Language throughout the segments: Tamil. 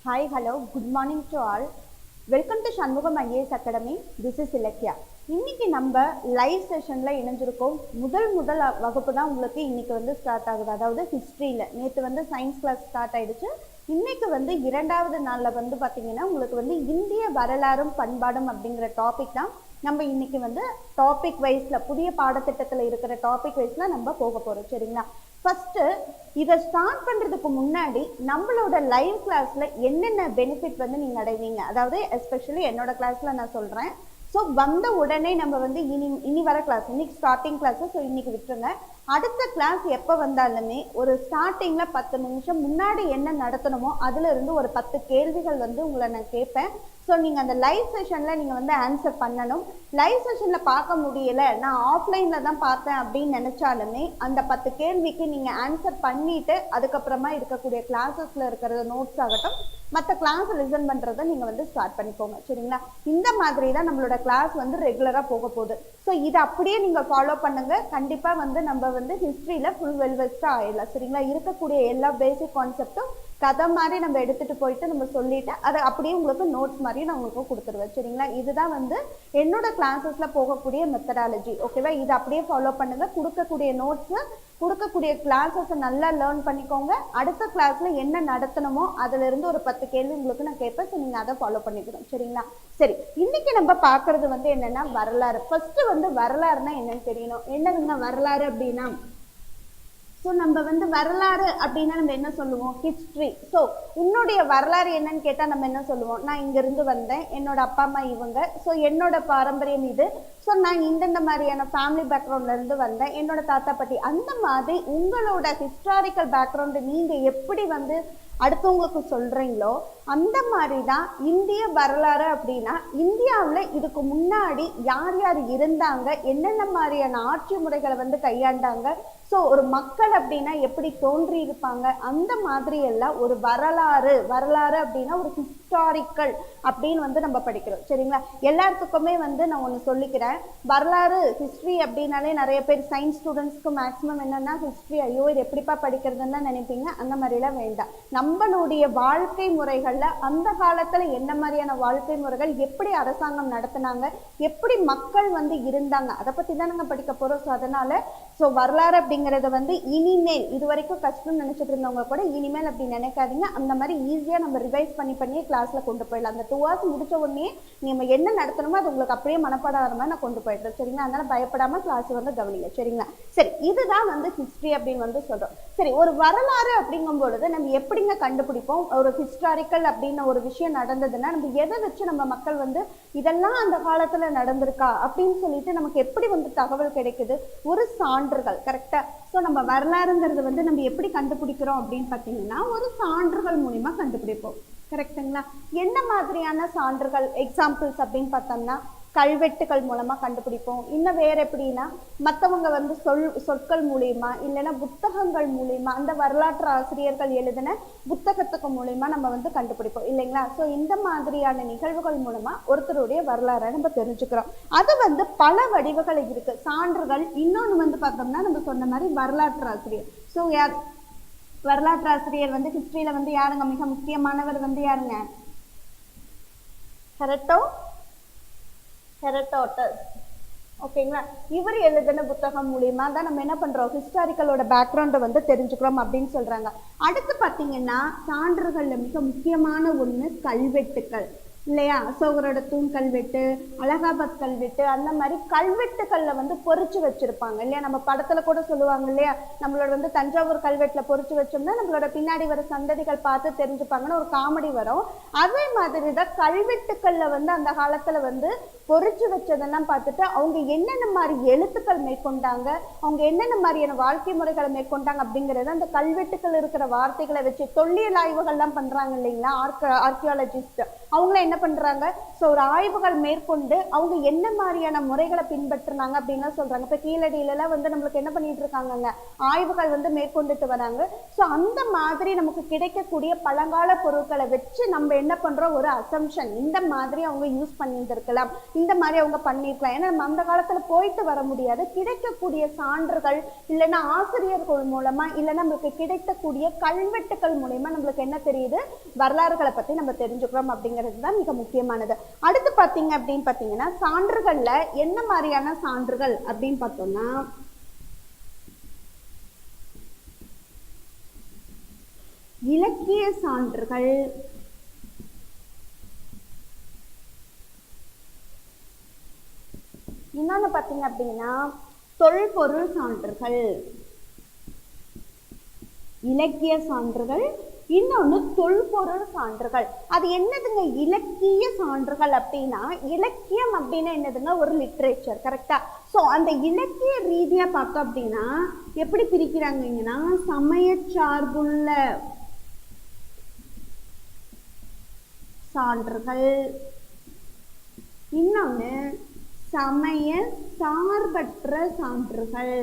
Hi, hello, good morning to all. Welcome to Shanmugam IAS Academy. This is Ilakya. இன்னைக்கு நம்ம லைவ் செஷன்ல இணைஞ்சிருக்கோம். முதல் வகுப்பு தான் உங்களுக்கு இன்னைக்கு வந்து ஸ்டார்ட் ஆகுது. அதாவது ஹிஸ்டரியில நேற்று வந்து சயின்ஸ் கிளாஸ் ஸ்டார்ட் ஆயிடுச்சு. இன்னைக்கு வந்து இரண்டாவது நாள்ல வந்து பாத்தீங்கன்னா உங்களுக்கு வந்து இந்திய வரலாறும் பண்பாடும் அப்படிங்கிற டாபிக் தான் நம்ம இன்னைக்கு வந்து டாபிக் வைஸ்ல புதிய பாடத்திட்டத்துல இருக்கிற டாபிக் வைஸ்ல நம்ம போக போறோம். சரிங்களா? ஃபர்ஸ்ட் இதை ஸ்டார்ட் பண்றதுக்கு முன்னாடி நம்மளோட லைவ் கிளாஸ்ல என்னென்ன பெனிஃபிட் வந்து நீங்க அடைவீங்க, அதாவது எஸ்பெஷலி என்னோட கிளாஸ்ல நான் சொல்றேன். ஸோ வந்த உடனே நம்ம வந்து இனி வர கிளாஸ் இன்னைக்கு ஸ்டார்டிங் கிளாஸ், ஸோ இன்னைக்கு விட்டுருங்க. அடுத்த கிளாஸ் எப்போ வந்தாலுமே ஒரு ஸ்டார்டிங்ல 10 நிமிஷம் முன்னாடி என்ன நடத்தணுமோ அதுல இருந்து ஒரு 10 கேள்விகள் வந்து உங்களை நான் கேட்பேன். ஸோ நீங்கள் அந்த லைவ் செஷனில் நீங்கள் வந்து ஆன்சர் பண்ணணும். லைவ் செஷனில் பார்க்க முடியலை, நான் ஆஃப்லைனில் தான் பார்த்தேன் அப்படின்னு நினச்சாலுமே அந்த 10 கேள்விக்கு நீங்கள் ஆன்சர் பண்ணிவிட்டு அதுக்கப்புறமா இருக்கக்கூடிய கிளாஸஸில் இருக்கிற நோட்ஸ் ஆகட்டும் மற்ற கிளாஸ் லிசன் பண்ணுறதை நீங்கள் வந்து ஸ்டார்ட் பண்ணிக்கோங்க. சரிங்களா? இந்த மாதிரி தான் நம்மளோட கிளாஸ் வந்து ரெகுலராக போக போகுது. ஸோ இதை அப்படியே நீங்கள் ஃபாலோ பண்ணுங்கள். கண்டிப்பாக வந்து நம்ம வந்து ஹிஸ்ட்ரியில் ஃபுல் வெல்வெஸ்ட்டாக ஆயிடலாம். சரிங்களா? இருக்கக்கூடிய எல்லா பேசிக் கான்செப்டும் கதை மாதிரி நம்ம எடுத்துகிட்டு போயிட்டு நம்ம சொல்லிட்டு அதை அப்படியே உங்களுக்கு நோட்ஸ் மாதிரி நான் உங்களுக்கு கொடுத்துருவேன். சரிங்களா? இதுதான் வந்து என்னோட கிளாஸஸில் போகக்கூடிய மெத்தடாலஜி. ஓகேவா? இதை அப்படியே ஃபாலோ பண்ணுங்கள். கொடுக்கக்கூடிய நோட்ஸு கொடுக்கக்கூடிய கிளாஸஸை நல்லா லேர்ன் பண்ணிக்கோங்க. அடுத்த கிளாஸில் என்ன நடத்தணுமோ அதிலிருந்து ஒரு 10 கேள்வி உங்களுக்கு நான் கேட்பேன். ஸோ நீங்கள் அதை ஃபாலோ பண்ணிக்கணும். சரிங்களா? சரி, இன்னைக்கு நம்ம பார்க்கறது வந்து என்னென்னா வரலாறு. ஃபர்ஸ்ட் வந்து வரலாறுனா என்னன்னு தெரியணும். என்னதுங்க வரலாறு அப்படின்னா? ஸோ நம்ம வந்து வரலாறு அப்படின்னா நம்ம என்ன சொல்லுவோம்? ஹிஸ்ட்ரி. ஸோ உன்னுடைய வரலாறு என்னன்னு கேட்டால் நம்ம என்ன சொல்லுவோம்? நான் இங்கேருந்து வந்தேன், என்னோட அப்பா அம்மா இவங்க, ஸோ என்னோட பாரம்பரியம் இது, ஸோ நான் இந்தந்த மாதிரியான ஃபேமிலி பேக்ரவுண்ட்லேருந்து வந்தேன், என்னோட தாத்தா பாட்டி, அந்த மாதிரி உங்களோட ஹிஸ்டாரிக்கல் பேக்ரவுண்டு நீங்கள் எப்படி வந்து அடுத்தவங்களுக்கு சொல்கிறீங்களோ அந்த மாதிரி தான் இந்திய வரலாறு. அப்படின்னா இந்தியாவில் இதுக்கு முன்னாடி யார் யார் இருந்தாங்க, என்னென்ன மாதிரியான ஆட்சி முறைகளை வந்து கையாண்டாங்க, ஸோ ஒரு மக்கள் அப்படின்னா எப்படி தோன்றி இருப்பாங்க, அந்த மாதிரி எல்லாம் ஒரு வரலாறு அப்படின்னா ஒரு ஹிஸ்டாரிக்கல் அப்படின்னு வந்து நம்ம படிக்கிறோம். சரிங்களா? எல்லாத்துக்குமே வந்து நான் ஒன்று சொல்லிக்கிறேன், வரலாறு ஹிஸ்ட்ரி அப்படின்னாலே நிறைய பேர் சயின்ஸ் ஸ்டூடெண்ட்ஸ்க்கு மேக்ஸிமம் என்னன்னா ஹிஸ்ட்ரி ஐயோ இது எப்படிப்பா படிக்கிறதுன்னு தான் நினைப்பீங்க. அந்த மாதிரிலாம் வேண்டாம். நம்மளுடைய வாழ்க்கை முறைகளில் அந்த காலத்தில் என்ன மாதிரியான வாழ்க்கை முறைகள், எப்படி அரசாங்கம் நடத்தினாங்க, எப்படி மக்கள் வந்து இருந்தாங்க, அதை பற்றி தான் நாங்கள் படிக்க போகிறோம். ஸோ அதனால வரலாறு அப்படிங்கிறத வந்து இனிமேல் இது வரைக்கும் கஷ்டம்னு நினைச்சிட்டு இருந்தவங்க கூட இனிமேல் அப்படி நினைக்காதீங்க. அந்த மாதிரி ஈஸியாக நம்ம ரிவைஸ் பண்ணியே கிளாஸில் கொண்டு போயிடலாம். அந்த 2 hours முடிச்ச உடனே நம்ம என்ன நடத்தணுமோ அது உங்களுக்கு அப்படியே மனப்பாடம் மாதிரி நான் கொண்டு போயிடுறேன். சரிங்களா? அதனால பயப்படாமல் கிளாஸ் வந்து கவனிங்க. சரிங்களா? சரி, இதுதான் வந்து ஹிஸ்ட்ரி அப்படின்னு வந்து சொல்கிறோம். சரி, ஒரு வரலாறு அப்படிங்கும் பொழுது நம்ம எப்படிங்க கண்டுபிடிப்போம்? ஒரு ஹிஸ்டாரிக்கல் அப்படின்னு ஒரு விஷயம் நடந்ததுன்னா நம்ம எதை வச்சு நம்ம மக்கள் வந்து இதெல்லாம் அந்த காலத்தில் நடந்திருக்கா அப்படின்னு சொல்லிட்டு நமக்கு எப்படி வந்து தகவல் கிடைக்குது? ஒரு சான்றுகள். கரெக்டா? ஸோ நம்ம வரலாறுங்கிறது வந்து நம்ம எப்படி கண்டுபிடிக்கிறோம் அப்படின்னு பார்த்தீங்கன்னா ஒரு சான்றுகள் மூலிமா கண்டுபிடிப்போம். கரெக்டுங்களா? என்ன மாதிரியான சான்றுகள் எக்ஸாம்பிள்ஸ் அப்படின்னு பார்த்தோம்னா கல்வெட்டுகள் மூலமா கண்டுபிடிப்போம். இன்னும் வேற எப்படின்னா மற்றவங்க வந்து சொற்கள் மூலியமா இல்லைன்னா புத்தகங்கள் மூலியமா, அந்த வரலாற்று ஆசிரியர்கள் எழுதின புத்தகத்துக்கு மூலியமா நம்ம வந்து கண்டுபிடிப்போம் இல்லைங்களா? ஸோ இந்த மாதிரியான நிகழ்வுகள் மூலமா ஒருத்தருடைய வரலாறை நம்ம தெரிஞ்சுக்கிறோம். அது வந்து பல வடிவுகள் இருக்கு சான்றுகள். இன்னொன்று வந்து பார்த்தோம்னா நம்ம சொன்ன மாதிரி வரலாற்று ஆசிரியர். ஸோ யார் வரலாற்று ஆசிரியர் வந்து ஹிஸ்டரியில வந்து யாருங்க மிக முக்கியமானவர்? வந்து யாருங்க? ஹெரடோட்டஸ். ஓகேங்களா? இவர் எழுதின புத்தகம் மூலியமா தான் நம்ம என்ன பண்றோம்? ஹிஸ்டாரிக்கலோட பேக்ரவுண்டை வந்து தெரிஞ்சுக்கிறோம் அப்படின்னு சொல்றாங்க. அடுத்து பார்த்தீங்கன்னா சான்றுகள்ல மிக முக்கியமான ஒண்ணு கல்வெட்டுக்கள் இல்லையா? அசோகரோட தூண் கல்வெட்டு, அலகாபாத் கல்வெட்டு, அந்த மாதிரி கல்வெட்டுக்கள்ல வந்து பொறிச்சு வச்சிருப்பாங்க இல்லையா? நம்ம படத்துல கூட சொல்லுவாங்க இல்லையா, நம்மளோட வந்து தஞ்சாவூர் கல்வெட்டுல பொறிச்சு வச்சோம்னா நம்மளோட பின்னாடி வர சந்ததிகள் பார்த்து தெரிஞ்சுப்பாங்கன்னு ஒரு காமெடி வரும். அதே மாதிரி தான் கல்வெட்டுக்கள்ல வந்து அந்த காலத்துல வந்து பொறிச்சு வச்சதெல்லாம் பார்த்துட்டு அவங்க என்னென்ன மாதிரி எழுத்துக்கள் மேற்கொண்டாங்க, அவங்க என்னென்ன மாதிரியான வாழ்க்கை முறைகளை மேற்கொண்டாங்க அப்படிங்கிறது அந்த கல்வெட்டுக்கள் இருக்கிற வார்த்தைகளை வச்சு தொல்லியல் ஆய்வுகள்லாம் பண்றாங்க இல்லைங்களா? ஆர்கியாலஜிஸ்ட் அவங்கள என்ன பண்றாங்க? ஸோ ஒரு ஆய்வுகள் மேற்கொண்டு அவங்க என்ன மாதிரியான முறைகளை பின்பற்றினாங்க அப்படின்னு சொல்றாங்க. இப்போ கீழடியிலலாம் வந்து நம்மளுக்கு என்ன பண்ணிட்டு இருக்காங்க? ஆய்வுகள் வந்து மேற்கொண்டுட்டு வராங்க. ஸோ அந்த மாதிரி நமக்கு கிடைக்கக்கூடிய பழங்கால பொருட்களை வச்சு நம்ம என்ன பண்றோம்? ஒரு அசம்ஷன், இந்த மாதிரி அவங்க யூஸ் பண்ணியிருந்திருக்கலாம், இந்த மாதிரி அவங்க பண்ணியிருக்கலாம். ஏன்னா நம்ம அந்த காலத்துல போயிட்டு வர முடியாது. கிடைக்கக்கூடிய சான்றுகள் இல்லைன்னா ஆசிரியர்கள் மூலமா இல்லைன்னா நம்மளுக்கு கிடைக்கக்கூடிய கல்வெட்டுக்கள் மூலமா நம்மளுக்கு என்ன தெரியுது? வரலாறுகளை பத்தி நம்ம தெரிஞ்சுக்கிறோம் அப்படிங்கிறது தான் மிக முக்கியமானது. அடுத்து பாத்தீங்க அப்படின்னு பாத்தீங்கன்னா சான்றுகள்ல என்ன மாதிரியான சான்றுகள் அப்படின்னு பார்த்தோம்னா இலக்கிய சான்றுகள், இன்னொன்னு பாத்தீங்க அப்படின்னா தொல்பொருள் சான்றுகள். இலக்கிய சான்றுகள், இன்னொன்னு தொல்பொருள் சான்றுகள். அது என்னதுங்க இலக்கிய சான்றுகள் அப்படின்னா, இலக்கியம் அப்படின்னா என்னதுங்க ஒரு லிட்ரேச்சர், கரெக்டா? ஸோ அந்த இலக்கிய ரீதியா பார்த்தோம் அப்படின்னா எப்படி பிரிக்கிறாங்கன்னா சமய சார்புள்ள சான்றுகள், இன்னொன்னு சமய சார்பற்ற சான்றுகள்.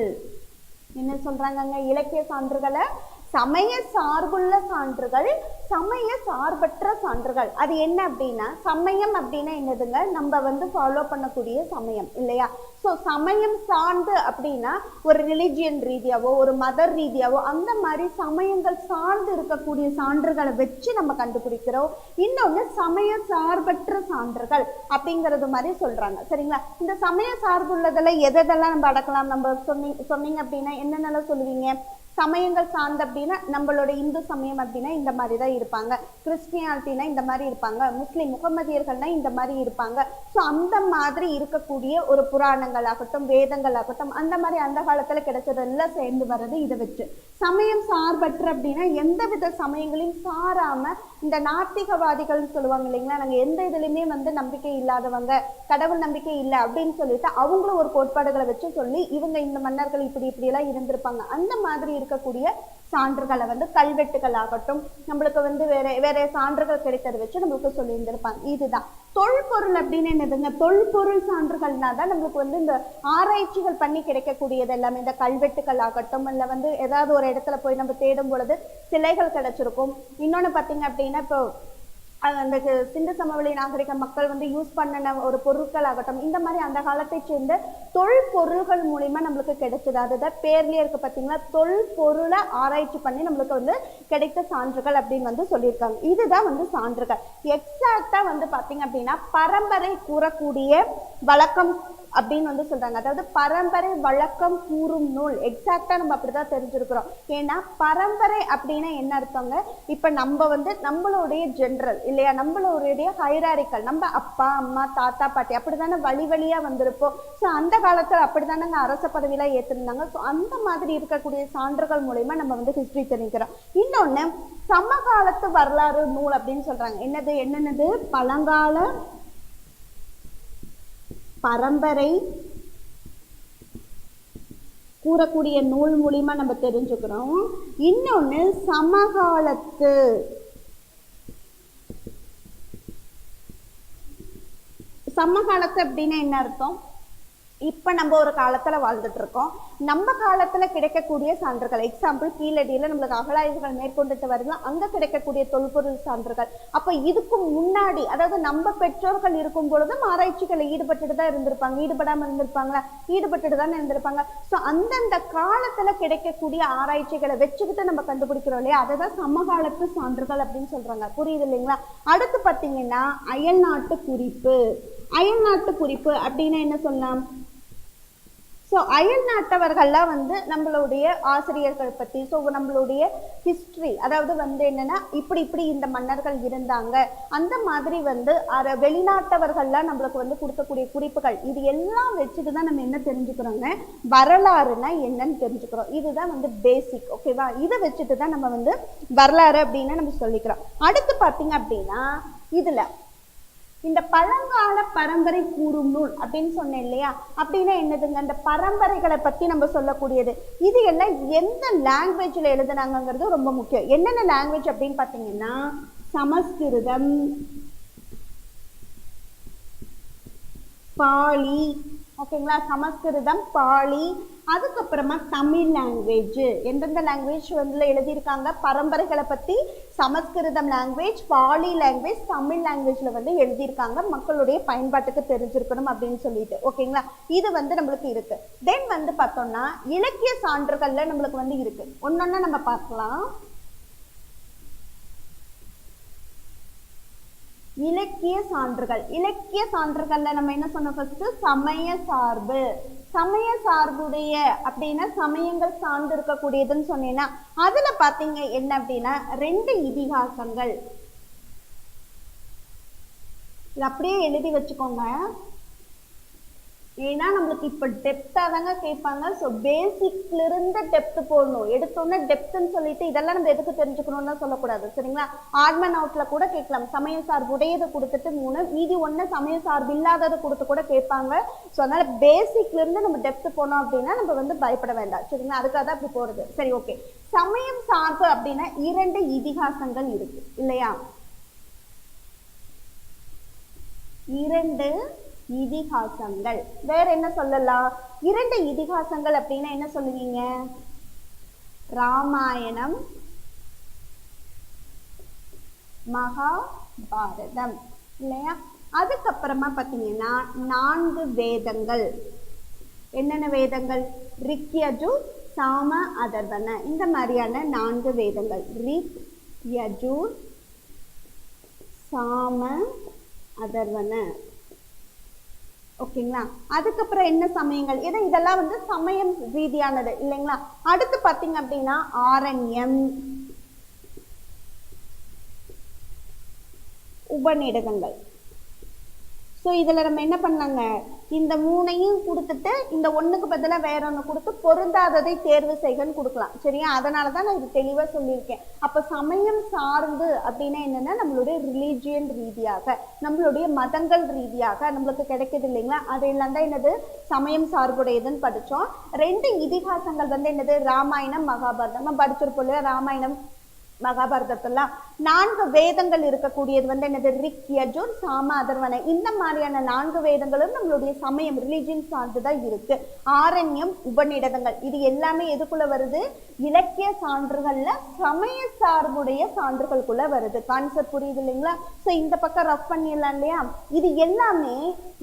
என்ன சொல்றாங்க? இலக்கிய சான்றுகளை சமய சார்புள்ள சான்றுகள், சமய சார்பற்ற சான்றுகள். அது என்ன அப்படின்னா சமயம் அப்படின்னா என்னதுங்க நம்ம வந்து ஃபாலோ பண்ணக்கூடிய சமயம் இல்லையா? ஸோ சமயம் சார்ந்து அப்படின்னா ஒரு ரிலிஜியன் ரீதியாவோ ஒரு மத ரீதியாவோ அந்த மாதிரி சமயங்கள் சார்ந்து இருக்கக்கூடிய சான்றுகளை வச்சு நம்ம கண்டுபிடிக்கிறோம். இன்னொன்னு சமய சார்பற்ற சான்றுகள் அப்படிங்கிறது மாதிரி சொல்றாங்க, சரிங்களா? இந்த சமய சார்புள்ளதுல எதெல்லாம் நம்ம அடக்கலாம்? நம்ம சொன்னீங்க அப்படின்னா என்னென்னலாம் சொல்லுவீங்க? சமயங்கள் சார்ந்த அப்படின்னா நம்மளோட இந்து சமயம் அப்படின்னா இந்த மாதிரி தான் இருப்பாங்க, கிறிஸ்டியானிட்டினா இந்த மாதிரி இருப்பாங்க, முஸ்லிம் முகமதியர்கள்னா இந்த மாதிரி இருப்பாங்க. ஸோ அந்த மாதிரி இருக்கக்கூடிய ஒரு புராணங்கள் ஆகட்டும் வேதங்கள் ஆகட்டும் அந்த மாதிரி அந்த காலத்துல கிடைச்சதெல்லாம் சேர்ந்து வர்றது இதை வச்சு. சமயம் சார்பற்ற அப்படின்னா எந்த வித சமயங்களையும் சாராம இந்த நாத்திகவாதிகள்னு சொல்லுவாங்க இல்லைங்களா, நாங்க எந்த இதுலையுமே வந்து நம்பிக்கை இல்லாதவங்க, கடவுள் நம்பிக்கை இல்லை அப்படின்னு சொல்லிட்டு அவங்களும் ஒரு கோட்பாடுகளை வச்சு சொல்லி இவங்க இந்த மன்னர்கள் இப்படி இப்படி எல்லாம் இருந்திருப்பாங்க அந்த மாதிரி இருக்கக்கூடிய சான்றுகளை வந்து கல்வெட்டுகள் ஆகட்டும் நம்மளுக்கு வந்து வேற சான்றுகள் கிடைத்ததை வச்சு நம்மளுக்கு சொல்லி இருந்திருப்பாங்க. இதுதான் தொல்பொருள் அப்படின்னு என்னதுங்க? தொல்பொருள் சான்றுகள்னா தான் நம்மளுக்கு வந்து இந்த ஆராய்ச்சிகள் பண்ணி கிடைக்கக்கூடியது எல்லாமே. இந்த கல்வெட்டுகள் ஆகட்டும் இல்ல வந்து ஏதாவது ஒரு இடத்துல போய் நம்ம தேடும் பொழுது சிலைகள் கிடைச்சிருக்கும். இன்னொன்னு பாத்தீங்க அப்படின்னா இப்போ அந்த சிந்து சமவெளி நாகரிக மக்கள் வந்து யூஸ் பண்ணின ஒரு பொருட்கள் ஆகட்டும் இந்த மாதிரி அந்த காலத்தை சேர்ந்த தொல்பொருள்கள் மூலியமா நம்மளுக்கு கிடைச்சது. அதுதான் பேர்லயே இருக்கு பாத்தீங்களா, தொல்பொருளை ஆராய்ச்சி பண்ணி நம்மளுக்கு வந்து கிடைத்த சான்றுகள் அப்படின்னு வந்து சொல்லியிருக்காங்க. இதுதான் வந்து சான்றுகள். எக்ஸாக்டா வந்து பாத்தீங்க அப்படின்னா பரம்பரை கூறக்கூடிய வழக்கம் அப்படின்னு வந்து சொல்றாங்க. அதாவது பரம்பரை வழக்கம் கூறும் நூல். எக்ஸாக்டா நம்ம அப்படிதான் தெரிஞ்சிருக்கிறோம். ஏன்னா பரம்பரை அப்படின்னா என்ன அர்த்தங்க? இப்ப நம்ம வந்து நம்மளுடைய ஜெனரல் இல்லையா, நம்மளுடைய ஹைராரிக்கல், நம்ம அப்பா அம்மா தாத்தா பாட்டி அப்படித்தானே வழி வழியா வந்திருப்போம். ஸோ அந்த காலத்துல அப்படித்தானங்க அரச பதவியெல்லாம் ஏற்றிருந்தாங்க. ஸோ அந்த மாதிரி இருக்கக்கூடிய சான்றுகள் மூலயமா நம்ம வந்து ஹிஸ்டரி தெரிஞ்சுக்கிறோம். இன்னொன்னு சமகாலத்து வரலாறு நூல் அப்படின்னு சொல்றாங்க. என்னென்னது? பழங்கால பரம்பரை கூறக்கூடிய நூல் மூலியமா நம்ம தெரிஞ்சுக்கிறோம். இன்னொன்னு சமகாலத்து அப்படின்னா என்ன அர்த்தம்? இப்ப நம்ம ஒரு காலத்துல வாழ்ந்துட்டு இருக்கோம், நம்ம காலத்துல கிடைக்கக்கூடிய சான்றுகள். எக்ஸாம்பிள் கீழடியில நம்மளுக்கு அகழாய்வுகள் மேற்கொண்டுட்டு வருது, அங்க கிடைக்கக்கூடிய தொல்பொருள் சான்றுகள். அப்ப இதுக்கு முன்னாடி அதாவது நம்ம பெற்றோர்கள் இருக்கும் பொழுதும் ஆராய்ச்சிகளை ஈடுபட்டுட்டு தான் இருந்திருப்பாங்க. ஈடுபடாம இருந்திருப்பாங்களா? ஈடுபட்டுட்டு தானே இருந்திருப்பாங்க. ஸோ அந்தந்த காலத்துல கிடைக்கக்கூடிய ஆராய்ச்சிகளை வச்சுக்கிட்டு நம்ம கண்டுபிடிக்கிறோம் இல்லையா, அதுதான் சமகாலத்து சான்றுகள் அப்படின்னு சொல்றாங்க. புரியுது இல்லைங்களா? அடுத்து பாத்தீங்கன்னா அயல்நாட்டு குறிப்பு. அயல்நாட்டு குறிப்பு அப்படின்னா என்ன சொல்லலாம்? ஸோ அயல் நாட்டவர்கள்லாம் வந்து நம்மளுடைய ஆசிரியர்கள் பற்றி, ஸோ நம்மளுடைய ஹிஸ்ட்ரி, அதாவது வந்து என்னன்னா இப்படி இப்படி இந்த மன்னர்கள் இருந்தாங்க அந்த மாதிரி வந்து வெளிநாட்டவர்கள்லாம் நம்மளுக்கு வந்து கொடுக்கக்கூடிய குறிப்புகள், இது எல்லாம் வச்சுட்டு தான் நம்ம என்ன தெரிஞ்சுக்கிறோங்க? வரலாறுனா என்னன்னு தெரிஞ்சுக்கிறோம். இதுதான் வந்து பேசிக், ஓகேவா? இதை வச்சுட்டு தான் நம்ம வந்து வரலாறு அப்படின்னு நம்ம சொல்லிக்கிறோம். அடுத்து பார்த்தீங்க அப்படின்னா இதுல இந்த பழங்கால பரம்பரை கூறும் நூல் அப்படின்னு சொன்னேன் இல்லையா, அப்படின்னா என்னதுங்க? அந்த பரம்பரைகளை பத்தி நம்ம சொல்லக்கூடியது. இது எல்லாம் எந்த லாங்குவேஜ்ல எழுதுனாங்கிறது ரொம்ப முக்கியம். என்னென்ன லாங்குவேஜ் அப்படின்னு பாத்தீங்கன்னா சமஸ்கிருதம், பாலி, ஓகேங்களா? சமஸ்கிருதம், பாலி, அதுக்கப்புறமா தமிழ் லாங்குவேஜ். எந்தெந்த லாங்குவேஜ் வந்து எழுதியிருக்காங்க பரம்பரைகளை பத்தி? சமஸ்கிருதம் லாங்குவேஜ், பாலி லாங்குவேஜ், தமிழ் லாங்குவேஜ்ல வந்து எழுதியிருக்காங்க. மக்களுடைய பயன்பாட்டுக்கு தெரிஞ்சிருக்கணும் அப்படின்னு சொல்லிட்டு, ஓகேங்களா? இது வந்து நம்மளுக்கு இருக்கு. தென் வந்து பார்த்தோம்னா இலக்கிய சான்றுகள்ல நம்மளுக்கு வந்து இருக்கு. ஒன்னொன்னா நம்ம பார்க்கலாம். இலக்கிய சான்றுகள். இலக்கிய சான்றுகள்ல நம்ம என்ன சொன்னோம்? ஃபர்ஸ்ட் சமய சார்பு. சமய சார்புடைய அப்படின்னா சமயங்கள் சார்ந்து இருக்கக்கூடியதுன்னு சொன்னீங்கன்னா அதுல பாத்தீங்க என்ன அப்படின்னா 2 இதிகாசங்கள். இது அப்படியே எழுதி வச்சுக்கோங்க. ஏன்னா நம்மளுக்கு இப்ப டெப்தா தாங்க கேட்பாங்க. ஸோ பேசிக்ல இருந்து டெப்த் போடணும். எடுத்தோன்னே டெப்த்ன்னு சொல்லிட்டு இதெல்லாம் நம்ம எதுக்கு தெரிஞ்சுக்கணும்னு சொல்லக்கூடாது, சரிங்களா? ஆட்மன் அவுட்ல கூட கேட்கலாம். சமய சார்பு உடையதை கொடுத்துட்டு 3, மீதி 1 சமய சார்பு இல்லாததை கொடுத்து கூட கேட்பாங்க. ஸோ அதனால பேசிக்ல இருந்து நம்ம டெப்த் போனோம் அப்படின்னா நம்ம வந்து பயப்பட வேண்டாம், சரிங்களா? அதுக்காக தான் அப்படி போறது. சரி, ஓகே. சமயம் சார்பு அப்படின்னா 2 இதிகாசங்கள் இருக்கு இல்லையா? 2 இதிகாசங்கள். வேற என்ன சொல்லலாம்? 2 இதிகாசங்கள் அப்படின்னா என்ன சொல்லுவீங்க? ராமாயணம், மகாபாரதம் இல்லையா? அதுக்கப்புறமா பாத்தீங்கன்னா 4 வேதங்கள். என்னென்ன வேதங்கள்? ரிக், யஜுர், சாம, அதர்வன. இந்த மாதிரியான 4 வேதங்கள். ரிக், யஜுர், சாம, அதர்வன. ஓகேங்களா? அதுக்கப்புறம் என்ன சமயங்கள்? இதெல்லாம் வந்து சமயம் ரீதியானது இல்லைங்களா? அடுத்து பாத்தீங்க அப்படின்னா ஆரண்யம், உபநிடதங்கள். ஸோ இதில் நம்ம என்ன பண்ணாங்க? இந்த 3ஐயும் கொடுத்துட்டு இந்த 1க்கு பதிலாக வேற 1 கொடுத்து பொருந்தாததை தேர்வு செய்கன்னு கொடுக்கலாம், சரியா? அதனால தான் நான் இது தெளிவாக சொல்லியிருக்கேன். அப்போ சமயம் சார்ந்து அப்படின்னா என்னென்னா நம்மளுடைய ரிலீஜியன் ரீதியாக, நம்மளுடைய மதங்கள் ரீதியாக நம்மளுக்கு கிடைக்குது இல்லைங்களா? அதெல்லாம் தான் என்னது? சமயம் சார்புடையதுன்னு படித்தோம். 2 இதிகாசங்கள் வந்து என்னது? ராமாயணம், மகாபாரதம். நம்ம படிச்சிருப்போம் இல்லையா? ராமாயணம், மகாபாரதத்தெல்லாம் 4 வேதங்கள் இருக்கக்கூடியது வந்து என்னது? ரிக், யஜுர், சாம, அதர்வன. இந்த மாதிரியான 4 வேதங்களும் நம்மளுடைய சமயம் ரிலீஜியன் சார்ந்துதான் இருக்கு. ஆரண்யம், உபநிடதங்கள் இது எல்லாமே எதுக்குள்ள வருது? இலக்கிய சான்றுகள்ல சமய சார்புடைய சான்றுகளுக்குள்ள வருது. கான்செப்ட் புரியுது இல்லைங்களா? ஸோ இந்த பக்கம் ரஃப் பண்ணிடலாம் இல்லையா? இது எல்லாமே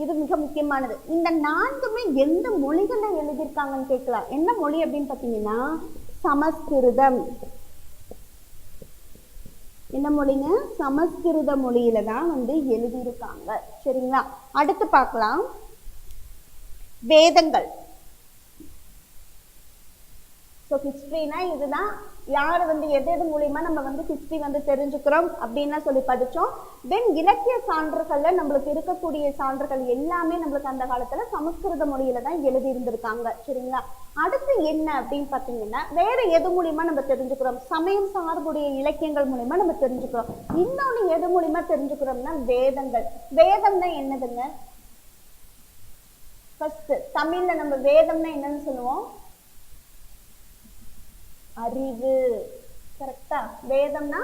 இது மிக முக்கியமானது. இந்த 4மே எந்த மொழிகள்ல எழுதியிருக்காங்கன்னு கேட்கலாம். என்ன மொழி அப்படின்னு பார்த்தீங்கன்னா சமஸ்கிருதம். என்ன மொழிங்க? சமஸ்கிருத மொழியில தான் வந்து எழுதியிருக்காங்க, சரிங்களா? அடுத்து பார்க்கலாம் வேதங்கள். ஸோ ஹிஸ்ட்ரினா இதுதான். யார் வந்து எது மூலியமா நம்ம வந்து ஹிஸ்ட்ரி வந்து தெரிஞ்சுக்கிறோம் அப்படின்னு சொல்லி படித்தோம். தென் இலக்கிய சான்றுகள்ல நம்மளுக்கு இருக்கக்கூடிய சான்றுகள் எல்லாமே நம்மளுக்கு அந்த காலத்துல சமஸ்கிருத மொழியில தான் எழுதி இருந்திருக்காங்க, சரிங்களா? அடுத்து என்ன அப்படின்னு பார்த்தீங்கன்னா வேற எது மூலியமா நம்ம தெரிஞ்சுக்கிறோம்? சமயம் சார்புடைய இலக்கியங்கள் மூலியமா நம்ம தெரிஞ்சுக்கிறோம். இன்னொன்று எது மூலியமா தெரிஞ்சுக்கிறோம்னா வேதங்கள். வேதம்னா என்னதுங்க? ஃபர்ஸ்ட் தமிழ்ல நம்ம வேதம்னா என்னன்னு சொல்லுவோம்? அறிவு. கரெக்டா? வேதம்னா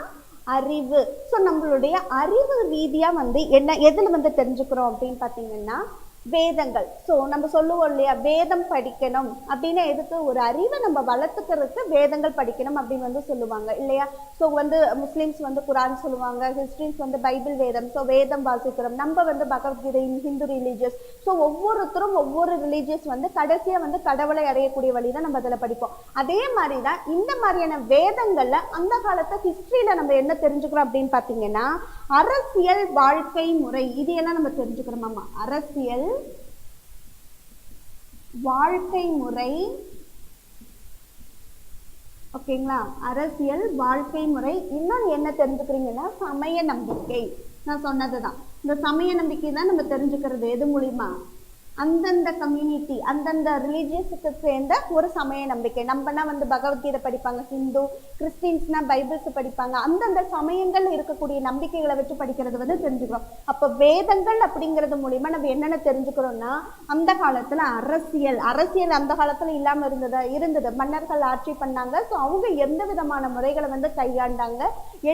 அறிவு. ஸோ நம்மளுடைய அறிவு ரீதியா வந்து என்ன எதுல வந்து தெரிஞ்சுக்கிறோம் அப்படின்னு பார்த்தீங்கன்னா வேதங்கள். ஸோ நம்ம சொல்லுவோம் இல்லையா, வேதம் படிக்கணும் அப்படின்னா எதுக்கு? ஒரு அறிவை நம்ம வளர்த்துக்கிறதுக்கு வேதங்கள் படிக்கணும் அப்படின்னு வந்து சொல்லுவாங்க இல்லையா? ஸோ வந்து முஸ்லிம்ஸ் வந்து குரான் சொல்லுவாங்க, கிறிஸ்டின்ஸ் வந்து பைபிள் வேதம். ஸோ வேதம் வாசிக்கிறோம். நம்ம வந்து பகவத்கீதை, ஹிந்து ரிலீஜியஸ். ஸோ ஒவ்வொருத்தரும் ஒவ்வொரு ரிலீஜியஸ் வந்து கடைசியா வந்து கடவுளை அடையக்கூடிய வழி தான் நம்ம அதில் படிப்போம். அதே மாதிரி தான் இந்த மாதிரியான வேதங்கள்ல அந்த காலத்து ஹிஸ்டரியில நம்ம என்ன தெரிஞ்சுக்கிறோம் அப்படின்னு பார்த்தீங்கன்னா அரசியல், வாழ்க்கை முறை, இது எல்லாம் நம்ம தெரிஞ்சுக்கிறோமாமா. அரசியல், வாழ்க்கை முறை, ஓகேங்களா? அரசியல், வாழ்க்கை முறை. இன்னொன்று என்ன தெரிஞ்சுக்கிறீங்கன்னா சமய நம்பிக்கை. நான் சொன்னதுதான். இந்த சமய நம்பிக்கை தான் நம்ம தெரிஞ்சுக்கிறது எது மூலியமா? அந்தந்த கம்யூனிட்டி, அந்தந்த ரிலீஜியஸுக்கு சேர்ந்த ஒரு சமய நம்பிக்கை. நம்மனா வந்து பகவத்கீதை படிப்பாங்க, ஹிந்து, கிறிஸ்டின்ஸ்னா பைபிள்ஸ் படிப்பாங்க. அந்தந்த சமயங்கள் இருக்கக்கூடிய நம்பிக்கைகளை வச்சு படிக்கிறது வந்து தெரிஞ்சுக்கிறோம். அப்போ வேதங்கள் அப்படிங்கிறது மூலியமா நம்ம என்னென்ன தெரிஞ்சுக்கிறோம்னா அந்த காலத்துல அரசியல். அரசியல் அந்த காலத்துல இல்லாம இருந்தது. மன்னர்கள் ஆட்சி பண்ணாங்க. ஸோ அவங்க எந்த விதமான முறைகளை வந்து கையாண்டாங்க,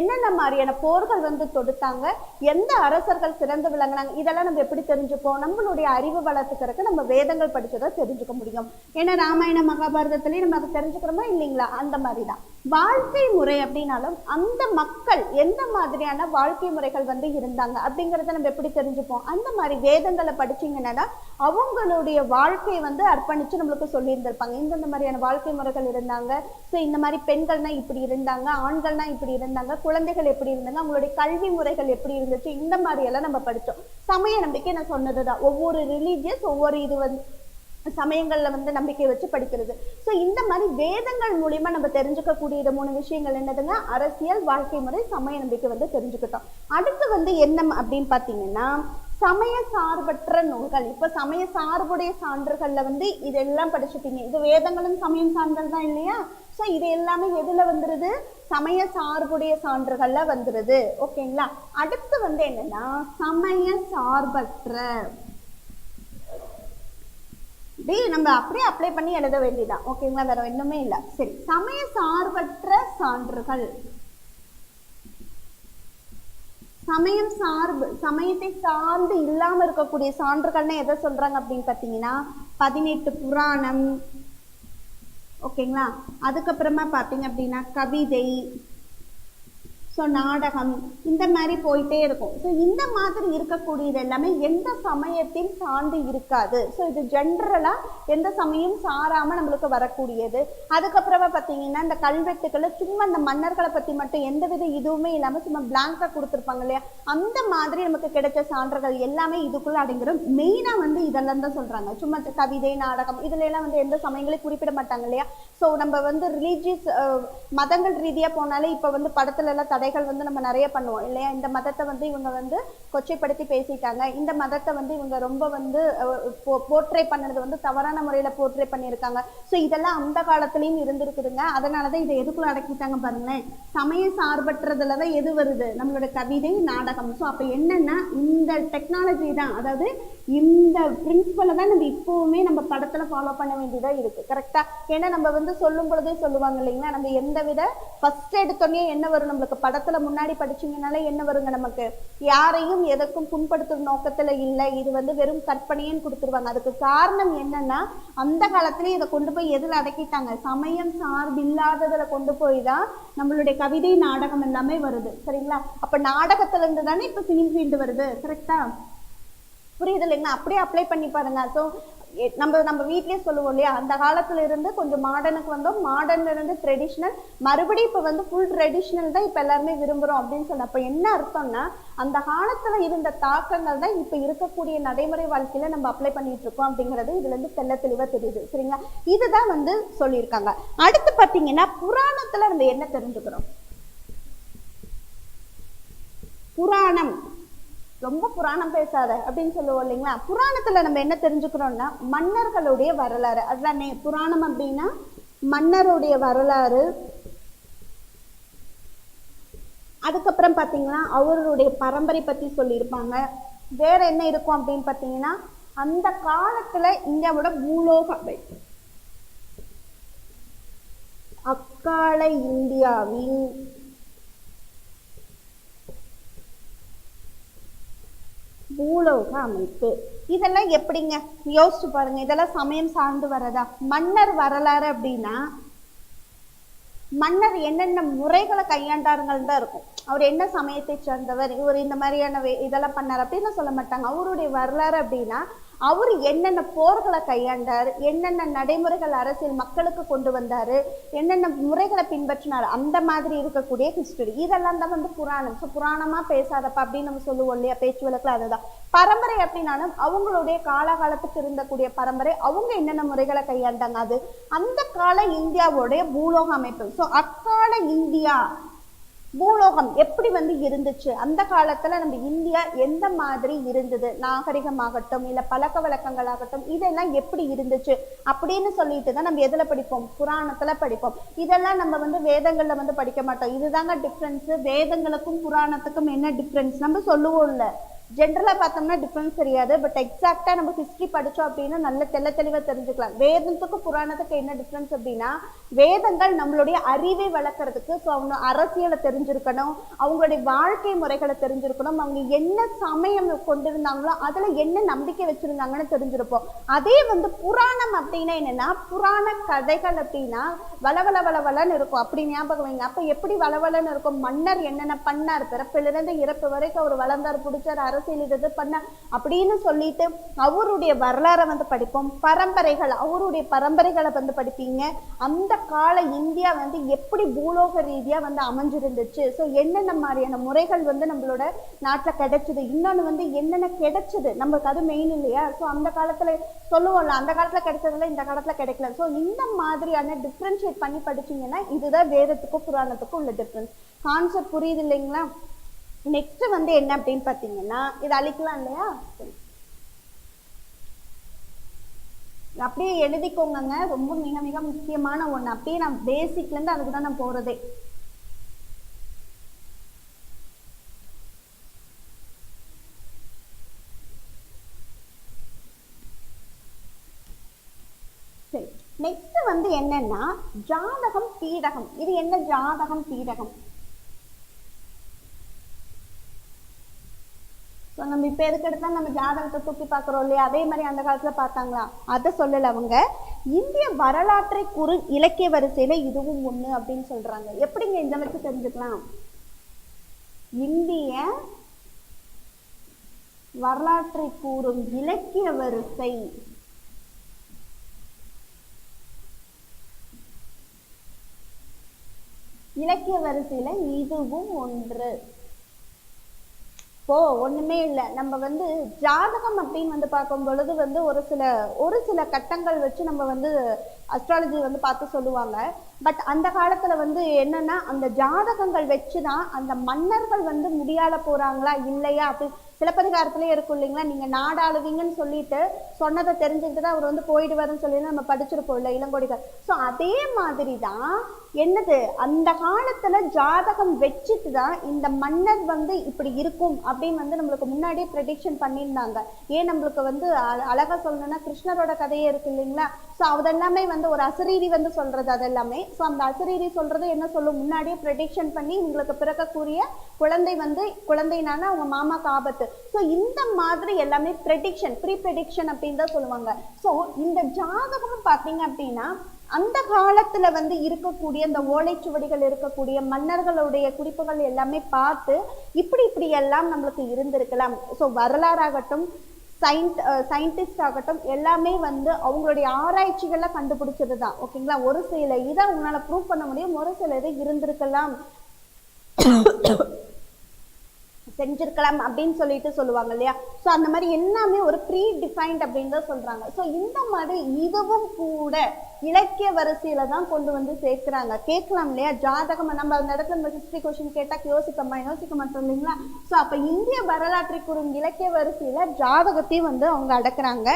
என்னென்ன மாதிரியான போர்கள் வந்து தொடுத்தாங்க, எந்த அரசர்கள் சிறந்து விளங்கினாங்க, இதெல்லாம் நம்ம எப்படி தெரிஞ்சுப்போம்? நம்மளுடைய அறிவு வளர்த்துக்கிறதுக்கு நம்ம வேதங்கள் படிச்சதை தெரிஞ்சுக்க முடியும். ஏன்னா ராமாயண மகாபாரதத்திலேயே நம்ம அதை தெரிஞ்சுக்கிறோமா இல்லைங்களா? அந்த மாதிரிதான். வாழ்க்கை முறை அப்படின்னாலும் அந்த மக்கள் எந்த மாதிரியான வாழ்க்கை முறைகள் வந்து இருந்தாங்க அப்படிங்கிறத நம்ம எப்படி தெரிஞ்சுப்போம்? அந்த மாதிரி வேதங்களை படிச்சீங்கன்னா அவங்களுடைய வாழ்க்கையை வந்து அர்ப்பணிச்சு நம்மளுக்கு சொல்லியிருந்திருப்பாங்க. இந்தந்த மாதிரியான வாழ்க்கை முறைகள் இருந்தாங்க, ஸோ இந்த மாதிரி பெண்கள்னா இப்படி இருந்தாங்க, ஆண்கள்னா இப்படி இருந்தாங்க, குழந்தைகள் எப்படி இருந்தாங்க, அவங்களுடைய கல்வி முறைகள் எப்படி இருந்துச்சு, இந்த மாதிரி எல்லாம் நம்ம படித்தோம். சமய நம்பிக்கை நான் சொன்னதுதான், ஒவ்வொரு ரிலீஜியஸ் ஒவ்வொரு இது வந்து சமயங்கள்ல வந்து நம்பிக்கை வச்சு படிக்கிறது. ஸோ இந்த மாதிரி வேதங்கள் மூலியமா நம்ம தெரிஞ்சுக்கக்கூடிய 3 விஷயங்கள் என்னதுங்க? அரசியல், வாழ்க்கை முறை, சமய நம்பிக்கை வந்து தெரிஞ்சுக்கிட்டோம். அடுத்து வந்து என்ன அப்படின்னு பாத்தீங்கன்னா சமய சார்பற்ற நூல்கள். இப்ப சமய சார்புடைய சான்றுகள்ல வந்து இதெல்லாம் படிச்சுட்டீங்க. இது வேதங்களும் சமயம் சான்றுகள் தான் இல்லையா? ஸோ இது எல்லாமே எதுல வந்துருது? சமய சார்புடைய சான்றுகள்ல வந்துருது. ஓகேங்களா? அடுத்து வந்து என்னன்னா சமய சார்பற்ற, நம்ம அப்படியே அப்ளை பண்ணி எழுத வேண்டியதான். ஓகேங்களா? வேற ஒண்ணுமே இல்லை. சரி, சமய சார்பற்ற சான்றுகள், சமயம் சார்பு, சமயத்தை சார்ந்து இல்லாம இருக்கக்கூடிய சான்றுகள்னு எதை சொல்றாங்க அப்படின்னு பாத்தீங்கன்னா 18 புராணம். ஓகேங்களா? அதுக்கப்புறமா பாத்தீங்க அப்படின்னா கவிதை, ஸோ நாடகம், இந்த மாதிரி போயிட்டே இருக்கும். ஸோ இந்த மாதிரி இருக்கக்கூடியது எல்லாமே எந்த சமயத்தையும் சார்ந்து இருக்காது. ஸோ இது ஜென்ரலாக எந்த சமயம் சாராமல் நம்மளுக்கு வரக்கூடியது. அதுக்கப்புறமா பார்த்தீங்கன்னா இந்த கல்வெட்டுக்களை சும்மா அந்த மன்னர்களை பற்றி மட்டும் எந்தவித இதுவுமே இல்லாமல் சும்மா பிளாங்காக கொடுத்துருப்பாங்க இல்லையா? அந்த மாதிரி நமக்கு கிடைச்ச சான்றுகள் எல்லாமே இதுக்குள்ள அடங்கிடும். மெயினாக வந்து இதெல்லாம் தான் சொல்கிறாங்க. சும்மா கவிதை, நாடகம் இதுல எல்லாம் வந்து எந்த சமயங்களையும் குறிப்பிட மாட்டாங்க இல்லையா? ஸோ நம்ம வந்து ரிலீஜியஸ் மதங்கள் ரீதியாக போனாலே இப்போ வந்து படத்துல எல்லாம் தடைகள் வந்து நம்ம நிறைய பண்ணுவோம் இல்லையா? இந்த மதத்தை வந்து இவங்க வந்து கொச்சைப்படுத்தி பேசிட்டாங்க, இந்த மதத்தை வந்து இவங்க ரொம்ப வந்து போர்ட்ரே பண்ணது வந்து தவறான முறையில போர்ட்ரே பண்ணியிருக்காங்க. ஸோ இதெல்லாம் அந்த காலத்திலயும் இருந்திருக்குதுங்க. அதனாலதான் இதை எதுக்குள்ள அடக்கிட்டாங்க பாருங்களேன். சமய சார்பற்றதுலதான் எது வருது? நம்மளோட கவிதை, நாடகம். ஸோ அப்ப என்னன்னா இந்த டெக்னாலஜி தான், அதாவது இந்த பிரின்சிபலை தான் நம்ம இப்பவுமே நம்ம படத்துல ஃபாலோ பண்ண வேண்டியதா இருக்கு. கரெக்டா? ஏன்னா நம்ம வந்து சொல்லும் பொழுதே சொல்லுவாங்க இல்லைங்களா, நம்ம எந்த வித ஃபர்ஸ்ட் எடுத்தோடனே என்ன வரும் நம்மளுக்கு படத்துல முன்னாடி படிச்சீங்கனால என்ன வருங்க, நமக்கு யாரையும் எதற்கும் புண்படுத்தும் நோக்கத்துல இல்லை, இது வந்து வெறும் கற்பனைன்னு கொடுத்துருவாங்க. அதுக்கு காரணம் என்னன்னா அந்த காலத்திலே இதை கொண்டு போய் எதுல அடக்கிட்டாங்க? சமயம் சார்பு இல்லாததுல கொண்டு போய் தான் நம்மளுடைய கவிதை, நாடகம் எல்லாமே வருது. சரிங்களா? அப்ப நாடகத்துல இருந்து தானே இப்ப சினி ஃபீல்டு வருது. கரெக்டா? புரியுது இல்லைங்களா? அப்படியே அப்ளை பண்ணி பாருங்க. ஸோ நம்ம வீட்லயே சொல்லுவோம் இல்லையா, அந்த காலத்துல இருந்து கொஞ்சம் மாடர்னுக்கு வந்தோம், மாடர்ன்ல இருந்து ட்ரெடிஷ்னல், மறுபடியும் இப்ப வந்து ஃபுல் ட்ரெடிஷ்னல் தான் இப்ப எல்லாருமே விரும்புறோம் அப்படின்னு சொன்ன அப்ப என்ன அர்த்தம்னா அந்த காலத்துல இருந்த தாக்கங்கள் தான் இப்ப இருக்கக்கூடிய நடைமுறை வாழ்க்கையில நம்ம அப்ளை பண்ணிட்டு இருக்கோம் அப்படிங்கிறது இதுல இருந்து தெள்ள தெளிவா தெரியுது. சரிங்களா? இதுதான் வந்து சொல்லியிருக்காங்க. அடுத்து பாத்தீங்கன்னா புராணத்துல நம்ம என்ன தெரிஞ்சுக்கிறோம்? புராணம், ரொம்ப புராணம் பேசாத அப்படின்னு சொல்லுவோம் இல்லைங்களா? புராணத்துல நம்ம என்ன தெரிஞ்சுக்கிறோம்னா மன்னர்களுடைய வரலாறு. அதுதானே புராணம் அப்படின்னா, மன்னருடைய வரலாறு. அதுக்கப்புறம் பாத்தீங்கன்னா அவருடைய பரம்பரை பத்தி சொல்லியிருப்பாங்க. வேற என்ன இருக்கும் அப்படின்னு பாத்தீங்கன்னா அந்த காலத்துல இந்தியாவோட பூலோக அமைப்பு, அக்கால இந்தியாவின் பூலோக அமைப்பு. இதெல்லாம் எப்படிங்க யோசிச்சு பாருங்க. இதெல்லாம் சமயம் சார்ந்து வரதா? மன்னர் வரலாறு அப்படின்னா மன்னர் என்னென்ன முறைகளை கையாண்டார்கள் தான் இருக்கும். அவர் என்ன சமயத்தை சேர்ந்தவர், இவர் இந்த மாதிரியான இதெல்லாம் பண்ணார் அப்படின்னு சொல்ல மாட்டாங்க. அவருடைய வரலாறு அப்படின்னா அவர் என்னென்ன போர்களை கையாண்டார், என்னென்ன நடைமுறைகள் அரசியல் மக்களுக்கு கொண்டு வந்தாரு, என்னென்ன முறைகளை பின்பற்றினார், அந்த மாதிரி இருக்கக்கூடிய ஹிஸ்டரி. இதெல்லாம் தான் வந்து புராணம். ஸோ புராணமா பேசாதப்பா அப்படின்னு நம்ம சொல்லுவோம் இல்லையா பேச்சு வழக்குல? அதுதான் பரம்பரை. அப்படின்னாலும் அவங்களுடைய காலகாலத்துக்கு இருந்தக்கூடிய பரம்பரை, அவங்க என்னென்ன முறைகளை கையாண்டாங்க, அது அந்த கால இந்தியாவுடைய பூலோக அமைப்பு. ஸோ அக்கால இந்தியா பூலோகம் எப்படி வந்து இருந்துச்சு, அந்த காலத்துல நம்ம இந்தியா எந்த மாதிரி இருந்தது, நாகரிகமாகட்டும் இல்ல பழக்க வழக்கங்களாகட்டும், இதெல்லாம் எப்படி இருந்துச்சு அப்படின்னு சொல்லிட்டு தான் நம்ம எதுல படிப்போம்? புராணத்துல படிப்போம். இதெல்லாம் நம்ம வந்து வேதங்கள்ல வந்து படிக்க மாட்டோம். இதுதாங்க டிஃப்ரென்ஸ். வேதங்களுக்கும் புராணத்துக்கும் என்ன டிஃப்ரென்ஸ் நம்ம சொல்லுவோம் இல்ல, ஜென்ரலா பார்த்தோம்னா டிஃபரன்ஸ் தெரியாது. பட் எக்ஸாக்டா நம்ம ஹிஸ்டரி படிச்சோம் அப்படின்னா நல்ல தெளிவா தெரிஞ்சுக்கலாம். வேதத்துக்கும் புராணத்துக்கு என்ன டிஃபரன்ஸ் அப்படின்னா, வேதங்கள் நம்மளுடைய அறிவை வளர்க்கறதுக்கு, ஸோ அவங்க அரசியலை தெரிஞ்சிருக்கணும், அவங்களுடைய வாழ்க்கை முறைகளை தெரிஞ்சிருக்கணும், அவங்க என்ன சமயம் கொண்டிருந்தாங்களோ அதுல என்ன நம்பிக்கை வச்சிருந்தாங்கன்னு தெரிஞ்சிருப்போம். அதே வந்து புராணம் அப்படின்னா என்னன்னா, புராண கதைகள் அப்படின்னா வளவளன்னு இருக்கும். அப்படி ஞாபகம் வைங்க. அப்ப எப்படி வளவளன்னு இருக்கும்? மன்னர் என்னென்ன பண்ணார், பிறப்பிலிருந்து இறப்பு வரைக்கும் அவர் வளர்ந்தார், பிடிச்சார், அரசியல் இது பண்ண அப்படின்னு சொல்லிட்டு அவருடைய வரலாறை வந்து படிப்போம். பரம்பரைகள், அவருடைய பரம்பரைகளை வந்து படிப்பீங்க. அந்த கால இந்தியா வந்து எப்படி பூலோக ரீதியா வந்து அமைஞ்சிருந்துச்சு, ஸோ என்னென்ன மாதிரியான முறைகள் வந்து நம்மளோட நாட்டில் கிடைச்சது, இன்னொன்று வந்து என்னென்ன கிடைச்சது நம்மளுக்கு, அது மெயின் இல்லையா. ஸோ அந்த காலத்துல சொல்லுவோம்ல, அந்த காலத்துல கிடைச்சதுல இந்த காலத்துல கிடைக்கல. ஸோ இந்த மாதிரியான டிஃப்ரென்ஷியேட் பண்ணி படிச்சீங்கன்னா இதுதான் வேதத்துக்கும் புராணத்துக்கும் உள்ள டிஃப்ரென்ஸ். கான்செப்ட் புரியுது இல்லைங்களா? நெக்ஸ்ட் வந்து என்ன அப்படின்னு பாத்தீங்கன்னா, இது அழிக்கலாம் இல்லையா, அப்படியே எழுதிக்கோங்க. ரொம்ப மிக மிக முக்கியமான ஒண்ணு. அப்படியே நான் பேசிக்ல இருந்து அதுக்கு தான் நான் போறதே. சரி, நெக்ஸ்ட் வந்து என்னன்னா ஜாதகம் பீடகம். இது என்ன ஜாதகம் பீடகம்? நம்ம இப்ப எதுக்கு எடுத்தா நம்ம ஜாதகத்தை தூக்கி பாக்குறோம் இல்லையா, அதே மாதிரி அந்த காலத்துல பார்த்தாங்களா, அதை சொல்லல அவங்க. இந்திய வரலாற்றை கூறு இலக்கிய வரிசையில இதுவும் ஒண்ணு அப்படின்னு சொல்றாங்க. எப்படிங்க இந்த வச்சு தெரிஞ்சுக்கலாம்? இந்திய வரலாற்றை கூறும் இலக்கிய வரிசை, இலக்கிய வரிசையில இதுவும் ஒன்று. இப்போ ஒண்ணுமே இல்லை, நம்ம வந்து ஜாதகம் அப்படின்னு வந்து பார்க்கும் பொழுது வந்து ஒரு சில கட்டங்கள் வச்சு நம்ம வந்து அஸ்ட்ராலஜி வந்து பார்த்து சொல்லுவாங்க. பட் அந்த காலத்துல வந்து என்னன்னா அந்த ஜாதகங்கள் வச்சுதான் அந்த மன்னர்கள் வந்து முடியாத போறாங்களா இல்லையா அப்படி சிலப்பதிகாரத்திலே இருக்கும் இல்லைங்களா, நீங்க நாடாளுவீங்கன்னு சொல்லிட்டு சொன்னதை தெரிஞ்சுக்கிட்டு தான் அவர் வந்து போயிடுவாருன்னு சொல்லி நம்ம படிச்சிருப்போம் இல்லை இளங்கோடிகள். ஸோ அதே மாதிரி தான் என்னது, அந்த காலத்துல ஜாதகம் வச்சுட்டு தான் இந்த மன்னர் வந்து இப்படி இருக்கும் அப்படின்னு வந்து நம்மளுக்கு முன்னாடியே ப்ரெடிக்ஷன் பண்ணியிருந்தாங்க. ஏன் நம்மளுக்கு வந்து அழகா சொல்லணும்னா கிருஷ்ணரோட கதையே இருக்கு இல்லைங்களா. ஸோ அதெல்லாமே வந்து ஒரு அசரீரி வந்து சொல்றது அதெல்லாமே. ஸோ அந்த அசரீரி சொல்றது என்ன சொல்லும், முன்னாடியே ப்ரெடிக்ஷன் பண்ணி உங்களுக்கு பிறக்கக்கூடிய குழந்தை வந்து குழந்தைனால அவங்க மாமாக்கு ஆபத்து. ஸோ இந்த மாதிரி எல்லாமே ப்ரெடிக்ஷன், ப்ரீ ப்ரெடிக்ஷன் அப்படின்னு தான் சொல்லுவாங்க. ஸோ இந்த ஜாதகம் பார்த்தீங்க அப்படின்னா அந்த காலத்துல வந்து இருக்கக்கூடிய இந்த ஓலைச்சுவடிகள் இருக்கக்கூடிய மன்னர்களுடைய குறிப்புகள் எல்லாமே பார்த்து இப்படி எல்லாம் நம்மளுக்கு இருந்திருக்கலாம். ஸோ வரலாறாகட்டும் சயின்டிஸ்ட் ஆகட்டும் எல்லாமே வந்து அவங்களுடைய ஆராய்ச்சிகள்ல கண்டுபிடிச்சது தான். ஓகேங்களா, ஒரு சில இதை உங்களால ப்ரூவ் பண்ண முடியும், ஒரு சில இது இருந்திருக்கலாம் செஞ்சிருக்கலாம் அப்படின்னு சொல்லிட்டு சொல்லுவாங்க இல்லையா. ஸோ அந்த மாதிரி எல்லாமே ஒரு ப்ரீ டிஃபைன்ட் அப்படின்னு தான் சொல்றாங்க. ஸோ இந்த மாதிரி இதுவும் கூட இலக்கிய வரிசையில தான் கொண்டு வந்து சேர்க்கிறாங்க. கேட்கலாம் இல்லையா, ஜாதகம் நம்ம அந்த இடத்துல நம்ம ஹிஸ்டரி கொஸ்டின் கேட்டா யோசிக்க மாட்டோம் இல்லைங்களா. ஸோ அப்ப இந்திய வரலாற்றை கூறும் இலக்கிய வரிசையில ஜாதகத்தையும் வந்து அவங்க அடக்குறாங்க.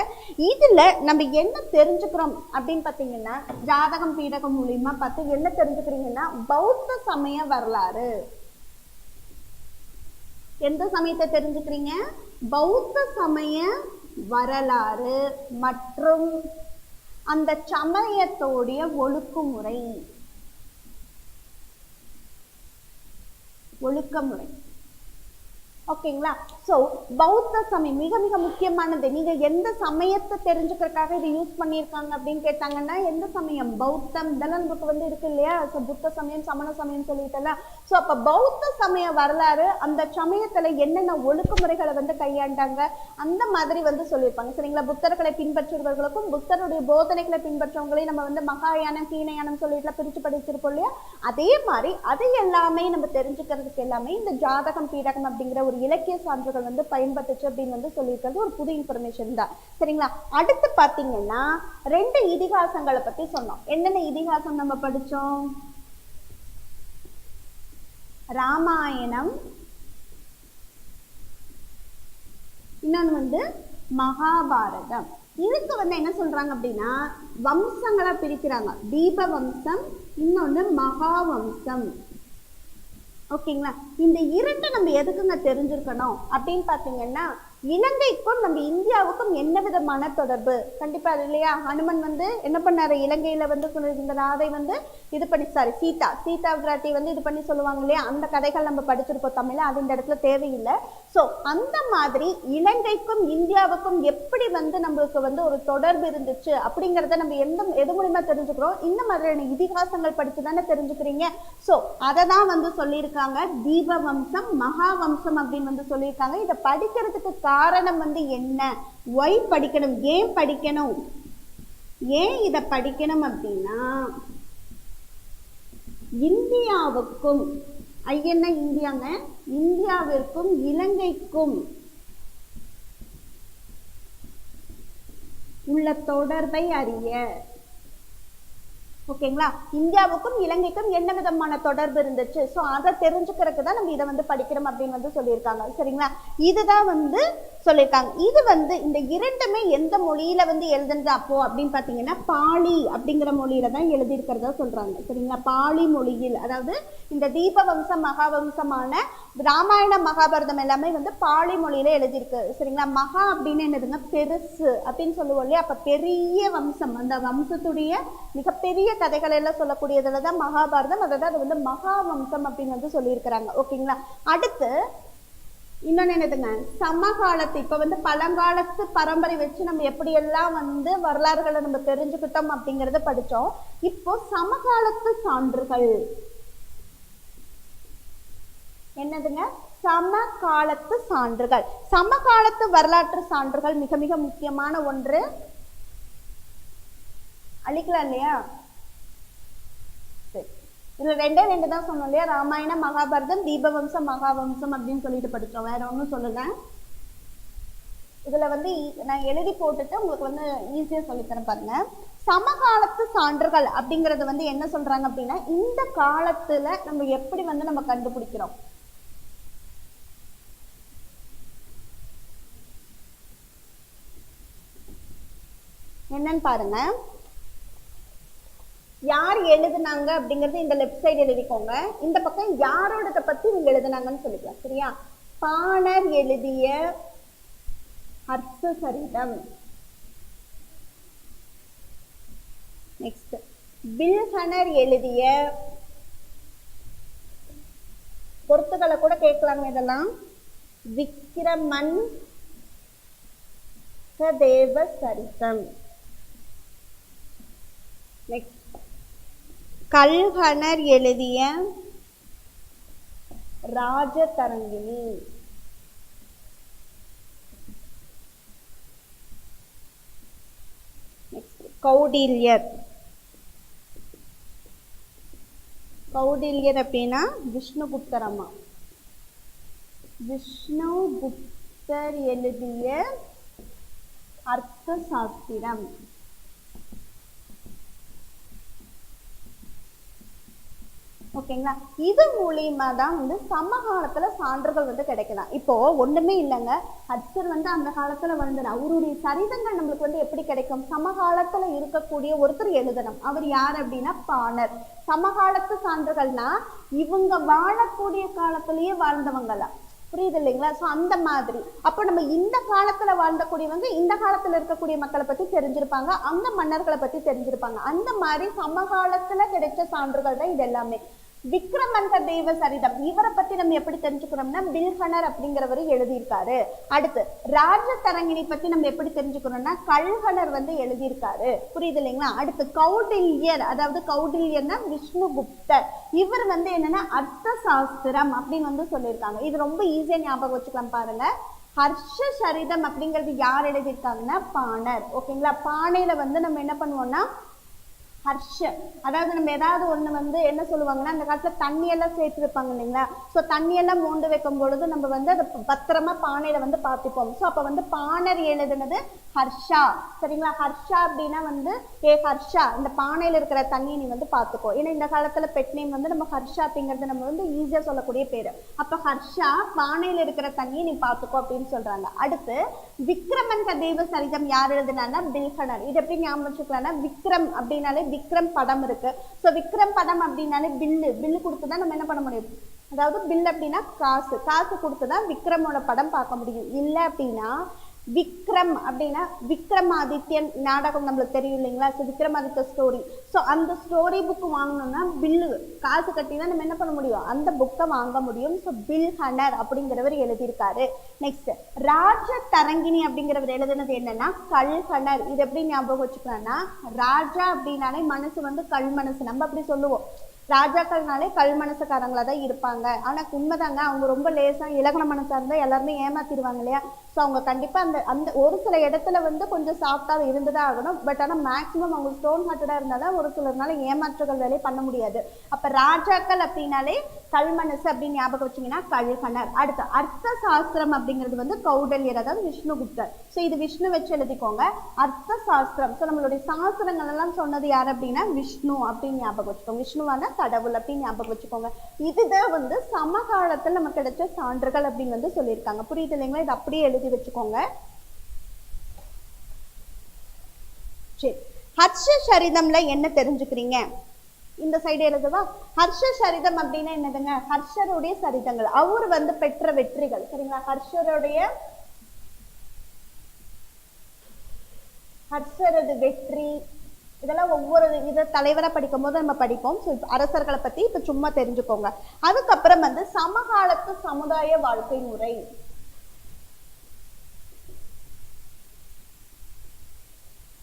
இதுல நம்ம என்ன தெரிஞ்சுக்கிறோம் அப்படின்னு பாத்தீங்கன்னா, ஜாதகம் பீடகம் மூலியமா பார்த்து என்ன தெரிஞ்சுக்கிறீங்கன்னா, பௌத்த சமய வரலாறு. எந்த சமயத்தை தெரிஞ்சுக்கிறீங்க? பௌத்த சமய வரலாறு மற்றும் அந்த சமயத்தோடைய ஒழுக்குமுறை. ஓகேங்களா. ஸோ பௌத்த சமயம் மிக மிக முக்கியமானது. நீங்க எந்த சமயத்தை தெரிஞ்சுக்கிறதுக்காக இது யூஸ் பண்ணியிருக்காங்க அப்படின்னு கேட்டாங்கன்னா, எந்த சமயம், பௌத்தம் இதெல்லாம் நமக்கு வந்து இருக்கு இல்லையா. ஸோ புத்த சமயம் சமண சமயம் சொல்லிட்டல. ஸோ அப்ப பௌத்த சமய வரலாறு அந்த சமயத்துல என்னென்ன ஒழுக்குமுறைகளை வந்து கையாண்டாங்க அந்த மாதிரி வந்து சொல்லியிருப்பாங்க. சரிங்களா. புத்தர்களை பின்பற்றுபவர்களுக்கும் புத்தருடைய போதனைகளை பின்பற்றவங்களையும் நம்ம வந்து மகாயானம் ஹீனயானம் சொல்லிட்டுலாம் பிரிச்சு படிச்சிருப்போம் இல்லையா. அதே மாதிரி அதை எல்லாமே நம்ம தெரிஞ்சுக்கிறதுக்கு எல்லாமே இந்த ஜாதகம் பீடகம் அப்படிங்கிற ஒரு இலக்கிய சான்றுகள் வந்து பயன்பட்டுச்சு அப்படின்னு வந்து சொல்லியிருக்கிறது ஒரு புது இன்ஃபர்மேஷன் தான். சரிங்களா. அடுத்து பாத்தீங்கன்னா 2 இதிகாசங்களை பத்தி சொன்னோம். என்னென்ன இதிகாசம் நம்ம படிச்சோம்? ராமாயணம், இன்னொன்னு வந்து மகாபாரதம். இதுக்கு வந்து என்ன சொல்றாங்க அப்படின்னா வம்சங்களா பிரிக்கிறாங்க. தீப வம்சம், இன்னொன்னு மகாவம்சம். ஓகேங்களா. இந்த 2 நம்ம எதுக்குங்க தெரிஞ்சிருக்கணும் அப்படின்னு பாத்தீங்கன்னா, இலங்கைக்கும் நம்ம இந்தியாவுக்கும் என்ன விதமான தொடர்பு? கண்டிப்பா அது இல்லையா? ஹனுமன் வந்து என்ன பண்ணாரு, இலங்கையில வந்து இந்த ராதை வந்து இது பண்ணி சீதா பிராட்டி வந்து இது பண்ணி சொல்லுவாங்க இல்லையா, அந்த கதைகள் நம்ம படிச்சிருப்போம் தமிழ்ல, அது இந்த இடத்துல தேவையில்லை. ஸோ அந்த மாதிரி இலங்கைக்கும் இந்தியாவுக்கும் எப்படி வந்து நம்மளுக்கு வந்து ஒரு தொடர்பு இருந்துச்சு அப்படிங்கிறத நம்ம எது மூலியமா தெரிஞ்சுக்கிறோம்? இந்த மாதிரியான இதிகாசங்கள் படிச்சு தானே தெரிஞ்சுக்கிறீங்க. ஸோ அதை தான் வந்து சொல்லியிருக்காங்க தீப வம்சம் மகாவம்சம் அப்படின்னு வந்து சொல்லியிருக்காங்க. இதை படிக்கிறதுக்கு காரணம் வந்து என்ன, ஒய் படிக்கணும், ஏன் படிக்கணும், ஏன் இதை படிக்கணும் அப்படின்னா, இந்தியாவுக்கும் என்ன இந்தியாங்க, இந்தியாவிற்கும் இலங்கைக்கும் உள்ள தொடர்பை அறிய. ஓகேங்களா? இந்தியாவுக்கும் இலங்கைக்கும் என்ன விதமான தொடர்பு இருந்துச்சு, ஸோ அதை தெரிஞ்சுக்கிறதுக்கு தான் நம்ம இதை வந்து படிக்கிறோம் அப்படின்னு வந்து சொல்லியிருக்காங்க. சரிங்களா? இதுதான் வந்து சொல்லியிருக்காங்க. இது வந்து இந்த இரண்டுமே எந்த மொழியில வந்து எழுதுனது அப்போ அப்படின்னு பார்த்தீங்கன்னா பாலி அப்படிங்கிற மொழியில தான் எழுதியிருக்கிறதா சொல்றாங்க. சரிங்களா? பாலி மொழியில், அதாவது இந்த தீபவம்சம் மகாவம்சமான ராமாயண மகாபாரதம் எல்லாமே வந்து பாலி மொழியில எழுதியிருக்கு. சரிங்களா? மகா அப்படின்னு என்னதுங்க, பெருசு அப்படின்னு சொல்லுவோம் இல்லையா, அப்ப பெரிய வம்சம், அந்த வம்சத்துடைய மிகப்பெரிய கதைகள் எல்லாம் சொல்லக்கூடியதுலதான் மகாபாரதம், அதாவது அது வந்து மகாவம்சம் அப்படின்னு வந்து சொல்லியிருக்கிறாங்க. ஓகேங்களா? அடுத்து இன்னொன்னு என்னதுங்க, சமகாலத்து, இப்ப வந்து பழங்காலத்து பரம்பரை வச்சு நம்ம எப்படியெல்லாம் வந்து வரலாறுகளை நம்ம தெரிஞ்சுக்கிட்டோம் அப்படிங்கறத படிச்சோம். இப்போ சமகாலத்து சான்றுகள் என்னதுங்க, சமகாலத்து சான்றுகள். சமகாலத்து வரலாற்று சான்றுகள் மிக மிக முக்கியமான ஒன்று. அழிக்கலாம் இல்லையா? இதுல ரெண்டு தான் சொன்னோம் இல்லையா, ராமாயண மகாபாரதம் தீபவம்சம் மகாவம்சம் அப்படின்னு சொல்லிட்டு படிச்சோம், வேற ஒன்றும் சொல்லல. இதுல வந்து நான் எழுதி போட்டுட்டு உங்களுக்கு வந்து ஈஸியா சொல்லித்தரேன் பாருங்க. சமகாலத்து சான்றுகள் அப்படிங்கறது வந்து என்ன சொல்றாங்க அப்படின்னா, இந்த காலத்துல நம்ம எப்படி வந்து நம்ம கண்டுபிடிக்கிறோம், என்னன்னு பாருங்க. யார் எழுதுனாங்க அப்படிங்கறது இந்த லெஃப்ட் சைடு எழுதிக்கோங்க, இந்த பக்கம் யாரோட பத்தி இவங்க எழுதுனாங்கன்னு சொல்லிக்கலாம். சரியா? பாணர் எழுதிய ஹர்ஷ சரிதம், நெக்ஸ்ட் பில்ஹனர் எழுதிய, பொருத்துக்களை கூட கேட்கலாங்க இதெல்லாம், விக்ரமன் தேவ சரிதம், நெக்ஸ்ட் கல்ஹனர் எழுதிய ராஜதரங்கிணி, கௌடில்யர். கௌடில்யர் அப்படின்னா விஷ்ணுகுப்தர். அம்மா விஷ்ணுகுப்தர் எழுதிய அர்த்த சாஸ்திரம். ஓகேங்களா? இது மூலியமா தான் வந்து சமகாலத்துல சான்றுகள் வந்து கிடைக்கலாம். இப்போ ஒண்ணுமே இல்லைங்க, ஹட்சர் வந்து அந்த காலத்துல வாழ்ந்தார், அவருடைய சரிதங்கள் நம்மளுக்கு வந்து எப்படி கிடைக்கும், சமகாலத்துல இருக்கக்கூடிய ஒருத்தர் எழுதணும். அவர் யார் அப்படின்னா பாணர். சமகாலத்து சான்றுகள்னா இவங்க வாழக்கூடிய காலத்திலேயே வாழ்ந்தவங்களா, புரியுது இல்லைங்களா? ஸோ அந்த மாதிரி அப்போ நம்ம இந்த காலத்துல வாழ்ந்தக்கூடியவங்க இந்த காலத்துல இருக்கக்கூடிய மக்களை பத்தி தெரிஞ்சிருப்பாங்க, அந்த மன்னர்களை பத்தி தெரிஞ்சிருப்பாங்க. அந்த மாதிரி சமகாலத்துல கிடைச்ச சான்றுகள் தான் இது எல்லாமே. விக்ரமன்க தெய்வ சரிதம், இவரை பத்தி நம்ம எப்படி தெரிஞ்சுக்கிறோம்னா பில்ஹனர் அப்படிங்கிறவர் எழுதியிருக்காரு. அடுத்து ராஜதரங்கிணி பத்தி நம்ம எப்படி தெரிஞ்சுக்கிறோம்னா கல்ஹனர் வந்து எழுதியிருக்காரு, புரியுது இல்லைங்களா? அடுத்து கௌடில்யர், அதாவது கௌடில்யர்னா விஷ்ணுகுப்தர், இவர் வந்து என்னன்னா அர்த்த சாஸ்திரம் அப்படின்னு வந்து சொல்லியிருக்காங்க. இது ரொம்ப ஈஸியா ஞாபகம் வச்சுக்கலாம் பாருங்க. ஹர்ஷ சரிதம் அப்படிங்கிறது யார் எழுதியிருக்காங்கன்னா பாணர். ஓகேங்களா? பானையில வந்து நம்ம என்ன பண்ணுவோம்னா ஹர்ஷ, அதாவது நம்ம ஏதாவது ஒண்ணு வந்து என்ன சொல்லுவாங்கன்னா, அந்த காலத்துல தண்ணி எல்லாம் சேர்த்து வைப்பாங்க இல்லைங்களா, ஸோ தண்ணி எல்லாம் மோண்டு வைக்கும் பொழுது நம்ம வந்து அதை பத்திரமா பானையில வந்து பார்த்துப்போம். ஸோ அப்ப வந்து பாணர் எழுதுனது ஹர்ஷா. சரிங்களா? ஹர்ஷா அப்படின்னா வந்து ஏ ஹர்ஷா, இந்த பானையில இருக்கிற தண்ணியை நீ வந்து பார்த்துக்கோ. ஏன்னா இந்த காலத்துல பெட் நேம் வந்து நம்ம ஹர்ஷா அப்படிங்கிறது நம்ம வந்து ஈஸியா சொல்லக்கூடிய பேரு. அப்ப ஹர்ஷா பானையில இருக்கிற தண்ணியை நீ பார்த்துக்கோ அப்படின்னு சொல்றாங்க. அடுத்து விக்ரமன் தெய்வ சரிதம் யார் எழுதுனா பில்ஹனர். இது எப்படி ஞாபகம் வச்சுக்கலாம்னா, விக்ரம் அப்படின்னாலே விக்ரம் படம் இருக்கு. ஸோ விக்ரம் படம் அப்படின்னாலே பில்லு கொடுத்துதான் நம்ம என்ன பண்ண முடியும், அதாவது பில் அப்படின்னா காசு, காசு கொடுத்துதான் விக்ரமோட படம் பார்க்க முடியும். இல்லை அப்படின்னா விக்ரம் அப்படின்னா விக்ரமாதித்யன் நாடகம் நம்மளுக்கு தெரியும் இல்லைங்களா? ஸோ விக்ரமாதித்ய ஸ்டோரி, ஸோ அந்த ஸ்டோரி புக்கு வாங்கணும்னா பில்லு காசு கட்டி தான் நம்ம என்ன பண்ண முடியும், அந்த புக்கை வாங்க முடியும். ஸோ பில் ஹனர் அப்படிங்கிறவர் எழுதியிருக்காரு. நெக்ஸ்ட் ராஜ தரங்கிணி அப்படிங்கிறவர் எழுதுனது என்னன்னா கல்ஹனர். இது எப்படி ஞாபகம் வச்சுக்கலாம்னா, ராஜா அப்படின்னாலே மனசு வந்து கல் மனசு, நம்ம அப்படி சொல்லுவோம். ராஜாக்கள்னாலே கல் மனசுக்காரங்களா தான் இருப்பாங்க. ஆனா உண்மைதாங்க, அவங்க ரொம்ப லேசா இலகன மனசா இருந்தா எல்லாருமே ஏமாத்திடுவாங்க இல்லையா? ஸோ அவங்க கண்டிப்பா அந்த அந்த ஒரு சில இடத்துல வந்து கொஞ்சம் சாஃப்டா இருந்துதான் ஆகணும். பட் ஆனா மேக்சிமம் அவங்க ஸ்டோன் ஹார்ட்டடா இருந்தாலும் ஒரு சிலர்னால ஏமாற்றுகள் வேலையை பண்ண முடியாது. அப்ப ராஜாக்கள் அப்படின்னாலே கல் மனசு அப்படின்னு ஞாபகம் வச்சீங்கன்னா கல்ஹனர். அடுத்து அர்த்த சாஸ்திரம் அப்படிங்கிறது வந்து கௌடல்யர், அதாவது விஷ்ணுகுப்தர். ஸோ இது விஷ்ணு வச்சு எழுதிக்கோங்க. அர்த்த சாஸ்திரம், ஸோ நம்மளுடைய சாஸ்திரங்கள் எல்லாம் சொன்னது யார் அப்படின்னா விஷ்ணு அப்படின்னு ஞாபகம் வச்சுக்கோங்க. விஷ்ணுவான கடவுள் அப்படின்னு ஞாபகம் வச்சுக்கோங்க. இதுதான் வந்து சமகாலத்தில் நமக்கு கிடைச்ச சான்றுகள் அப்படின்னு வந்து சொல்லியிருக்காங்க. புரியுது இல்லைங்களா? இது அப்படியே எழுதி வச்சுக்கோங்க. சரி, ஹர்ஷ சரிதம்ல என்ன தெரிஞ்சுக்கிறீங்க? இந்த சைடு எழுதுவா. ஹர்ஷ சரிதம் அப்படின்னா என்னதுங்க? ஹர்ஷருடைய சரிதங்கள், அவர் வந்து பெற்ற வெற்றிகள். சரிங்களா? ஹர்ஷரது வெற்றி இதெல்லாம் ஒவ்வொரு இதை தலைவரை படிக்கும் போது நம்ம படிப்போம். ஸோ அரசர்களை பத்தி இப்ப சும்மா தெரிஞ்சுக்கோங்க. அதுக்கப்புறம் வந்து சமகாலத்து சமுதாய வாழ்க்கை முறை.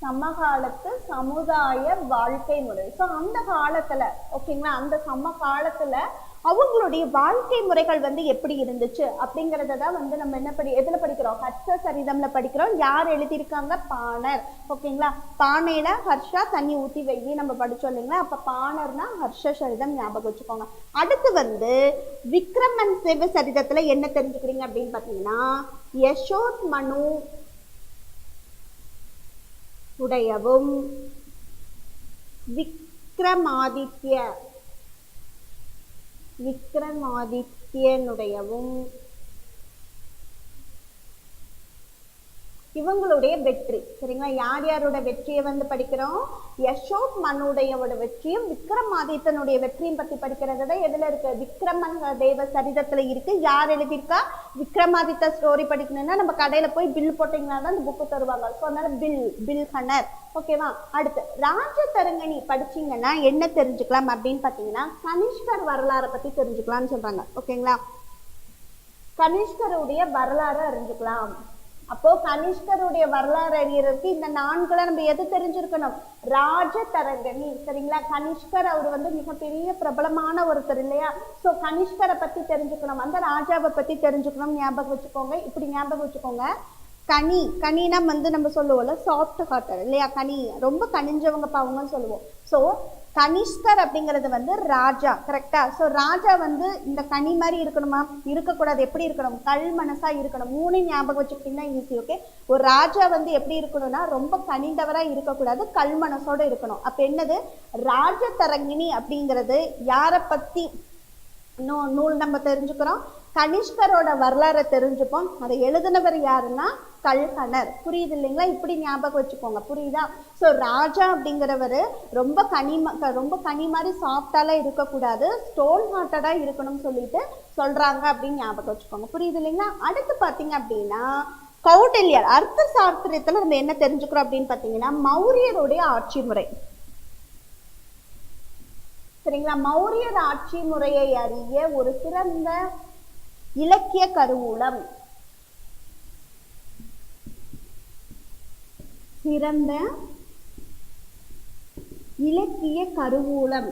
சமகாலத்து சமுதாய வாழ்க்கை முறை. ஸோ அந்த காலத்துல ஓகேங்களா, அந்த சமகாலத்துல அவங்களுடைய வாழ்க்கை முறைகள் வந்து எப்படி இருந்துச்சு அப்படிங்கறத தான் வந்து நம்ம எதுல படிக்கிறோம்? ஹர்ஷ சரிதம்ல படிக்கிறோம். யார் எழுதியிருக்காங்க? பாணர். ஓகேங்களா? பானையில ஹர்ஷா தண்ணி ஊத்தி வெயி நம்ம படிச்சோம் இல்லைங்களா? அப்ப பாணர்னா ஹர்ஷ சரிதம் ஞாபகம் வச்சுக்கோங்க. அடுத்து வந்து விக்ரமன் சிவ சரிதத்துல என்ன தெரிஞ்சுக்கிறீங்க அப்படின்னு பாத்தீங்கன்னா, யசோத் மனு உடையவும் விக்ரமாதித்யனுடையவும் இவங்களுடைய வெற்றி. சரிங்களா? யார் யாரோட வெற்றியை வந்து படிக்கிறோம்? யசோத் மனுடையோட வெற்றியும் விக்ரமாதித்தனுடைய வெற்றியும் பத்தி படிக்கிறது தான் எதுல இருக்கு? விக்ரமன் தேவ சரிதத்துல இருக்கு. யார் எழுதியிருக்கா? விக்ரமாதித்த ஸ்டோரி படிக்கணும்னா நம்ம கடையில போய் பில் போட்டீங்கன்னா தான் அந்த புக்கு தருவாங்க. ஸோ அதனால பில் ஹனர். ஓகேவா? அடுத்து ராஜ தரங்கணி படிச்சீங்கன்னா என்ன தெரிஞ்சுக்கலாம் அப்படின்னு பாத்தீங்கன்னா, கனிஷ்கர் வரலாறை பத்தி தெரிஞ்சுக்கலாம்னு சொல்றாங்க. ஓகேங்களா? கனிஷ்கருடைய வரலாறு அறிஞ்சுக்கலாம். அப்போ கனிஷ்கருடைய வரலாறு அறியறதுக்கு இந்த நான்குல நம்ம எது தெரிஞ்சிருக்கணும்? ராஜ தரங்கணி. சரிங்களா? கனிஷ்கர் அவர் வந்து மிகப்பெரிய பிரபலமான ஒருத்தர் இல்லையா? சோ கனிஷ்கரை பத்தி தெரிஞ்சுக்கணும், அந்த ராஜாவை பத்தி தெரிஞ்சுக்கணும். ஞாபகம் வச்சுக்கோங்க. இப்படி ஞாபகம் வச்சுக்கோங்க. கனினா வந்து நம்ம சொல்லுவோம்ல சாஃப்ட் ஹார்ட்டர் இல்லையா? கனி ரொம்ப கனிஞ்சவங்க பாவங்கன்னு சொல்லுவோம். ஸோ கனிஷ்கர் அப்படிங்கிறது வந்து ராஜா. கரெக்டா? ஸோ ராஜா வந்து இந்த கனி மாதிரி இருக்கணுமா? இருக்கக்கூடாது. எப்படி இருக்கணும்? கல் மனசா இருக்கணும். மூணு ஞாபகம் வச்சுக்கிட்டீங்கன்னா ஈஸி. ஓகே, ஒரு ராஜா வந்து எப்படி இருக்கணும்னா ரொம்ப கனிந்தவரா இருக்கக்கூடாது, கல் மனசோட இருக்கணும். அப்ப என்னது? ராஜ தரங்கிணி அப்படிங்கிறது யாரை பத்தி நூல் நம்ம தெரிஞ்சுக்கிறோம்? கனிஷ்கரோட வரலாறை தெரிஞ்சுப்போம். அதை எழுதினவர் யாருன்னா கல்ஹனர். புரியுது இல்லைங்களா? இப்படி ஞாபகம் வச்சுக்கோங்க. புரியுதா? ஸோ ராஜா அப்படிங்கிறவரு ரொம்ப கனி மாதிரி சாஃப்டாலாம் இருக்கக்கூடாது, ஸ்டோன் ஹார்ட்டடா இருக்கணும்னு சொல்லிட்டு சொல்றாங்க அப்படின்னு ஞாபகம் வச்சுக்கோங்க. புரியுது இல்லைங்களா? அடுத்து பாத்தீங்க அப்படின்னா கௌடல்யர். அர்த்த சாஸ்திரத்துல நம்ம என்ன தெரிஞ்சுக்கிறோம் அப்படின்னு பாத்தீங்கன்னா, மௌரியருடைய ஆட்சி முறை. சரிங்களா? மௌரியர் ஆட்சி முறையை அறிய ஒரு சிறந்த இலக்கிய கருவூலம். சிறந்த இலக்கிய கருவூலம்.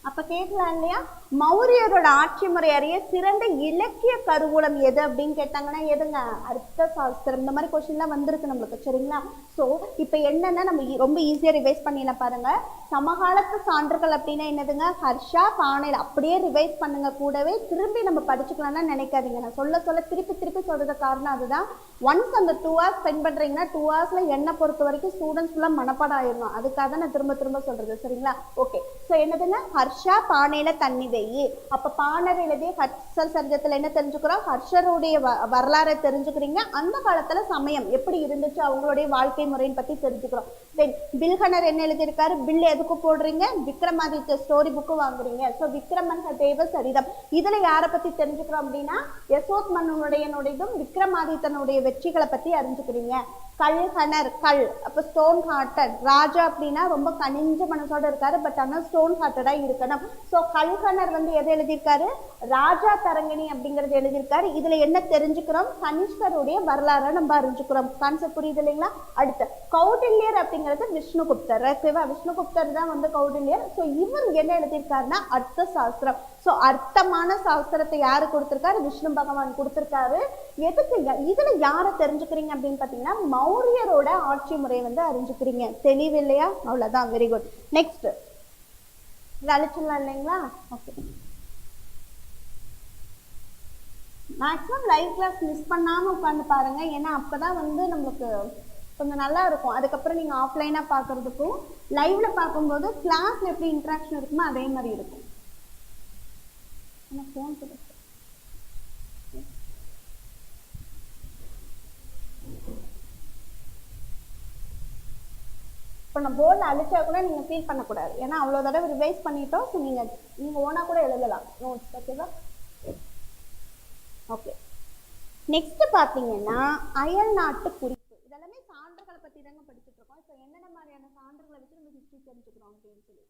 அப்ப கேட்கலாம் இல்லையா? மௌரியரோட ஆட்சி முறை அறிய சிறந்த இலக்கிய கருவூலம் எது அப்படின்னு கேட்டாங்கன்னா எதுங்க? அர்த்த சாஸ்திரம். இந்த மாதிரி கொஸ்டின்லாம் வந்திருக்கு நம்மளுக்கு. சரிங்களா? ஸோ இப்போ என்னன்னா நம்ம ரொம்ப ஈஸியா ரிவைஸ் பண்ணிடலாம் பாருங்க. சமகாலத்து சான்றுகள் அப்படின்னா என்னதுங்க? ஹர்ஷா, பானையில் அப்படியே ரிவைஸ் பண்ணுங்க. கூடவே திரும்பி நம்ம படிச்சுக்கலாம்னா நினைக்காதீங்க. நான் சொல்ல திருப்பி சொல்றது காரணம் அதுதான். ஒன்ஸ் அந்த 2 hours ஸ்பெண்ட் பண்றீங்கன்னா 2 hours என்னை பொறுத்த வரைக்கும் ஸ்டூடெண்ட்ஸ் ஃபுல்லா மனப்பாடம் ஆயிடணும். அதுக்காக நான் திரும்ப சொல்றது. சரிங்களா? ஓகே, ஸோ என்னதுங்க? ஹர்ஷா பானையில தண்ணி வை. காரிகையி. அப்ப பாணர் எழுதிய ஹர்ஷர் சரிதத்துல என்ன தெரிஞ்சுக்கிறோம்? ஹர்ஷருடைய வரலாறை தெரிஞ்சுக்கிறீங்க. அந்த காலத்துல சமயம் எப்படி இருந்துச்சு, அவங்களுடைய வாழ்க்கை முறைன்னு பத்தி தெரிஞ்சுக்கிறோம். தென் பில்ஹனர் என்ன எழுதியிருக்காரு? பில் எதுக்கு போடுறீங்க? விக்ரமாதித்ய ஸ்டோரி புக்கு வாங்குறீங்க. ஸோ விக்ரமன் தேவ சரிதம். இதுல யாரை பத்தி தெரிஞ்சுக்கிறோம் அப்படின்னா யசோத்மனுடையனுடையதும் விக்ரமாதித்தனுடைய வெற்றிகளை பத்தி அறிஞ்சுக்கிறீங்க. கல்ஹனர், கல் அப்ப ஸ்டோன் ஹார்ட்டட். ராஜா அப்படின்னா ரொம்ப கனிஞ்ச மனசோட இருக்காரு, பட் ஆனா ஸ்டோன் ஹார்ட்டடா இருக்கணும். சோ கல்ஹனர் வந்து எதை எழுதியிருக்காரு? ராஜா தரங்கிணி அப்படிங்கறது எழுதியிருக்காரு. இதுல என்ன தெரிஞ்சுக்கிறோம்? கனிஷ்கருடைய வரலாறு நம்ம அறிஞ்சுக்கிறோம். கான்செப்ட் புரியுது இல்லைங்களா? அடுத்து கௌடில்யர் அப்படிங்கிறது விஷ்ணுகுப்தர். ஓகேவா? விஷ்ணுகுப்தர் தான் வந்து கௌடில்யர். சோ இவர் என்ன எழுதியிருக்காருன்னா அர்த்த சாஸ்திரம். சோ அர்த்தமான சாஸ்திரத்தை யாரு கொடுத்திருக்காரு? விஷ்ணு பகவான் கொடுத்திருக்காரு. எதுக்கு? இதுல யாரை தெரிஞ்சுக்கிறீங்க அப்படின்னு பாத்தீங்கன்னா மௌரியரோட ஆட்சி முறை வந்து அறிஞ்சுக்கிறீங்க. தெளிவு இல்லையா? அவ்வளவுதான். Very good. நெக்ஸ்ட் அழிச்சிடலாம் இல்லைங்களா? Okay. Maximum live class miss பண்ணாம உட்காந்து பாருங்க. ஏன்னா அப்பதான் வந்து நம்மளுக்கு கொஞ்சம் நல்லா இருக்கும். அதுக்கப்புறம் நீங்க ஆஃப்லைனா பாக்குறதுக்கும் லைவ்ல பார்க்கும்போது கிளாஸ்ல எப்படி இன்ட்ராக்ஷன் இருக்குமோ அதே மாதிரி இருக்கும். போன் இப்போ நான் போர்டில் அழிச்சா கூட நீங்கள் ஃபீல் பண்ணக்கூடாது. ஏன்னா அவ்வளோ தடவை ரிவைஸ் பண்ணிட்டோம். ஸோ நீங்கள் ஓனாக கூட எழுதலாம் நோட்ஸ். ஓகேவா? ஓகே. நெக்ஸ்ட் பார்த்தீங்கன்னா அயல் நாட்டு குறிப்பு. இதெல்லாமே சான்றுகளை பற்றி தாங்க படிச்சுட்டு இருக்கோம். இப்போ என்னென்ன மாதிரியான சான்றுகளை வச்சு நம்ம ஹிஸ்ட்ரி தெரிஞ்சுக்கிறோம் அப்படின்னு சொல்லி.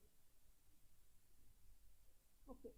ஓகே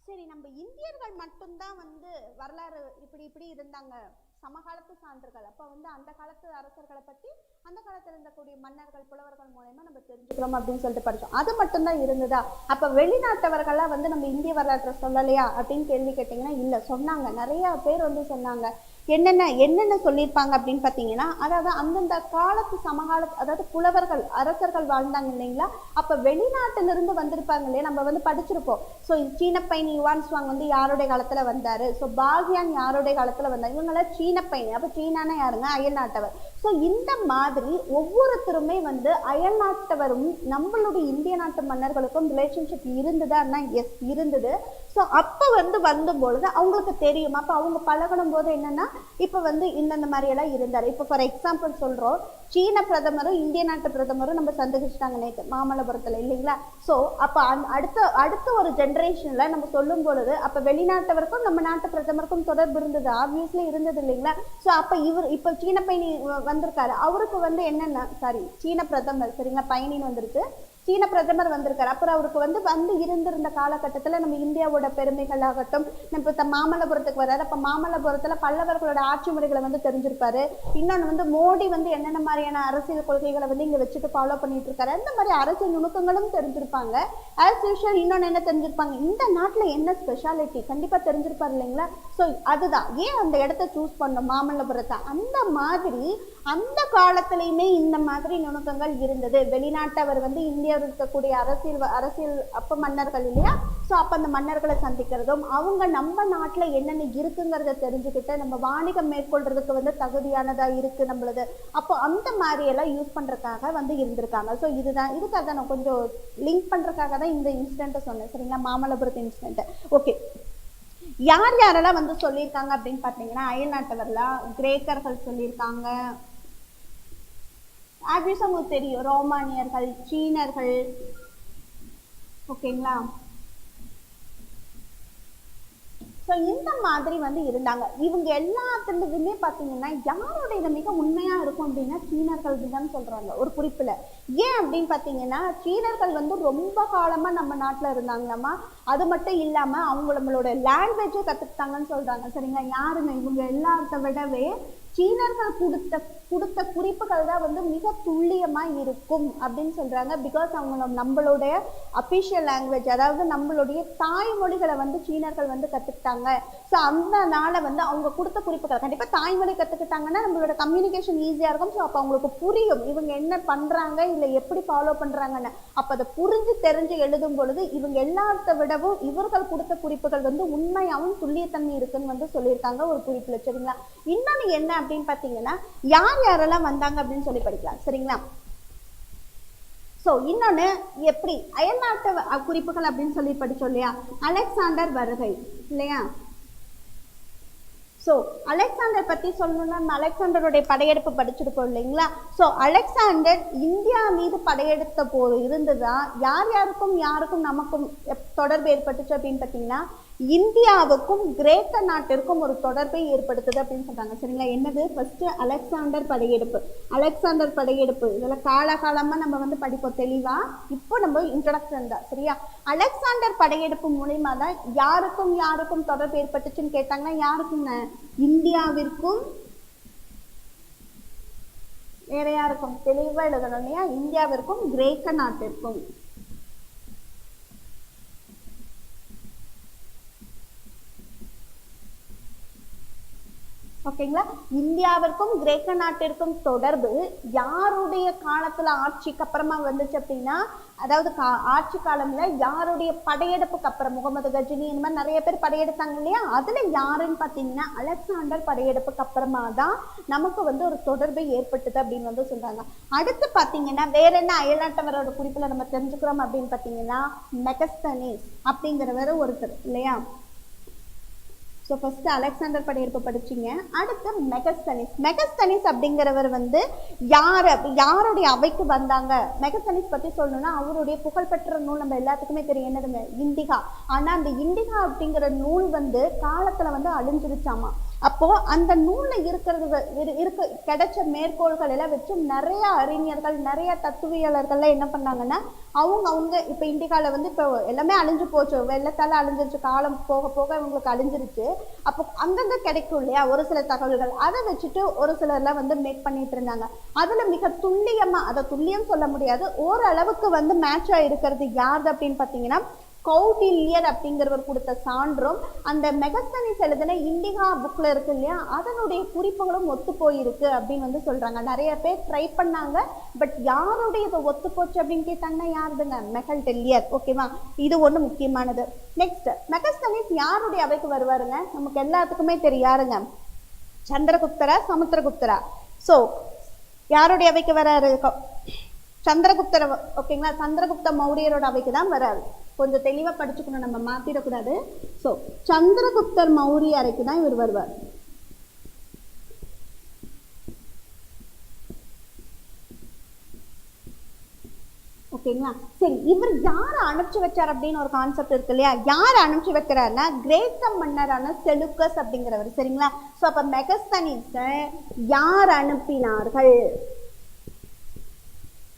சரி, நம்ம இந்தியர்கள் மட்டும்தான் வந்து வரலாறு இப்படி இப்படி இருந்தாங்க, சமகாலத்து சான்றுகள். அப்ப வந்து அந்த காலத்து அரசர்களை பத்தி அந்த காலத்துல இருந்தக்கூடிய மன்னர்கள் புலவர்கள் மூலமா நம்ம தெரிஞ்சுக்கிறோம் அப்படின்னு சொல்லிட்டு படிச்சோம். அது மட்டும்தான் இருந்ததா? அப்ப வெளிநாட்டவர்கள்லாம் வந்து நம்ம இந்திய வரலாற்றை சொல்லலையா அப்படின்னு கேள்வி கேட்டீங்கன்னா இல்ல, சொன்னாங்க. நிறைய பேர் வந்து சொன்னாங்க. என்னென்ன சொல்லியிருப்பாங்க அப்படின்னு பார்த்தீங்கன்னா, அதாவது அந்தந்த காலத்து சமகாலத்து, அதாவது புலவர்கள் அரசர்கள் வாழ்ந்தாங்க இல்லைங்களா? அப்ப வெளிநாட்டிலிருந்து வந்திருப்பாங்க இல்லையா? நம்ம வந்து படிச்சிருப்போம். ஸோ சீனப்பயணி யுவான் சுவாங் வந்து யாருடைய காலத்துல வந்தாரு, ஸோ பாகியான் யாருடைய காலத்துல வந்தாரு, இவங்களாம் சீனப்பயணி. அப்ப சீனானா யாருங்க? அயல் நாட்டவர். ஸோ இந்த மாதிரி ஒவ்வொருத்தருமே வந்து அயல் நாட்டவரும் நம்மளுடைய இந்திய நாட்டு மன்னர்களுக்கும் ரிலேஷன்ஷிப் இருந்ததுன்னா எஸ் இருந்தது. ஸோ அப்போ வந்து வந்தபொழுது அவங்களுக்கு தெரியும். அப்போ அவங்க பழகணும் போது என்னன்னா இப்போ வந்து இந்தந்த மாதிரி எல்லாம் இருந்தார். இப்போ ஃபார் எக்ஸாம்பிள் சொல்றோம், சீன பிரதமரும் இந்திய நாட்டு பிரதமரும் நம்ம சந்திச்சிட்டாங்க நேற்று மாமல்லபுரத்துல இல்லைங்களா? ஸோ அப்போ அடுத்த ஒரு ஜென்ரேஷன்ல நம்ம சொல்லும் பொழுது அப்போ வெளிநாட்டவருக்கும் நம்ம நாட்டு பிரதமருக்கும் தொடர்பு இருந்தது, ஆப்வியஸ்லி இருந்தது இல்லைங்களா? ஸோ அப்போ இப்போ சீன பயணி வந்திருக்காரு, அவருக்கு வந்து என்னென்ன சீன பிரதமர் சரிங்களா, பயணின்னு வந்திருக்கு, சீன பிரதமர் வந்திருக்காரு. அப்புறம் அவருக்கு வந்து இருந்திருந்த காலகட்டத்தில் நம்ம இந்தியாவோட பெருமைகள் ஆகட்டும், நம்ம மாமல்லபுரத்துக்கு வர்றாரு. அப்போ மாமல்லபுரத்தில் பல்லவர்களோட ஆட்சி முறைகளை வந்து தெரிஞ்சிருப்பாரு. இன்னொன்று வந்து மோடி வந்து என்னென்ன மாதிரியான அரசியல் கொள்கைகளை வந்து இங்கே வச்சுட்டு ஃபாலோ பண்ணிட்டு இருக்காரு, அந்த மாதிரி அரசியல் நுணுக்கங்களும் தெரிஞ்சிருப்பாங்க. ஆஸ் யூஷுவல் இன்னொன்று என்ன தெரிஞ்சிருப்பாங்க, இந்த நாட்டில் என்ன ஸ்பெஷாலிட்டி கண்டிப்பாக தெரிஞ்சிருப்பாரு இல்லைங்களா? ஸோ அதுதான் ஏன் அந்த இடத்த சூஸ் பண்ணோம் மாமல்லபுரத்தை. அந்த மாதிரி அந்த காலத்திலையுமே இந்த மாதிரி நுணுக்கங்கள் இருந்தது. வெளிநாட்டவர் வந்து இந்தியாவில் இருக்கக்கூடிய அரசியல் அப்ப மன்னர்கள் இல்லையா? ஸோ அப்ப அந்த மன்னர்களை சந்திக்கிறதும் அவங்க நம்ம நாட்டுல என்னென்ன இருக்குங்கிறத தெரிஞ்சுக்கிட்டு நம்ம வாணிகம் மேற்கொள்றதுக்கு வந்து தகுதியானதா இருக்கு நம்மளது. அப்போ அந்த மாதிரி எல்லாம் யூஸ் பண்றதுக்காக வந்து இருந்திருக்காங்க. ஸோ இதுக்காக நான் கொஞ்சம் லிங்க் பண்றதுக்காக தான் இந்த இன்சிடென்ட்டை சொன்னேன் சரிங்களா, மாமல்லபுரத்து இன்சிடென்ட். ஓகே, யாரெல்லாம் வந்து சொல்லியிருக்காங்க அப்படின்னு பார்த்தீங்கன்னா அயல் நாட்டவர்லாம் கிரேக்கர்கள் சொல்லியிருக்காங்க, ஆப்வியஸா உங்களுக்கு தெரியும், ரோமானியர்கள், சீனர்கள். ஓகேங்களா? ஸோ இந்த மாதிரி வந்து இருந்தாங்க. இவங்க எல்லாத்துலேயுமே பார்த்தீங்கன்னா யாரோட மிக உண்மையா இருக்கும் அப்படின்னா சீனர்கள் தான் சொல்றாங்க ஒரு குறிப்பில். ஏன் அப்படின்னு பார்த்தீங்கன்னா சீனர்கள் வந்து ரொம்ப காலமா நம்ம நாட்டில் இருந்தாங்களாமா. அது மட்டும் இல்லாம அவங்க நம்மளோட லாங்குவேஜை கற்றுக்கிட்டாங்கன்னு சொல்றாங்க சரிங்களா. யாருங்க இவங்க எல்லாத்த விடவே சீனர்கள் கொடுத்த குறிப்புகள் தான் வந்து மிக துல்லியமா இருக்கும் அப்படின்னு சொல்றாங்க. பிகாஸ் அவங்க நம்மளுடைய அபிஷியல் லாங்குவேஜ், அதாவது நம்மளுடைய தாய்மொழிகளை வந்து சீனர்கள் வந்து கத்துக்கிட்டாங்க. ஸோ அதனால வந்து அவங்க கொடுத்த குறிப்புகள் கண்டிப்பா தாய்மொழி கத்துக்கிட்டாங்கன்னா நம்மளோட கம்யூனிகேஷன் ஈஸியா இருக்கும். ஸோ அப்போ அவங்களுக்கு புரியும் இவங்க என்ன பண்றாங்க, இல்லை எப்படி ஃபாலோ பண்றாங்கன்னு. அப்ப அதை புரிஞ்சு தெரிஞ்சு எழுதும் பொழுது இவங்க எல்லாத்த விடவும் இவர்கள் கொடுத்த குறிப்புகள் வந்து உண்மையாகவும் துல்லியத்தன்மை இருக்குன்னு வந்து சொல்லியிருக்காங்க ஒரு குறிப்புல சரிங்களா. இன்னொன்னு என்ன அப்படின்னு பாத்தீங்கன்னா யாரெல்லாம் வந்தாங்க அப்படின்னு சொல்லி படிக்கலாம் சரிங்களா. ஸோ இன்னொன்று எப்படி அயல்நாட்டு குறிப்புகள் அப்படின்னு சொல்லி படிச்சோம் இல்லையா, அலெக்சாண்டர் வருகை இல்லையா. ஸோ அலெக்சாண்டர் பற்றி சொல்லணும்னா நம்ம அலெக்சாண்டருடைய படையெடுப்பு படிச்சிருக்கோம் இல்லைங்களா. ஸோ அலெக்சாண்டர் இந்தியா மீது படையெடுத்த போது இருந்துதான் யார் யாருக்கும் நமக்கும் தொடர்பு ஏற்பட்டுச்சு அப்படின்னு பார்த்தீங்கன்னா, இந்தியாவுக்கும் கிரேக்க நாட்டிற்கும் ஒரு தொடர்பை ஏற்படுத்துது அப்படின்னு சொல்றாங்க. சரிங்களா. என்னது? ஃபர்ஸ்ட் அலெக்சாண்டர் படையெடுப்பு இதெல்லாம் காலகாலமா நம்ம வந்து படிப்போம் தெளிவா. இப்போ நம்ம இன்ட்ரோடக்ஷன் தான். சரியா. அலெக்சாண்டர் படையெடுப்பு மூலியமா தான் யாருக்கும் தொடர்பு ஏற்பட்டுச்சுன்னு கேட்டாங்கன்னா, யாருக்குங்க? இந்தியாவிற்கும் வேற யாருக்கும்? தெளிவா எழுதணும் இல்லையா. இந்தியாவிற்கும் கிரேக்க நாட்டிற்கும். ஓகேங்களா. இந்தியாவிற்கும் கிரேக்க நாட்டிற்கும் தொடர்பு யாருடைய காலத்துல ஆட்சிக்கு அப்புறமா வந்துச்சு அப்படின்னா, அதாவது ஆட்சி காலம்ல யாருடைய படையெடுப்புக்கு அப்புறம், முகமது கஜினி இந்த மாதிரி நிறைய பேர் படையெடுத்தாங்க இல்லையா, அதுல யாருன்னு பாத்தீங்கன்னா அலெக்சாண்டர் படையெடுப்புக்கு அப்புறமா தான் நமக்கு வந்து ஒரு தொடர்பு ஏற்பட்டது அப்படின்னு வந்து சொல்றாங்க. அடுத்து பாத்தீங்கன்னா வேற என்ன அயல்நாட்டவரோட குறிப்புல நம்ம தெரிஞ்சுக்கிறோம் அப்படின்னு பாத்தீங்கன்னா, மெகஸ்தனிஸ் அப்படிங்கிறவர் ஒருத்தர் இல்லையா. ஸோ ஃபர்ஸ்ட் அலெக்சாண்டர் படையெடுப்பு படிச்சிங்க. அடுத்து மெகஸ்தனிஸ் அப்படிங்கிறவர் வந்து யாருடைய அவைக்கு வந்தாங்க. மெகஸ்தனிஸ் பற்றி சொல்லணும்னா அவருடைய புகழ்பெற்ற நூல் நம்ம எல்லாத்துக்குமே தெரியும், என்னதுங்க? இண்டிகா. ஆனால் அந்த இண்டிகா அப்படிங்கிற நூல் வந்து காலத்தில் வந்து அழிஞ்சிருச்சாமா. அப்போ அந்த நூல்ல கிடைச்ச மேற்கோள்கள் எல்லாம் வச்சு நிறைய அறிஞர்கள் நிறைய தத்துவியலர்கள் என்ன பண்ணாங்கன்னா, அவங்க இப்ப இண்டிகால வந்து இப்போ எல்லாமே அழிஞ்சு போச்சு, வெள்ளத்தால அழிஞ்சிருச்சு, காலம் போக போக அவங்களுக்கு அழிஞ்சிருச்சு. அப்போ அங்கங்க கிடைக்கும் இல்லையா ஒரு சில தகவல்கள், அதை வச்சுட்டு ஒரு சிலர்லாம் வந்து மேக் பண்ணிட்டு இருந்தாங்க. அதுல மிக துல்லியமா, அதை துல்லியம் சொல்ல முடியாது, ஓரளவுக்கு வந்து மேட்சா இருக்கிறது யாரு அப்படின்னு பாத்தீங்கன்னா, கௌடில்யர் அப்படிங்கிறவர் கொடுத்த சான்றும் அந்த மெகஸ்தனிஸ் எழுதின இண்டிகா புக்ல இருக்கு இல்லையா, அதனுடைய குறிப்புகளும் ஒத்து போயிருக்கு அப்படின்னு வந்து சொல்றாங்க. நிறைய பேர் ட்ரை பண்ணாங்க, பட் யாருடைய இதை ஒத்து போச்சு அப்படின்னு கேட்டாங்கன்னா யாருதுங்க? மெகல்டெல்லியர். ஓகேவா. இது ஒண்ணு முக்கியமானது. நெக்ஸ்ட், மெகஸ்தனிஸ் யாருடைய அவைக்கு வருவாருங்க? நமக்கு எல்லாத்துக்குமே தெரியாருங்க, சந்திரகுப்தரா சமுத்திரகுப்தரா. ஸோ யாருடைய அவைக்கு வராரு? சந்திரகுப்தர். ஓகேங்களா. சந்திரகுப்த மௌரியரோட அவைக்கு தான் வராரு. கொஞ்சம் தெளிவா படிச்சுக்கணும், நம்ம மாத்திடக்கூடாது. ஸோ சந்திரகுப்தர் மௌரிய அறைக்கு தான் இவர் வருவார். ஓகேங்களா. சரி, இவர் யாரை அனுப்பிச்சு வச்சார் அப்படின்னு ஒரு கான்செப்ட் இருக்கு இல்லையா. யார் அனுப்பிச்சு வைக்கிறாருன்னா, கிரேக்க மன்னரான செலுக்கஸ் அப்படிங்கிறவர். சரிங்களா. ஸோ அப்ப மெகஸ்தனிஸை யார் அனுப்பினார்கள்?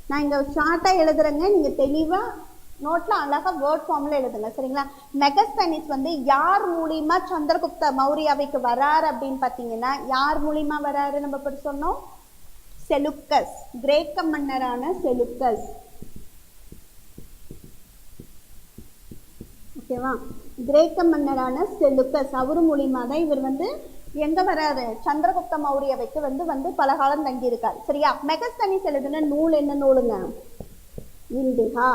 நான் இங்க ஷார்ட்டா எழுதுறேங்க, நீங்க தெளிவா நோட்ல அழகா வேர்ட் ஃபார்ம்ல எழுதுங்க. சரிங்களா. மெகஸ்தனிஸ் வந்து யார் மூலியமா சந்திரகுப்த மௌரியாவைக்கு வராரு அப்படின்னு பாத்தீங்கன்னா, யார் மூலியமா வராரு நம்ம படி சொன்னோம்? செலுக்கஸ், கிரேக்க மன்னரான செலுக்கஸ். ஓகேவா. கிரேக்க மன்னரான செலுக்கஸ் அவரு மூலியமா தான் இவர் வந்து எங்க வராரு? சந்திரகுப்த மௌரியவைக்கு வந்து பல காலம் தங்கி இருக்காரு. சரியா. மெகஸ்தனிஸ் எழுதின நூல் என்ன நூலுங்க? இண்டிகா.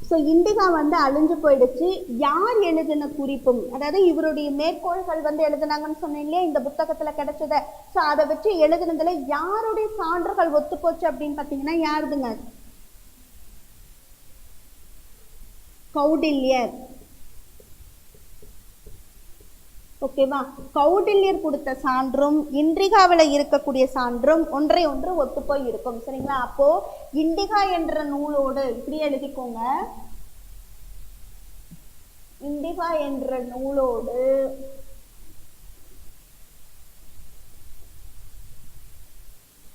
ஸோ இண்டிகா வந்து அழிஞ்சு போயிடுச்சு. யார் எழுதின குறிப்பும், அதாவது இவருடைய மேற்கோள்கள் வந்து எழுதினாங்கன்னு சொன்னேன் இல்லையா இந்த புத்தகத்துல கிடைச்சத. ஸோ அதை வச்சு எழுதுனதுல யாருடைய சான்றுகள் ஒத்து போச்சு அப்படின்னு பாத்தீங்கன்னா யாருதுங்க? கௌடில்யர். ஓகேவா. கௌடில்யர் கொடுத்த சான்றும் இண்டிகாவில் இருக்கக்கூடிய சான்றும் ஒன்றை ஒன்று ஒத்து போய் இருக்கும். சரிங்களா. அப்போ இண்டிகா என்ற நூலோடு இப்படி எழுதிக்கோங்க, இண்டிகா என்ற நூலோடு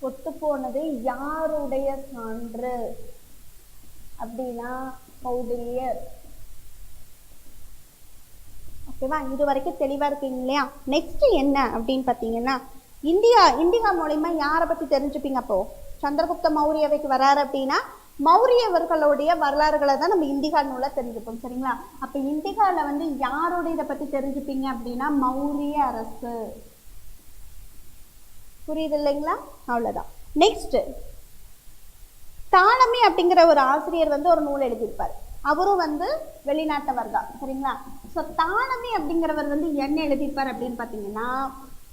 ஒத்து போனது யாருடைய சான்று அப்படின்னா கௌடில்யர். ஓகேவா. இது வரைக்கும் தெளிவா இருக்கீங்க இல்லையா. நெக்ஸ்ட் என்ன அப்படின்னு பாத்தீங்கன்னா, இண்டிகா மூலியமா யாரை பத்தி தெரிஞ்சுப்பீங்க? அப்போ சந்திரகுப்த மௌரியவைக்கு வராரு அப்படின்னா மௌரியவர்களுடைய வரலாறுகளை தான் நம்ம இண்டிகா நூலை தெரிஞ்சுப்போம். சரிங்களா. அப்ப இண்டிகால வந்து யாரோட இதை பத்தி தெரிஞ்சுப்பீங்க அப்படின்னா மௌரிய அரசு. புரியுது இல்லைங்களா. அவ்வளவுதான். நெக்ஸ்ட், தாலமி அப்படிங்கிற ஒரு ஆசிரியர் வந்து ஒரு நூல் எழுதியிருப்பார். அவரும் வந்து வெளிநாட்டவர் தான். சரிங்களா. ஸோ தாலமி அப்படிங்கிறவர் வந்து என்ன எழுதியிருப்பார் அப்படின்னு பார்த்தீங்கன்னா,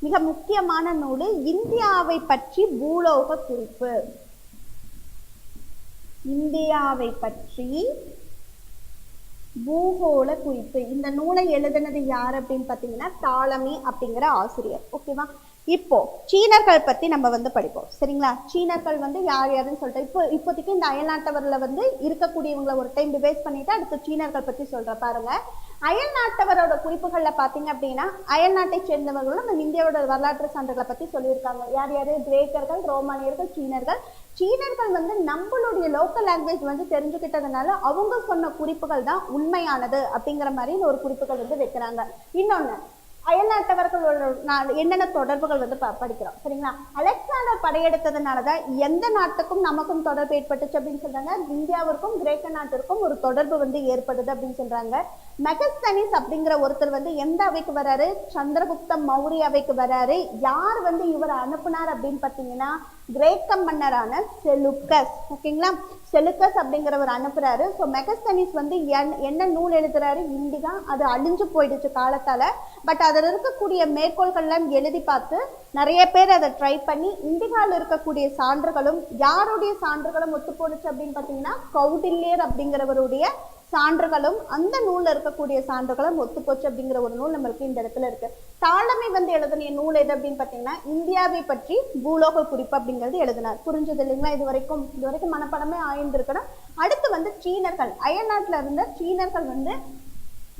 மிக முக்கியமான நூல் இந்தியாவை பற்றி பூலோக குறிப்பு. இந்தியாவை பற்றி பூகோள குறிப்பு. இந்த நூலை எழுதினது யார் அப்படின்னு பார்த்தீங்கன்னா டாலமி அப்படிங்கிற ஆசிரியர். ஓகேவா? இப்போ சீனர்கள் பத்தி நம்ம வந்து படிப்போம். சரிங்களா? சீனர்கள் வந்து யார் யாருன்னு சொல்லிட்டு இப்போதைக்கு இந்த அயல்நாட்டவர்ல வந்து இருக்கக்கூடியவங்களை ஒரு டைம் டிவைஸ் பண்ணிட்டு அடுத்து சீனர்கள் பத்தி சொல்ற பாருங்க. அயல் நாட்டவரோட குறிப்புகள்ல பாத்தீங்க அப்படின்னா அயல் நாட்டை சேர்ந்தவர்களும் நம்ம இந்தியாவோட வரலாற்று சான்றுகளை பத்தி சொல்லியிருக்காங்க. யார் யாரு? கிரேக்கர்கள், ரோமானியர்கள், சீனர்கள். சீனர்கள் வந்து நம்மளுடைய லோக்கல் லாங்குவேஜ் வந்து தெரிஞ்சுக்கிட்டதுனால அவங்க சொன்ன குறிப்புகள் தான் உண்மையானது அப்படிங்கிற மாதிரி ஒரு குறிப்புகள் வந்து வைக்கிறாங்க. இன்னொன்னு, அயல்நாட்டவர்களோட என்னென்ன தொடர்புகள் வந்து படிக்கிறோம். சரிங்களா? அலெக்சாண்டர் படையெடுத்ததுனாலதான் எந்த நாட்டுக்கும் நமக்கும் தொடர்பு ஏற்பட்டுச்சு அப்படின்னு சொல்றாங்க. இந்தியாவிற்கும் கிரேக்க நாட்டிற்கும் ஒரு தொடர்பு வந்து ஏற்படுது அப்படின்னு சொல்றாங்க. மெகஸ்தனிஸ் அப்படிங்கிற ஒருத்தர் வந்து எந்த அவைக்கு வராரு? சந்திரகுப்த மௌரிய அவைக்கு வராரு. யார் வந்து இவர் அனுப்புனார் அப்படின்னு பார்த்தீங்கன்னா கிரேக்க மன்னரான செலுக்கஸ். ஓகேங்களா? செலுக்கஸ் அப்படிங்கிறவர் அனுப்புறாரு. ஸோ மெகஸ்தனிஸ் வந்து என்ன நூல் எழுதுறாரு? இண்டிகா. அது அழிஞ்சு போயிடுச்சு காலத்தால. பட் அதில் இருக்கக்கூடிய மேற்கோள்கள்லாம் எழுதி பார்த்து நிறைய பேர் அதை ட்ரை பண்ணி இண்டிகாவில் இருக்கக்கூடிய சான்றுகளும் யாருடைய சான்றுகளும் ஒத்து போடுச்சு அப்படின்னு பார்த்தீங்கன்னா கௌடில்யர் அப்படிங்கிறவருடைய சான்றுகளும் அந்த நூல்ல இருக்கக்கூடிய சான்றுகளும் ஒத்து போச்சு அப்படிங்கிற ஒரு நூல் நம்மளுக்கு இந்த இடத்துல இருக்கு. டாலமி வந்து எழுதின நூல் எது அப்படின்னு பார்த்தீங்கன்னா இந்தியாவை பற்றி பூலோக குறிப்பு அப்படிங்கிறது எழுதினார். புரிஞ்சது இல்லைங்களா? இது வரைக்கும் மனப்படமே ஆயிருந்திருக்கணும். அடுத்து வந்து சீனர்கள், அயல்நாட்டுல இருந்த சீனர்கள் வந்து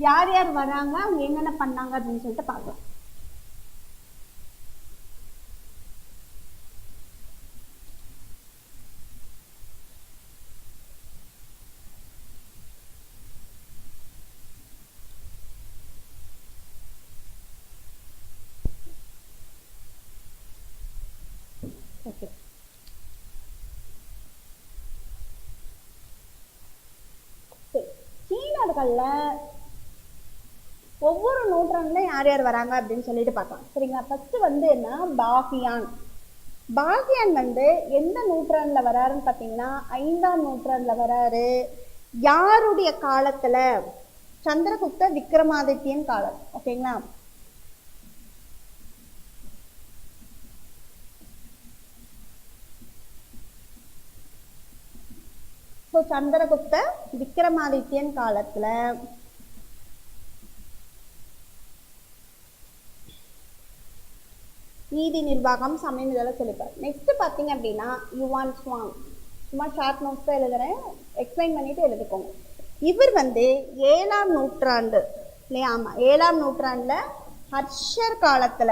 யார் யார் வராங்க, அவங்க என்னென்ன பண்ணாங்க அப்படின்னு சொல்லிட்டு பார்க்கலாம். சீனர்கள்ல ஒவ்வொரு நூற்றாண்டுல யார் யார் வராங்க அப்படின்னு சொல்லிட்டு பார்க்கலாம். சரிங்களா? ஃபர்ஸ்ட் வந்து என்ன, பாகியான். பாகியான் வந்து எந்த நூற்றாண்டுல வராருன்னு பார்த்தீங்கன்னா 5ஆம் நூற்றாண்டுல வராரு. யாருடைய காலத்துல? சந்திரகுப்த விக்ரமாதித்யன் காலம். ஓகேங்களா? சந்திரகுப்த விக்ரமாதித்யன் காலத்துல நீதி நிர்வாகம் சமயம் இதெல்லாம் சொல்லிப்பார். நெக்ஸ்ட் பாத்தீங்க அப்படின்னா யுவான் சுவாங். சும்மா ஷார்ட் நோட்ஸ் தான் எழுதுறேன், எக்ஸ்பிளைன் பண்ணிட்டு எழுதிக்கோங்க. இவர் வந்து 7ஆம் நூற்றாண்டு இல்லையா? ஆமா, 7ஆம் நூற்றாண்டுல ஹர்ஷர் காலத்துல,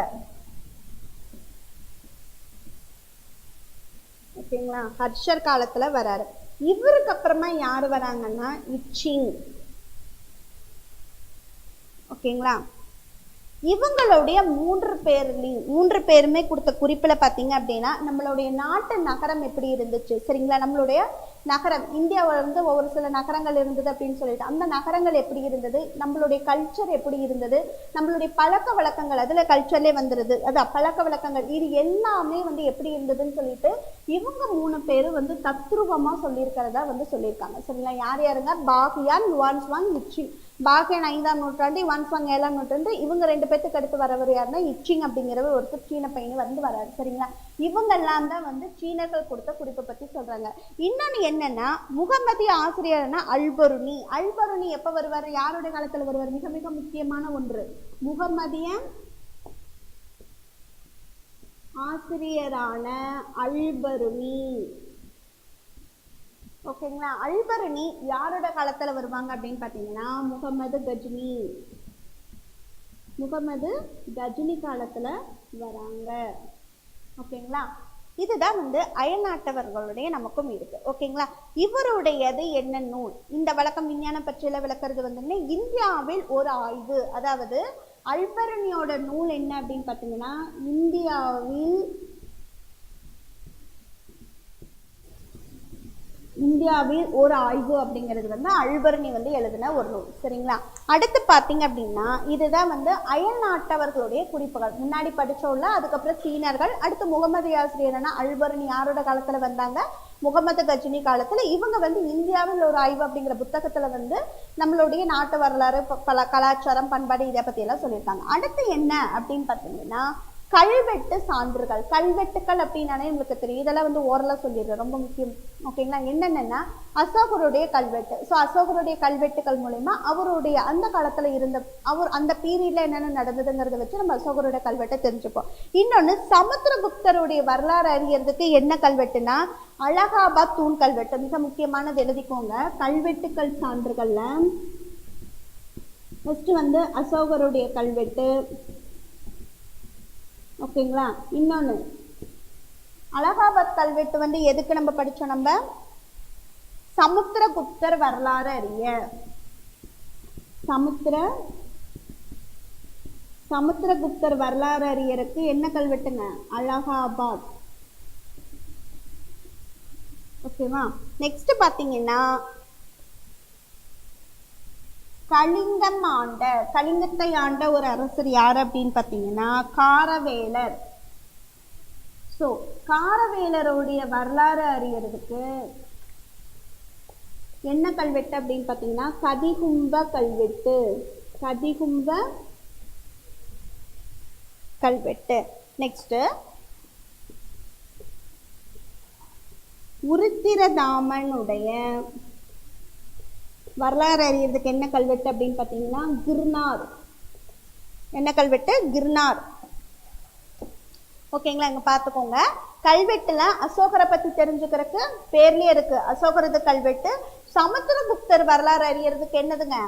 ஓகேங்களா, ஹர்ஷர் காலத்துல வராரு. இவருக்கு அப்புறமா யாரு வராங்கன்னா இச்சிங். ஓகேங்களா? இவங்களுடைய மூன்று பேருமே கொடுத்த குறிப்புல பாத்தீங்க அப்படின்னா நம்மளுடைய நாட்டு நகரம் எப்படி இருந்துச்சு. சரிங்களா? நம்மளுடைய நகரம் இந்தியாவில இருந்து ஒவ்வொரு சில நகரங்கள் இருந்தது அப்படின்னு சொல்லிட்டு அந்த நகரங்கள் எப்படி இருந்தது, நம்மளுடைய கல்ச்சர் எப்படி இருந்தது, நம்மளுடைய பழக்க வழக்கங்கள், அதுல கல்ச்சர்லேயே வந்துருது, அது பழக்க வழக்கங்கள், இது எல்லாமே வந்து எப்படி இருந்ததுன்னு சொல்லிட்டு இவங்க 3 பேரும் வந்து தத்ரூபமா சொல்லியிருக்கிறதா வந்து சொல்லியிருக்காங்க. சரிங்களா? யார் யாருங்க? Fahien, Yuan Chwang, Itsing. Fahien 5ஆம் நூற்றாண்டு, யுவான் சுவாங் 7ஆம் நூற்றாண்டு. இவங்க 2 பேத்துக்கு அடுத்து வரவர் யாருன்னா இச்சிங் அப்படிங்கிறவர் ஒருத்தர் சீன பையன் வந்து வராரு. சரிங்களா? இவங்க எல்லாம் தான் வந்து சீனர்கள் கொடுத்த குறிப்பை பத்தி சொல்றாங்க. இன்னொன்னு என்னன்னா முகமதிய ஆசிரியர்னா அல்பருனி. அல்பருனி எப்ப வருவார், யாருடைய காலத்துல வருவார்? மிக மிக முக்கியமான ஒன்று, முகமதிய ஆசிரியரான அல்பருனி. ஓகேங்களா? அல்பருனி யாரோட காலத்துல வருவாங்க அப்படின்னு பாத்தீங்கன்னா முகமது கஜினி காலத்துல வராங்க. ஓகேங்களா? இதுதான் வந்து அயல்நாட்டவர்களுடைய நமக்கும் இருக்கு. ஓகேங்களா? இவருடையது என்ன நூல்? இந்த வழக்கம் விஞ்ஞான பற்றியில விளக்குறது வந்து இந்தியாவில் ஒரு ஆய்வு. அதாவது அல்பருனியோட நூல் என்ன அப்படின்னு பாத்தீங்கன்னா இந்தியாவில் ஒரு ஆய்வு அப்படிங்கிறது வந்து அல்பருனி வந்து எழுதின ஒரு நூல். சரிங்களா? அடுத்து பாத்தீங்க அப்படின்னா இதுதான் வந்து அயல் நாட்டவர்களுடைய குறிப்புகள். முன்னாடி படிச்சோம்ல, அதுக்கப்புறம் சீனர்கள், அடுத்து முகமது ஆசிரியரான அல்பருனி யாரோட காலத்துல வந்தாங்க? முகமது கஜினி காலத்துல. இவங்க வந்து இந்தியாவில் ஒரு ஆய்வு அப்படிங்கிற புத்தகத்துல வந்து நம்மளுடைய நாட்டு வரலாறு, கலாச்சாரம், பண்பாடு இதை பத்தி எல்லாம் சொல்லியிருக்காங்க. அடுத்து என்ன அப்படின்னு பாத்தீங்கன்னா கல்வெட்டு சான்றுகள். கல்வெட்டுக்கள் அப்படின்னாலே உங்களுக்கு தெரியும், இதெல்லாம் வந்து ஓரலாக சொல்லிடுறேன், ரொம்ப முக்கியம். ஓகேங்களா? என்னென்னா அசோகருடைய கல்வெட்டு. ஸோ அசோகருடைய கல்வெட்டுக்கள் மூலயமா அவருடைய அந்த காலத்தில் இருந்த அவர் அந்த பீரியட்ல என்னென்ன நடந்ததுங்கிறத வச்சு நம்ம அசோகருடைய கல்வெட்டை தெரிஞ்சுப்போம். இன்னொன்று, சமுத்திரகுப்தருடைய வரலாறு அறியறதுக்கு என்ன கல்வெட்டுனா அலகாபாத் தூண் கல்வெட்டு. மிக முக்கியமானது, எழுதிக்கோங்க. கல்வெட்டுக்கள் சான்றுகள்ல ஃபர்ஸ்ட் வந்து அசோகருடைய கல்வெட்டு. ஓகேங்களா? இன்னொன்று அலகாபாத் கல்வெட்டு வந்து எதுக்கு நம்ம படிச்சோம்? நம்ம சமுத்திரகுப்தர் வரலாறு அறிய. சமுத்திரகுப்தர் வரலாறு அறியறதுக்கு என்ன கல்வெட்டுங்க? அலகாபாத். ஓகேவா? நெக்ஸ்ட் பாத்தீங்கன்னா கலிங்கம் ஆண்ட, கலிங்கத்தை ஆண்ட ஒரு அரசர் யார் அப்படின்னு பார்த்தீங்கன்னா காரவேலர். ஸோ காரவேலருடைய வரலாறு அறியறதுக்கு என்ன கல்வெட்டு அப்படின்னு பார்த்தீங்கன்னா கதிகும்ப கல்வெட்டு. கதிகும்ப கல்வெட்டு. நெக்ஸ்ட் உருத்திரதாமனுடைய வரலாறு அறியறதுக்கு என்ன கல்வெட்டு அப்படின்னு பார்த்தீங்கன்னா கிர்னார். என்ன கல்வெட்டு? கிர்னார். ஓகேங்களா? இங்க பார்த்துக்கோங்க. கல்வெட்டுல அசோகரை பத்தி தெரிஞ்சுக்கிறதுக்கு பேர்லயே இருக்கு, அசோகரது கல்வெட்டு. சமுத்திரகுப்தர் வரலாறு அறியறதுக்கு என்னதுங்க?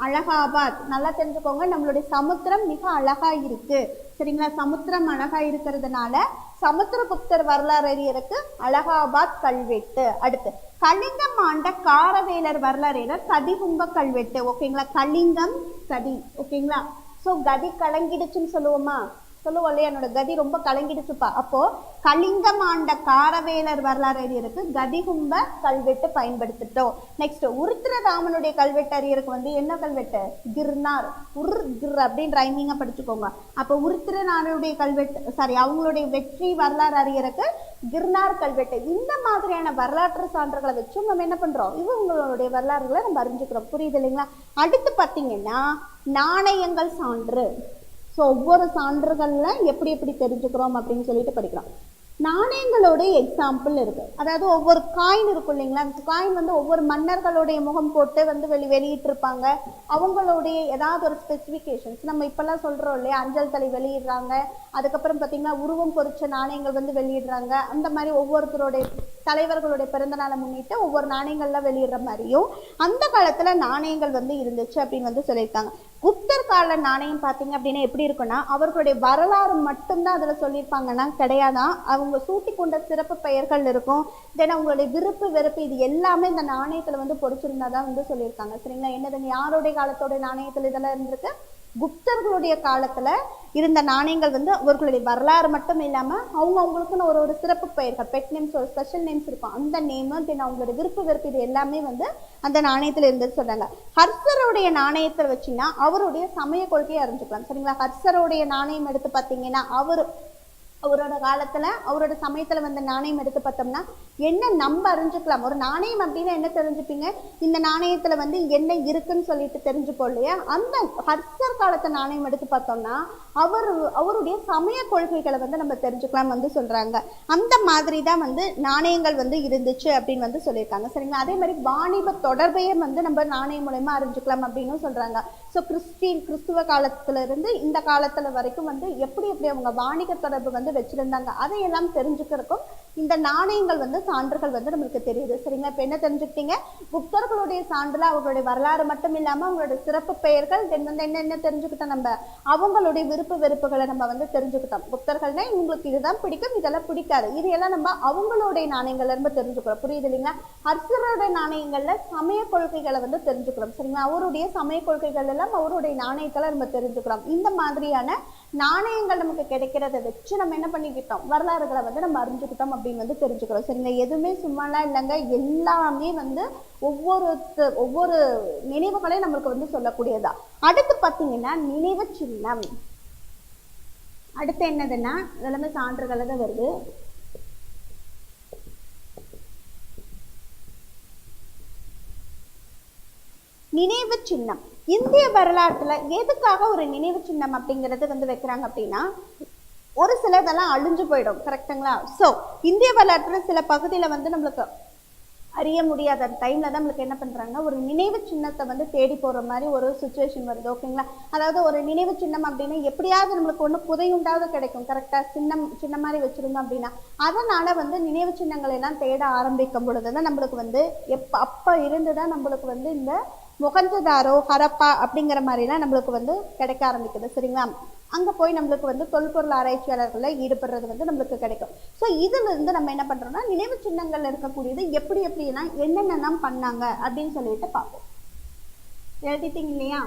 அலகாபாத். நல்லா தெரிஞ்சுக்கோங்க, நம்மளுடைய சமுத்திரம் மிக அழகா இருக்கு. சரிங்களா? சமுத்திரம் அழகா இருக்கிறதுனால சமுத்திரகுப்தர் வரலாறு அறியறதுக்கு அலகாபாத் கல்வெட்டு. அடுத்து கலிங்கம் ஆண்ட காரவேலர் வரலாறு கதிகும்ப கல்வெட்டு. ஓகேங்களா? கலிங்கம் கதி. ஓகேங்களா? ஸோ கதி கலங்கிடுச்சுன்னு சொல்லுவோமா? சொல்லுவோம் இல்லையா, என்னோட கதி ரொம்ப கலங்கிடுச்சுப்பா. அப்போ கலிங்கம் ஆண்ட காரவேலர் வரலாறு அறியறதுக்கு கதிகும்ப கல்வெட்டு பயன்படுத்திட்டோம். நெக்ஸ்ட் உருத்திரதாமனுடைய கல்வெட்டு அறியறதுக்கு வந்து என்ன கல்வெட்டு? கிர்னார். கிர் அப்படின்னு ரைமிங்கா படிச்சுக்கோங்க. அப்போ உருத்திரனாருடைய கல்வெட்டு, சாரி, அவங்களுடைய வெற்றி வரலாறு அறியறதுக்கு கிர்னார் கல்வெட்டு. இந்த மாதிரியான வரலாற்று சான்றுகளை வச்சும் நம்ம என்ன பண்றோம்? இவங்களுடைய வரலாறுகளை நம்ம அறிஞ்சுக்கிறோம். புரியுது இல்லைங்களா? அடுத்து பார்த்தீங்கன்னா நாணயங்கள் சான்று. ஸோ ஒவ்வொரு சான்றுகள்ல எப்படி எப்படி தெரிஞ்சுக்கிறோம் அப்படின்னு சொல்லிட்டு படிக்கிறோம். நாணயங்களோட எக்ஸாம்பிள் இருக்கு. அதாவது ஒவ்வொரு காயின் இருக்கும் இல்லைங்களா, அந்த காயின் வந்து ஒவ்வொரு மன்னர்களுடைய முகம் போட்டு வந்து வெளியிட்டு இருப்பாங்க. அவங்களுடைய ஏதாவது ஒரு ஸ்பெசிஃபிகேஷன்ஸ் நம்ம இப்பெல்லாம் சொல்றோம் இல்லையா, அஞ்சல் தலை வெளியிடுறாங்க, அதுக்கப்புறம் பார்த்தீங்கன்னா உருவம் பொறிச்ச நாணயங்கள் வந்து வெளியிடுறாங்க. அந்த மாதிரி ஒவ்வொருத்தருடைய தலைவர்களுடைய பிறந்த நாளை முன்னிட்டு ஒவ்வொரு நாணயங்கள்லாம் வெளியிடுற மாதிரியும் அந்த காலத்துல நாணயங்கள் வந்து இருந்துச்சு அப்படின்னு வந்து சொல்லியிருக்காங்க. குப்தர் கால நாணயம் பார்த்தீங்க அப்படின்னா எப்படி இருக்குன்னா அவர்களுடைய வரலாறு மட்டும்தான் அதுல சொல்லியிருப்பாங்கன்னா கிடையாதான். அவங்க சூட்டி கொண்ட சிறப்பு பெயர்கள் இருக்கும். தென் அவங்களுடைய விருப்பு வெறுப்பு இது எல்லாமே இந்த நாணயத்துல வந்து பொறிச்சிருந்தாதான் வந்து சொல்லியிருக்காங்க. சரிங்களா? என்னதுங்க, யாருடைய காலத்தோட நாணயத்துல இதெல்லாம் இருந்திருக்கு? குப்தர்களுடைய காலத்துல இருந்த நாணயங்கள் வந்து அவர்களுடைய வரலாறு மட்டும் இல்லாம அவங்களுக்குன்னு ஒரு சிறப்பு பெயர்கள், பெட் நேம்ஸ், ஒரு ஸ்பெஷல் நேம்ஸ் இருக்கும். அந்த நேம் தென் அவங்களுடைய விருப்பு வெறுப்பு இது எல்லாமே வந்து அந்த நாணயத்துல இருந்தது சொல்றாங்க. ஹர்ஷருடைய நாணயத்தை வச்சுன்னா அவருடைய சமய கொள்கையை அறிஞ்சுக்கலாம். சரிங்களா? ஹர்ஷருடைய நாணயம் எடுத்து பார்த்தீங்கன்னா அவரோட காலத்துல அவரோட சமயத்துல வந்த நாணயம் எடுத்து பார்த்தோம்னா என்ன நம்ம அறிஞ்சுக்கலாம். ஒரு நாணயம் அப்படின்னா என்ன தெரிஞ்சுப்பீங்க? இந்த நாணயத்துல வந்து என்ன இருக்குன்னு சொல்லிட்டு தெரிஞ்சுப்போம் இல்லையா? அந்த ஹர்ஷர் காலத்து நாணயம் எடுத்து பார்த்தோம்னா அவருடைய சமய கொள்கைகளை வந்து நம்ம தெரிஞ்சுக்கலாம் வந்து சொல்றாங்க. அந்த மாதிரி தான் வந்து நாணயங்கள் வந்து இருந்துச்சு அப்படின்னு வந்து சொல்லியிருக்காங்க. சரிங்களா? அதே மாதிரி வாணிப தொடர்பையே வந்து நம்ம நாணயம் மூலயமா அறிஞ்சுக்கலாம் அப்படின்னு சொல்றாங்க. ஸோ கிறிஸ்துவ காலத்துல இருந்து இந்த காலத்துல வரைக்கும் வந்து எப்படி அவங்க வாணிக தொடர்பு வந்து வச்சிருந்தாங்க அதையெல்லாம் தெரிஞ்சுக்கிறதுக்கும் இந்த நாணயங்கள் வந்து சான்றுகள் வந்து நம்மளுக்கு தெரியுது. சரிங்களா? இப்ப என்ன தெரிஞ்சுக்கிட்டீங்க? குப்தர்களுடைய சான்றுல அவர்களுடைய வரலாறு மட்டும் இல்லாம அவங்களுடைய சிறப்பு பெயர்கள் வந்து என்ன தெரிஞ்சுக்கிட்டோம்? நம்ம அவங்களுடைய விருப்பு வெறுப்புகளை நம்ம வந்து தெரிஞ்சுக்கிட்டோம். குப்தர்கள்னா இவங்களுக்கு இதுதான் பிடிக்கும், இதெல்லாம் பிடிக்காது, இதையெல்லாம் நம்ம அவங்களுடைய நாணயங்கள்ல இருந்து தெரிஞ்சுக்கிறோம். புரியுது இல்லைங்களா? ஹர்ஷருடைய நாணயங்கள்ல சமய கொள்கைகளை வந்து தெரிஞ்சுக்கிறோம். சரிங்களா? அவருடைய சமய கொள்கைகள் எல்லாம் அவருடைய நாணயங்களை நம்ம தெரிஞ்சுக்கிறோம். இந்த மாதிரியான நாணயங்கள் நமக்கு கிடைக்கிறத வச்சு நம்ம என்ன பண்ணிக்கிட்டோம்? வரலாறுகளை வந்து நம்ம அறிஞ்சுக்கிட்டோம் அப்படின்னு வந்து தெரிஞ்சுக்கிறோம். சரிங்களா? எதுவுமே சும்மாலாம் இல்லைங்க, எல்லாமே வந்து ஒவ்வொரு நினைவுகளையும் நம்மளுக்கு வந்து சொல்லக்கூடியதா. அடுத்து பார்த்தீங்கன்னா நினைவு சின்னம். அடுத்து என்னதுன்னா எல்லாமே சான்றுகள் தான் வருது. நினைவு சின்னம் இந்திய வரலாற்றுல எதுக்காக ஒரு நினைவு சின்னம் அப்படிங்கிறது வந்து வைக்கிறாங்க அப்படின்னா ஒரு சிலதெல்லாம் அழிஞ்சு போயிடும். கரெக்டுங்களா? ஸோ இந்திய வரலாற்றுல சில பகுதியில் வந்து நம்மளுக்கு அறிய முடியாத டைம்ல தான் நம்மளுக்கு என்ன பண்றாங்கன்னா ஒரு நினைவு சின்னத்தை வந்து தேடி போற மாதிரி ஒரு சுச்சுவேஷன் வருது. ஓகேங்களா? அதாவது ஒரு நினைவு சின்னம் அப்படின்னா எப்படியாவது நம்மளுக்கு ஒன்று புதையுண்டாவது கிடைக்கும். கரெக்டா? சின்ன மாதிரி வச்சிருந்தோம் அப்படின்னா அதனால வந்து நினைவு சின்னங்களை எல்லாம் தேட ஆரம்பிக்கும் பொழுதுதான் நம்மளுக்கு வந்து அப்ப இருந்துதான் நம்மளுக்கு வந்து இந்த மொஹஞ்சதாரோ ஹரப்பா அப்படிங்கிற மாதிரிலாம் நம்மளுக்கு வந்து கிடைக்க ஆரம்பிக்குது. சரிங்களா? அங்கே போய் நம்மளுக்கு வந்து தொல்பொருள் ஆராய்ச்சியாளர்களில் ஈடுபடுறது வந்து நம்மளுக்கு கிடைக்கும். ஸோ இதுல இருந்து நம்ம என்ன பண்றோம்னா நினைவு சின்னங்கள்ல இருக்கக்கூடியது எப்படிலாம் என்னென்னலாம் பண்ணாங்க அப்படின்னு சொல்லிட்டு பார்ப்போம். எழுதிட்டீங்க இல்லையா?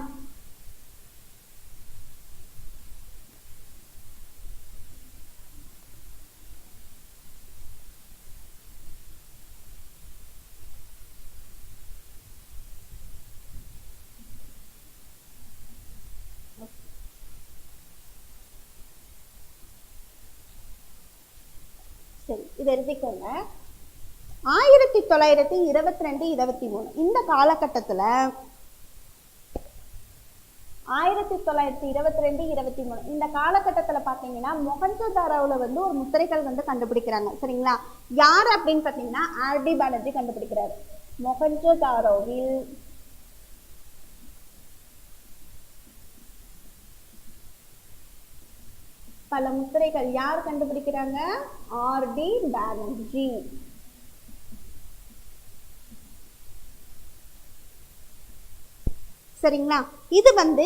சரி, இது எழுதிக்கோங்க. 1922, 23 இந்த காலகட்டத்துல 1922, 23 இந்த காலகட்டத்துல பாத்தீங்கன்னா மொஹஞ்சதாரோவில் வந்து ஒரு முத்திரைகள் வந்து கண்டுபிடிக்கிறாங்க. சரிங்களா? யார் அப்படின்னு பாத்தீங்கன்னா ஆர்டி பானர்ஜி கண்டுபிடிக்கிறாரு. மொஹஞ்சதாரோவில் பல முத்திரைகள் யார் கண்டுபிடிக்கிறாங்க? ஆர்டி பானர்ஜி. சரிங்களா? இது வந்து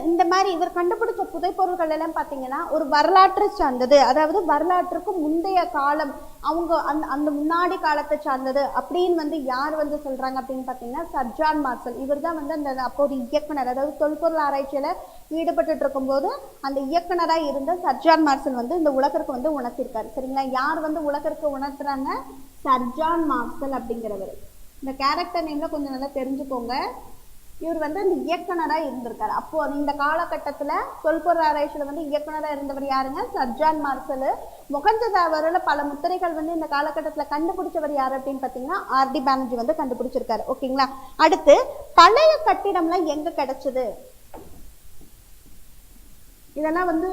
இந்த மாதிரி இவர் கண்டுபிடிச்ச புதைப்பொருட்கள் எல்லாம் பார்த்தீங்கன்னா ஒரு வரலாற்று சார்ந்தது, அதாவது வரலாற்றுக்கு முந்தைய காலம், அவங்க அந்த முன்னாடி காலத்தை சார்ந்தது அப்படின்னு வந்து யார் வந்து சொல்றாங்க அப்படின்னு பார்த்தீங்கன்னா சர் ஜான் மார்சல். இவர் தான் வந்து அந்த அப்போது இயக்குனர், அதாவது தொல்பொருள் ஆராய்ச்சியில ஈடுபட்டு இருக்கும்போது அந்த இயக்குனராக இருந்த சர் ஜான் மார்சல் வந்து இந்த உலகிற்கு வந்து உணர்த்திருக்காரு. சரிங்களா? யார் வந்து உலகிற்கு உணர்த்துறாங்க? சர் ஜான் மார்சல் அப்படிங்கிறவர். இந்த கேரக்டர் நேம்ல கொஞ்சம் நல்லா தெரிஞ்சுக்கோங்க. இவர் வந்து இந்த இயக்குனராக இருந்திருக்காரு. அப்போ இந்த காலகட்டத்துல தொல்பொருள் ஆராய்ச்சியில வந்து இயக்குனராக இருந்தவர் யாருங்க? Sir John marshal. மொஹஞ்சதாரோவில் பல முத்திரைகள் வந்து இந்த காலகட்டத்துல கண்டுபிடிச்சவர் யாரு அப்படின்னு பாத்தீங்கன்னா ஆர்டி பானர்ஜி வந்து கண்டுபிடிச்சிருக்காரு. ஓகேங்களா? அடுத்து பழைய கட்டிடம்லாம் எங்க கிடைச்சது? இதெல்லாம் வந்து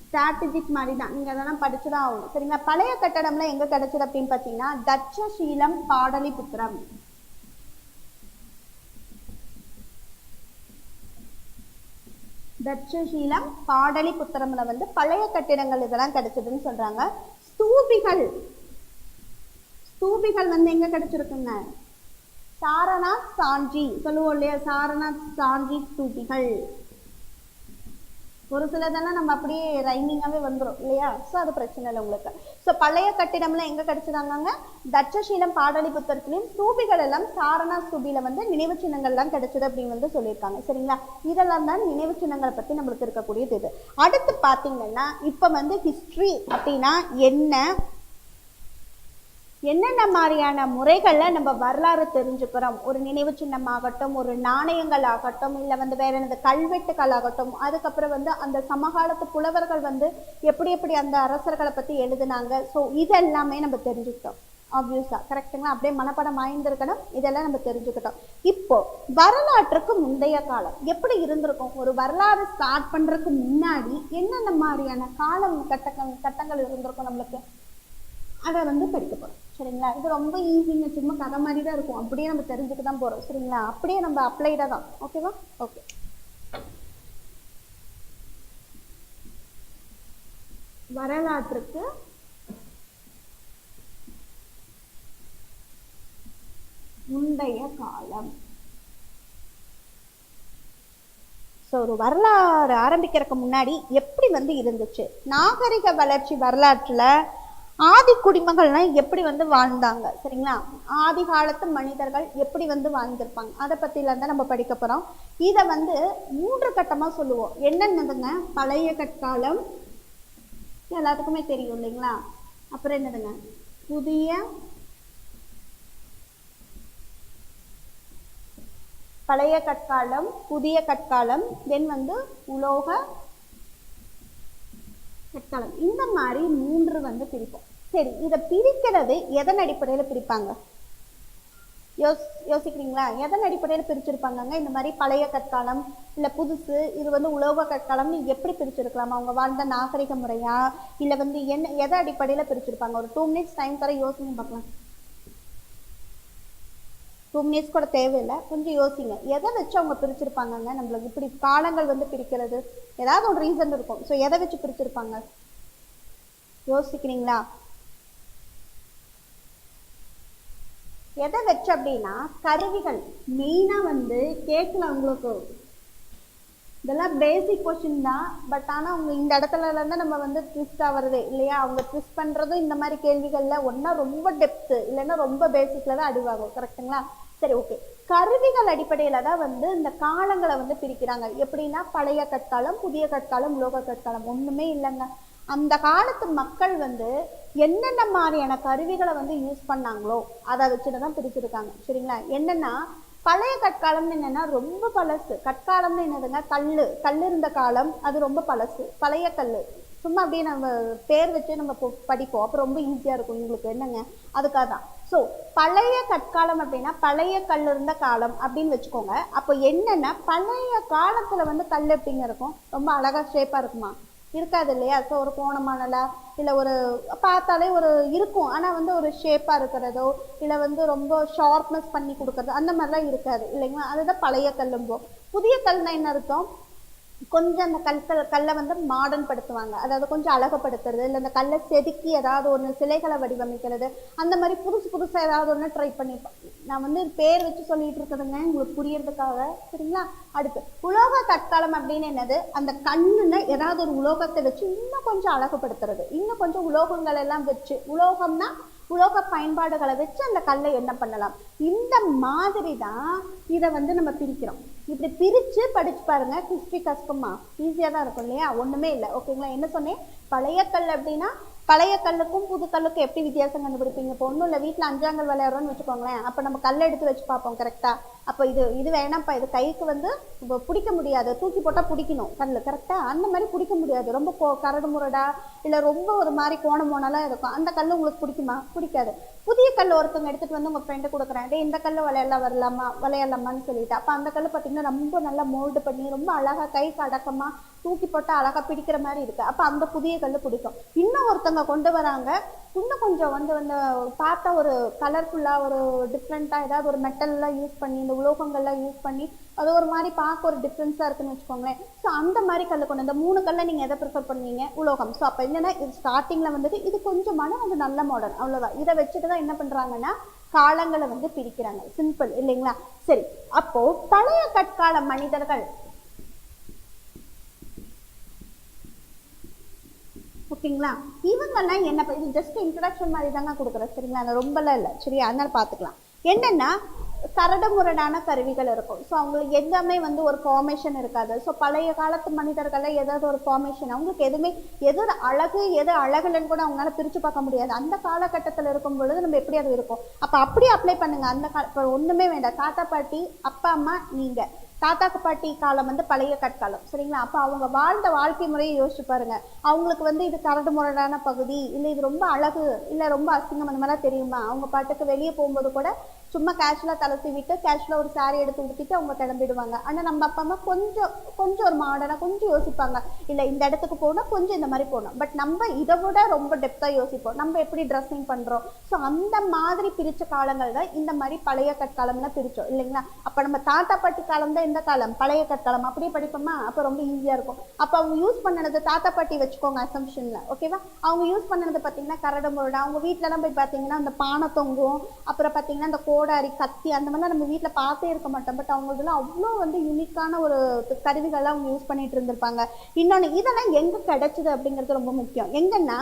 ஸ்ட்ராட்டஜிக் மாதிரி தான், நீங்க அதெல்லாம் படிச்சுதான் ஆகணும். சரிங்களா? பழைய கட்டடம்லாம் எங்க கிடைச்சது அப்படின்னு பாத்தீங்கன்னா தட்சசீலம் பாடலிபுத்திரம். தட்சசீலம் பாடலிபுத்திரம்ல வந்து பழைய கட்டிடங்கள் இதெல்லாம் கிடைச்சதுன்னு சொல்றாங்க. ஸ்தூபிகள் வந்து எங்க கிடைச்சிருக்குங்க? சாரநாத் சாஞ்சி சொல்லுவோம் இல்லையா? சாரநாத் சாஞ்சி ஸ்தூபிகள். ஒரு சிலதெல்லாம் நம்ம அப்படியே ரைமிங்காவே வந்துடும் இல்லையா? ஸோ அது பிரச்சனை இல்லை உங்களுக்கு. ஸோ பழைய கட்டிடம்லாம் எங்க கிடைச்சதாங்க? தட்சசீலம் பாடலிபுத்திரத்திலையும். ஸ்தூபிகள் எல்லாம் சாரநாத் ஸ்தூபியில வந்து நினைவு சின்னங்கள்லாம் கிடைச்சது அப்படின்னு வந்து சொல்லியிருக்காங்க. சரிங்களா? இதெல்லாம் தான் நினைவு சின்னங்களை பத்தி நம்மளுக்கு இருக்கக்கூடியது. இது அடுத்து பாத்தீங்கன்னா இப்ப வந்து ஹிஸ்டரி அப்படின்னா என்னென்ன மாதிரியான முறைகள்ல நம்ம வரலாறு தெரிஞ்சுக்கிறோம்? ஒரு நினைவு சின்னமாகட்டும், ஒரு நாணயங்கள் ஆகட்டும், இல்லை வந்து வேற என்னது கல்வெட்டுகள் ஆகட்டும், அதுக்கப்புறம் வந்து அந்த சமகாலத்து புலவர்கள் வந்து எப்படி அந்த அரசர்களை பத்தி எழுதுனாங்க. ஸோ இதெல்லாமே நம்ம தெரிஞ்சுக்கிட்டோம். ஆப்வியஸா கரெக்டுங்களா? அப்படியே மனப்படம் வாய்ந்திருக்கணும். இதெல்லாம் நம்ம தெரிஞ்சுக்கிட்டோம். இப்போ வரலாற்றுக்கு முந்தைய காலம் எப்படி இருந்திருக்கும்? ஒரு வரலாறு ஸ்டார்ட் பண்றதுக்கு முன்னாடி என்னென்ன மாதிரியான கட்டங்கள் இருந்திருக்கும் நம்மளுக்கு, அதை வந்து படிக்க போறோம். சரிங்களா? இது ரொம்ப ஈஸிங்க, சும்மா கதை மாதிரி தான் இருக்கும். அப்படியே நம்ம தெரிஞ்சுக்க தான் போறோம். சரிங்களா? அப்படியே நம்ம அப்ளைடா தான். ஓகேவா? ஓகே. வரலாற்றுக்கு முந்தைய காலம். ஸோ ஒரு வரலாறு ஆரம்பிக்கிறதுக்கு முன்னாடி எப்படி வந்து இருந்துச்சு? நாகரிக வளர்ச்சி வரலாற்றுல ஆதி குடிமகள்லாம் எப்படி வந்து வாழ்ந்தாங்க? சரிங்களா? ஆதி காலத்து மனிதர்கள் எப்படி வந்து வாழ்ந்திருப்பாங்க, அதை பத்திலாம் தான் நம்ம படிக்க போறோம். இதை வந்து 3 கட்டமா சொல்லுவோம். என்னென்னதுங்க? பழைய கற்காலம், எல்லாத்துக்குமே தெரியும் இல்லைங்களா? அப்புறம் என்னதுங்க? பழைய கற்காலம், புதிய கற்காலம், தென் வந்து உலோக கற்காலம். இந்த மாதிரி 3 வந்து பிரிப்போம். சரி, இதை பிரிக்கிறது எதன் அடிப்படையில் பிரிப்பாங்க? யோசிக்கிறீங்களா? எதன் அடிப்படையில் பிரிச்சிருப்பாங்கங்க? இந்த மாதிரி பழைய கற்காலம் இல்லை புதுசு, இது வந்து உலோக கற்காலம்னு எப்படி பிரிச்சிருக்கலாம்? அவங்க வாழ்ந்த நாகரிக முறையா, இல்லை வந்து என்ன எதை அடிப்படையில் பிரிச்சிருப்பாங்க? ஒரு 2 மினிட்ஸ் டைம் தர யோசிங்க பார்க்கலாம். 2 மினிட்ஸ் கூட தேவையில்லை, கொஞ்சம் யோசிங்க. எதை வச்சு அவங்க பிரிச்சிருப்பாங்கங்க? நம்மளுக்கு இப்படி காலங்கள் வந்து பிரிக்கிறது ஏதாவது ஒரு ரீசன் இருக்கும். ஸோ எதை வச்சு பிரிச்சிருப்பாங்க யோசிக்கிறீங்களா? எதை வச்சு அப்படின்னா கருவிகள் மெயினாக வந்து கேட்கல உங்களுக்கு. இதெல்லாம் பேசிக் கொஸ்டின் தான். பட் ஆனால் அவங்க இந்த இடத்துல இருந்து நம்ம வந்து ட்விஸ்ட் ஆகிறது இல்லையா? அவங்க ட்விஸ்ட் பண்ணுறதும் இந்த மாதிரி கேள்விகளில் ஒன்றா ரொம்ப டெப்த்து, இல்லைன்னா ரொம்ப பேசிக்கில் தான் அடிவாகும். கரெக்டுங்களா? சரி, ஓகே. கருவிகள் அடிப்படையில் தான் வந்து இந்த காலங்களை வந்து பிரிக்கிறாங்க. எப்படின்னா பழைய கற்காலம், புதிய கற்காலம், உலோக கற்காலம். ஒன்றுமே இல்லைங்க. அந்த காலத்து மக்கள் வந்து என்னென்ன மாதிரியான கருவிகளை வந்து யூஸ் பண்ணாங்களோ அதை வச்சுட்டு தான் பிரிச்சிருக்காங்க. சரிங்களா? என்னன்னா பழைய கற்காலம்னு என்னன்னா ரொம்ப பழசு. கற்காலம்னு என்னதுங்க? கல் இருந்த காலம், அது ரொம்ப பழசு. பழைய கல் சும்மா அப்படியே நம்ம பேர் வச்சு நம்ம படிப்போம், அப்போ ரொம்ப ஈஸியாக இருக்கும் உங்களுக்கு. என்னங்க? அதுக்காக தான். ஸோ பழைய கற்காலம் அப்படின்னா பழைய கல் இருந்த காலம் அப்படின்னு வச்சுக்கோங்க. அப்போ என்னன்னா பழைய காலத்தில் வந்து கல் எப்படிங்க இருக்கும்? ரொம்ப அழகாக ஷேப்பாக இருக்குமா? இருக்காது இல்லையா? ஸோ ஒரு கோணமானலா இல்லை ஒரு பார்த்தாலே ஒரு இருக்கும், ஆனால் வந்து ஒரு ஷேப்பாக இருக்கிறதோ இல்லை வந்து ரொம்ப ஷார்ப்னஸ் பண்ணி கொடுக்கறதோ அந்த மாதிரிலாம் இருக்காது இல்லைங்களா? அதுதான் பழைய கல்லும்போம். புதிய கல்னா என்ன அர்த்தம்? கொஞ்சம் அந்த கல்லை வந்து மாடர்ன் படுத்துவாங்க, அதாவது கொஞ்சம் அழகுப்படுத்துறது, இல்லை அந்த கல்லை செதுக்கி ஏதாவது ஒன்று சிலைகளை வடிவமைக்கிறது, அந்த மாதிரி புதுசாக ஏதாவது ஒன்று ட்ரை பண்ணி. நான் வந்து பேர் வச்சு சொல்லிட்டு இருக்கிறதுங்க உங்களுக்கு புரியறதுக்காக. சரிங்களா? அடுத்து உலோக கற்காலம் அப்படின்னு என்னது? அந்த கண்ணுன்னு ஏதாவது ஒரு உலோகத்தை வச்சு இன்னும் கொஞ்சம் அழகுப்படுத்துறது, இன்னும் கொஞ்சம் உலோகங்கள் எல்லாம் வச்சு, உலோகம்னா உலோக பயன்பாடுகளை வச்சு அந்த கல்லை என்ன பண்ணலாம். இந்த மாதிரி தான் இதை வந்து நம்ம பிரிக்கிறோம். இப்படி பிரித்து படிச்சு பாருங்க, ஹிஸ்ட்ரி கஷ்டமா ஈஸியாக தான் இருக்கும் இல்லையா? ஒன்றுமே இல்லை. ஓகேங்களா? என்ன சொன்னேன்? பழைய கல் அப்படின்னா பழைய கல்லுக்கும் புது கல்லுக்கும் எப்படி வித்தியாசம் கண்டுபிடிப்பீங்க? இப்போ ஒன்றும் இல்லை, வீட்டில் அஞ்சாங்கல் விளையாடுறோன்னு வச்சுக்கோங்களேன். அப்போ நம்ம கல் எடுத்து வச்சு பார்ப்போம். கரெக்டாக? அப்போ இது வேணாம்ப்பா, இது கைக்கு வந்து பிடிக்க முடியாது, தூக்கி போட்டால் பிடிக்கணும் கல். கரெக்டாக? அந்த மாதிரி பிடிக்க முடியாது, ரொம்ப கரடு முரடா இல்லை ரொம்ப ஒரு மாதிரி கோணமோனெல்லாம் இருக்கும். அந்த கல் உங்களுக்கு பிடிக்குமா? பிடிக்காது. புதிய கல் ஒருத்தவங்க எடுத்துகிட்டு வந்து உங்கள் ஃப்ரெண்டு கொடுக்குறேன், டே இந்த கல் விளையாடலாமான்னு சொல்லிட்டு, அப்போ அந்த கல் பார்த்தீங்கன்னா ரொம்ப நல்லா மோல்டு பண்ணி ரொம்ப அழகாக கைக்கு அடக்கமாக தூக்கி போட்டால் அழகாக பிடிக்கிற மாதிரி இருக்குது. அப்போ அந்த புதிய கல் பிடிக்கும். இன்னும் ஒருத்தவங்க கொண்டு வராங்க, இன்னும் கொஞ்சம் வந்து பார்த்தா ஒரு கலர்ஃபுல்லாக ஒரு டிஃப்ரெண்ட்டாக ஏதாவது ஒரு மெட்டல்லாம் யூஸ் பண்ணி, இந்த உலோகங்கள்லாம் யூஸ் பண்ணி அது ஒரு மாதிரி பார்க்க ஒரு டிஃப்ரென்ஸாக இருக்குன்னு வச்சுக்கோங்களேன். ஸோ அந்த மாதிரி கல் கொண்டு, இந்த 3 கல்லை நீங்கள் எதை ப்ரிஃபர் பண்ணுவீங்க? உலோகம். ஸோ அப்போ என்னென்னா இது ஸ்டார்டிங்கில் வந்துட்டு இது கொஞ்சமான அது நல்ல மாடல், அவ்வளோதான். இதை வச்சுட்டு தான் என்ன பண்ணுறாங்கன்னா காலங்களை வந்து பிரிக்கிறாங்க. சிம்பிள் இல்லைங்களா? சரி, அப்போது பழைய கற்கால மனிதர்கள், ஓகேங்களா, இவங்கெல்லாம் என்ன, இது ஜஸ்ட் இன்ட்ரடக்ஷன் மாதிரி தாங்க கொடுக்குறேன். சரிங்களா? அது ரொம்பலாம் இல்லை. சரியா? அதனால பார்த்துக்கலாம். என்னென்னா கரடு முரடான கருவிகள் இருக்கும். ஸோ அவங்களுக்கு எல்லாமே வந்து ஒரு ஃபார்மேஷன் இருக்காது. ஸோ பழைய காலத்து மனிதர்களில் ஏதாவது ஒரு ஃபார்மேஷன், அவங்களுக்கு எதுவுமே எது அழகு எது அழகுலன்னு கூட அவங்களால பிரித்து பார்க்க முடியாது. அந்த காலகட்டத்தில் இருக்கும் பொழுது நம்ம எப்படி அது இருக்கும். அப்போ அப்படியே அப்ளை பண்ணுங்க. அந்த இப்போ ஒன்றுமே வேண்டாம், தாத்தா பாட்டி அப்பா அம்மா நீங்கள், தாத்தாக்கு பாட்டி காலம் வந்து பழைய கற்காலம். சரிங்களா? அப்போ அவங்க வாழ்ந்த வாழ்க்கை முறையை யோசிச்சு பாருங்க. அவங்களுக்கு வந்து இது கரடு முரடான பகுதி, இல்லை இது ரொம்ப அழகு, இல்லை ரொம்ப அசிங்கம், அந்த மாதிரிலாம் தெரியுமா? அவங்க பாட்டுக்கு வெளியே போகும்போது கூட சும்மா கேஷுவலாக தலை விட்டு கேஷுவலாக ஒரு சாரி எடுத்து உடுத்திட்டு அவங்க கிளம்பிடுவாங்க. ஆனால் நம்ம அப்பா அம்மா கொஞ்சம் ஒரு மாடர்னாக கொஞ்சம் யோசிப்பாங்க, இல்லை இந்த இடத்துக்கு போகணும், கொஞ்சம் இந்த மாதிரி போகணும். பட் நம்ம இதை விட ரொம்ப டெப்த்தாக யோசிப்போம், நம்ம எப்படி ட்ரெஸ்ஸிங் பண்ணுறோம். ஸோ அந்த மாதிரி பிரித்த காலங்கள் தான் இந்த மாதிரி பழைய கற்காலம்லாம் பிரித்தோம் இல்லைங்களா? அப்போ நம்ம தாத்தா பாட்டி காலம் தான் எந்த காலம்? பழைய கற்காலம். அப்படியே படிப்போமா? அப்போ ரொம்ப ஈஸியாக இருக்கும். அப்போ அவங்க யூஸ் பண்ணது தாத்தா பாட்டி வச்சுக்கோங்க அசம்ஷனில். ஓகேவா? அவங்க யூஸ் பண்ணது பார்த்தீங்கன்னா கரடு முரடா. அவங்க வீட்டிலலாம் போய் பார்த்தீங்கன்னா அந்த பானை தொங்கும், அப்புறம் பார்த்தீங்கன்னா அந்த கோடாரி கத்தி அந்த மாதிரிலாம் நம்ம வீட்டில் பார்த்தே இருக்க மாட்டோம். பட் அவங்களுக்குலாம் அவ்வளோ வந்து யூனிக்கான ஒரு கருவிகள்லாம் அவங்க யூஸ் பண்ணிட்டு இருந்திருப்பாங்க. இன்னொன்று, இதெல்லாம் எங்கே கிடைச்சிது அப்படிங்கிறது ரொம்ப முக்கியம். எங்கன்னா